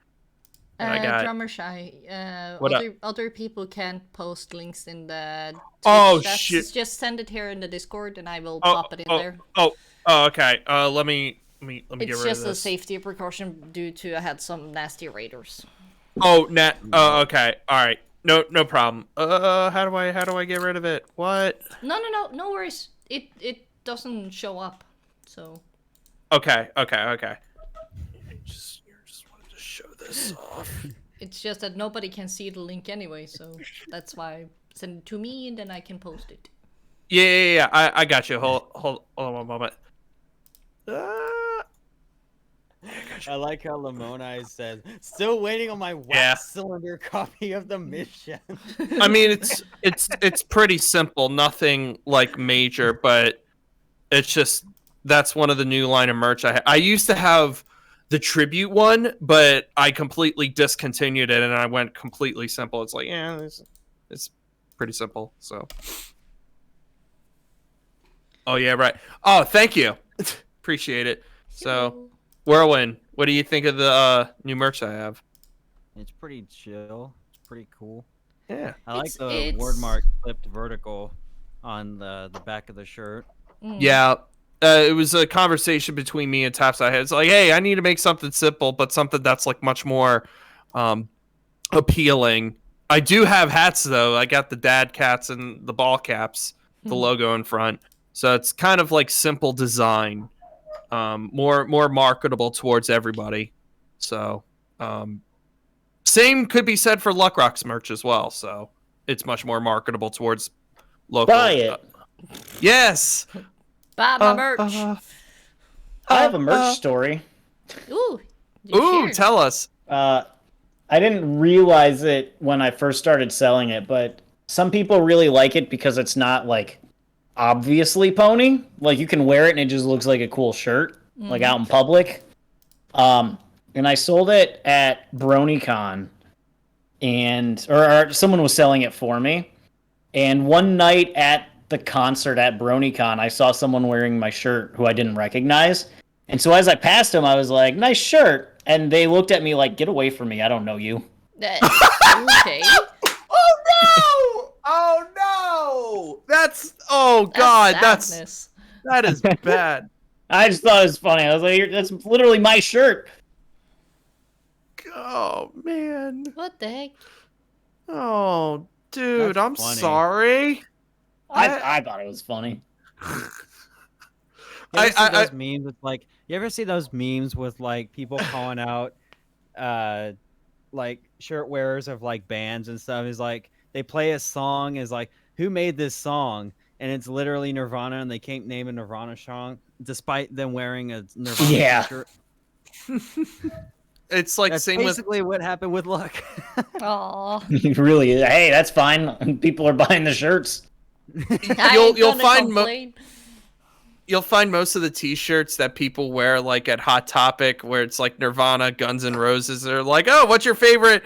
And I got Drummershy. Other people can't post links in the Twitch Oh, chats. shit. Just send it here in the Discord, and I will pop it in there. Oh, okay. Let me get rid of this. It's just a safety precaution due to I had some nasty raiders. Oh, okay. All right. No problem. How do I get rid of it? What? No worries. It doesn't show up. So Okay. Just wanted to show this off. it's just that nobody can see the link anyway. So that's why send it to me and then I can post it. Yeah. I got you. Hold on one moment. I like how Lamoni says, "Still waiting on my wax Yeah. cylinder copy of the mission." I mean, it's pretty simple, nothing like major, but it's just that's one of the new line of merch I used to have the tribute one, but I completely discontinued it and I went completely simple. It's like, yeah, it's pretty simple. So, oh yeah, right. Oh, thank you, appreciate it. So, Whirlwind, what do you think of the new merch I have? It's pretty chill. It's pretty cool. Yeah. I like It's- the it's- word mark flipped vertical on the back of the shirt. Yeah. It was a conversation between me and Taps I had. It's like, hey, I need to make something simple, but something that's like much more appealing. I do have hats though. I got the dad cats and the ball caps, the logo in front. So it's kind of like simple design, more marketable towards everybody. So same could be said for LuckRock's merch as well. So it's much more marketable towards local. Buy it. Yes. Buy my merch. I have a merch story. Ooh. Ooh, tell us. I didn't realize it when I first started selling it, but some people really like it because it's not like obviously pony. Like you can wear it and it just looks like a cool shirt, like out in public. And I sold it at BronyCon, and or someone was selling it for me. And one night at the concert at BronyCon, I saw someone wearing my shirt who I didn't recognize. And so as I passed him, I was like, "Nice shirt." And they looked at me like, "Get away from me. I don't know you." Okay. Oh no! God, sadness. that is bad. I just thought it was funny. I was like, "That's literally my shirt." Oh man. What the heck? Oh dude, That's I'm funny. sorry. I thought it was funny. You ever see I- those memes with like? You ever see those memes with like people calling out, like shirt wearers of like bands and stuff? Is like they play a song, is like who made this song, and it's literally Nirvana, and they can't name a Nirvana song despite them wearing a Nirvana Yeah. t-shirt. It's like That's same with basically what happened with Luck. Aw. Really? Hey, that's fine. People are buying the shirts. you'll find most of the t-shirts that people wear like at Hot Topic where it's like Nirvana, Guns N' Roses. They're like, "Oh, what's your favorite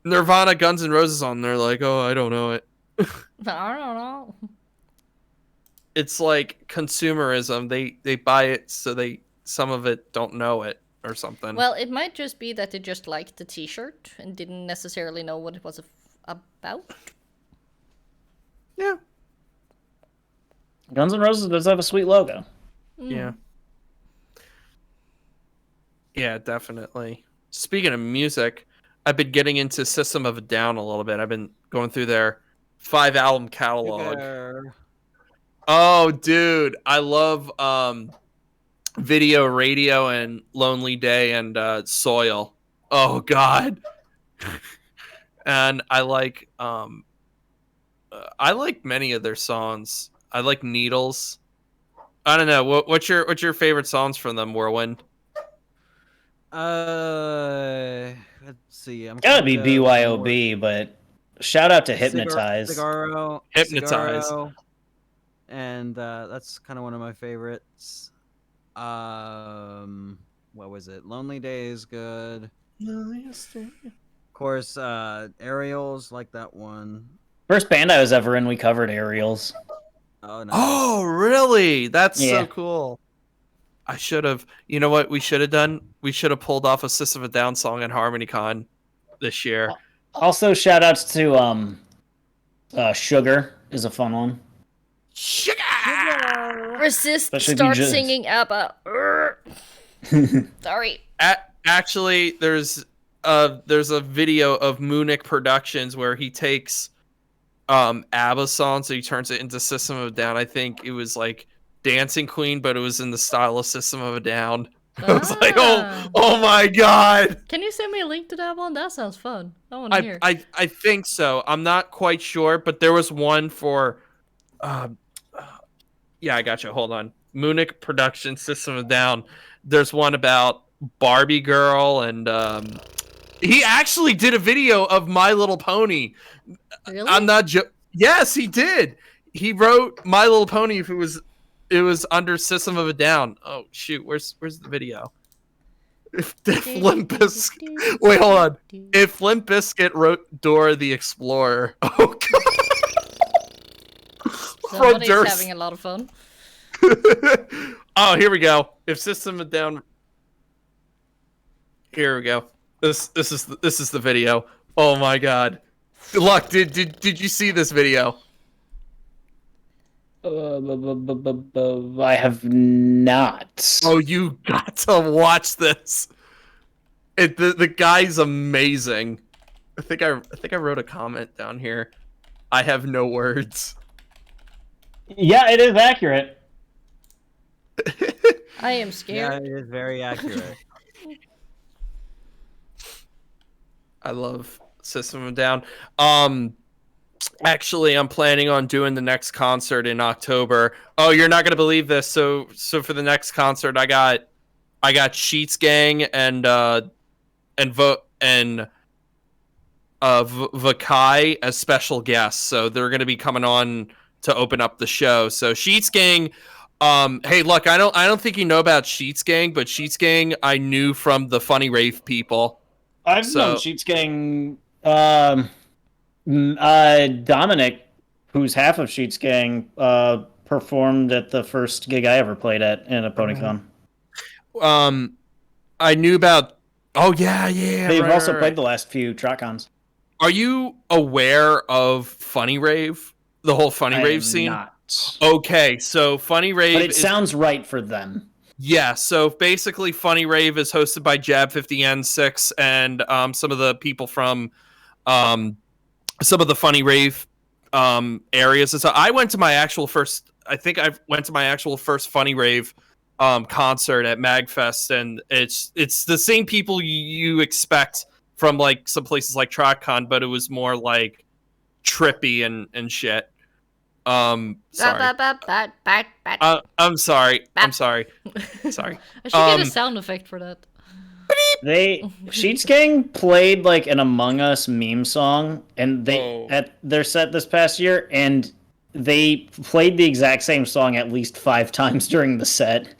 Nirvana, Guns N' Roses song?" They're like, "Oh, I don't know it." I don't know. It's like consumerism. They buy it so some of it don't know it or something. Well, it might just be that they just liked the t-shirt and didn't necessarily know what it was about. Yeah. Guns N' Roses does have a sweet logo. Yeah. Yeah, definitely. Speaking of music, I've been getting into System of a Down a little bit. I've been going through their 5-album catalog. Oh, dude, I love Video Radio and Lonely Day and Soil. Oh God. And I like many of their songs. I like Needles. I don't know. What's your favorite songs from them, Whirlwind? Let's see. Gotta be BYOB, but shout out to Hypnotize. Cigarro. Hypnotize. Cigarro, and that's kind of one of my favorites. What was it? Lonely Day is good. Of course, Aerials, like that one. First band I was ever in, we covered Aerials. Oh, nice. Oh, really? That's Yeah. so cool. I should have. You know what we should have done? We should have pulled off a System of a Down song at HarmonyCon this year. Also, shout outs to Sugar is a fun one. Sugar! Resist, Especially if you start just- singing ABBA. Sorry. Actually, there's a video of Munich Productions where he takes ABBA songs, so he turns it into System of a Down. I think it was like Dancing Queen, but it was in the style of System of a Down. I was like, Ah. oh my god. Can you send me a link to that one? That sounds fun. I want to hear. I think so. I'm not quite sure, but there was one for, yeah, I got you. Hold on. Munich Production System of a Down. There's one about Barbie Girl, and he actually did a video of My Little Pony. Really? I'm not yes, he did. He wrote My Little Pony. If it was under System of a Down. Oh shoot, where's the video? If Limp Bizkit, wait, hold on. If Limp Bizkit wrote Dora the Explorer, oh god. Somebody's Durst. having a lot of fun. Oh, here we go. If System of a Down. Here we go. This is the video. Oh my god. Luck, did you see this video? I have not. Oh, you got to watch this. The guy's amazing. I think I wrote a comment down here. I have no words. Yeah, it is accurate. I am Yeah, scared. it is very accurate. I love System of a Down. Actually, I'm planning on doing the next concert in October. Oh, you're not gonna believe this. So for the next concert, I got Sheets Gang and Vakai as special guests. So they're gonna be coming on to open up the show. So Sheets Gang. Hey, look, I don't think you know about Sheets Gang, but Sheets Gang I knew from the Funny Rave people. I've known Sheets Gang. Dominic, who's half of Sheets Gang, performed at the first gig I ever played at in a PonyCon. I knew about. Oh yeah. They've also played the last few TrotCons. Are you aware of Funny Rave? The whole Funny Rave scene? Not. Okay, so Funny Rave. But it sounds right for them. Yeah, so basically Funny Rave is hosted by Jab50N6 and some of the people from some of the Funny Rave areas. And so I went to my actual first Funny Rave concert at MagFest, and it's the same people you expect from like some places like TrotCon, but it was more like trippy and shit. Sorry. I'm sorry. Sorry. I should get a sound effect for that. Sheets Gang played like an Among Us meme song, and at their set this past year, and they played the exact same song at least 5 times during the set.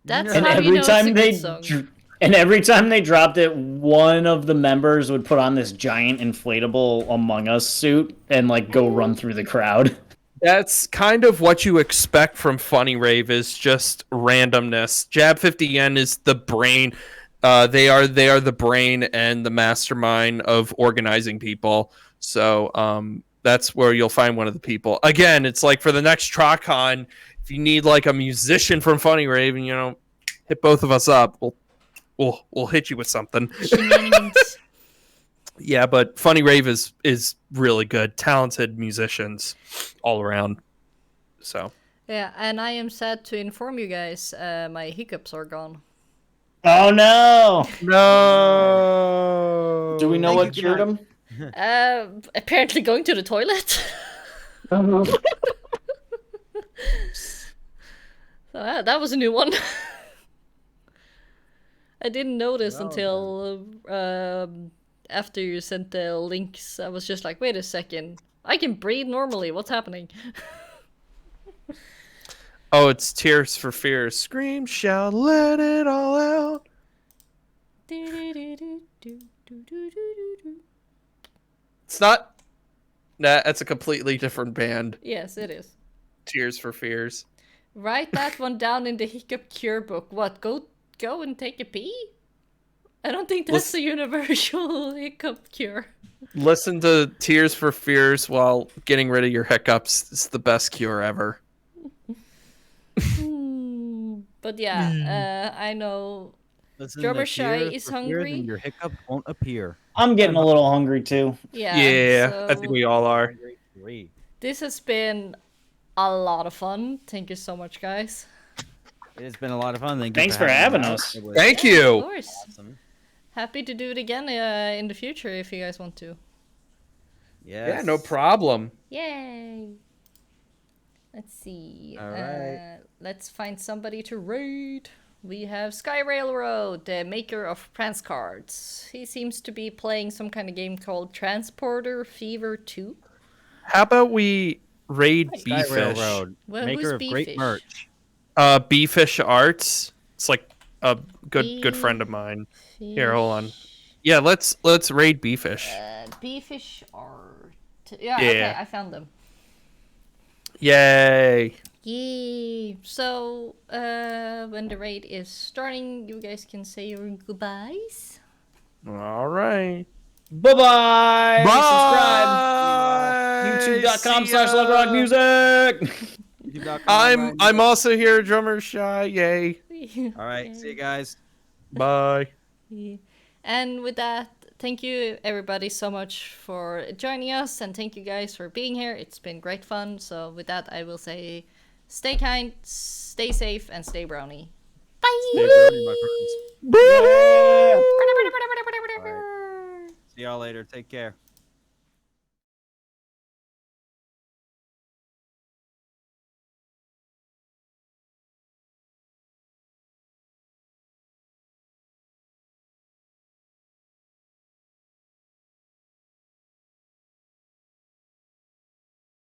That's and how every you know time it's a good song. And every time they dropped it, one of the members would put on this giant inflatable Among Us suit and like go run through the crowd. That's kind of what you expect from Funny Rave, is just randomness. Jab50N is the brain. They are the brain and the mastermind of organizing people. So that's where you'll find one of the people. Again, it's like for the next TrotCon, if you need like a musician from Funny Rave, and hit both of us up, we'll hit you with something. Yeah, but Funny Rave is really good. Talented musicians all around. So Yeah, and I am sad to inform you guys, my hiccups are gone. Oh no! No. Do we know what cured him? Apparently going to the toilet. So that was a new one. I didn't notice until after you sent the links. I was just like, wait a second. I can breathe normally. What's happening? Oh, it's Tears for Fears. Scream, shout, let it all out. It's not. Nah, that's a completely different band. Yes, it is. Tears for Fears. Write that one down in the hiccup cure book. What? Go and take a pee? I don't think that's a universal hiccup cure. Listen to Tears for Fears while getting rid of your hiccups. It's the best cure ever. But yeah, I know Drummershy is hungry. And your hiccup won't appear. I'm getting a little hungry too. Yeah, Yeah, so I think we all are. this has been a lot of fun. Thank you so much, guys. It's been a lot of fun. Thanks for having me out. us. It was Thank Of you. course. awesome. Happy to do it again in the future if you guys want to. Yes. Yeah, no problem. Yay! Let's see. All right. Let's find somebody to raid. We have Sky Railroad, the maker of Prance cards. He seems to be playing some kind of game called Transporter Fever 2. How about we raid Sky Beefish? Railroad, Well, maker of who's great Beefish? merch. Beefish Arts. It's like a good friend of mine. Here, hold on. Yeah, let's raid Beefish. Beefish Art. Yeah, Yeah. okay, I found them. Yay! Yay! So, when the raid is starting, you guys can say your goodbyes. All right. Bye-bye. Subscribe. Bye. YouTube.com/LuckRockMusic. I'm also here, Drummershy. Yay! All right. See you guys. Bye. Yeah. And with that, thank you everybody so much for joining us, and thank you guys for being here. It's been great fun. So with that, I will say, stay kind, stay safe, and stay brownie. Bye. Stay Brony, my friends. Yeah. See y'all later. Take care.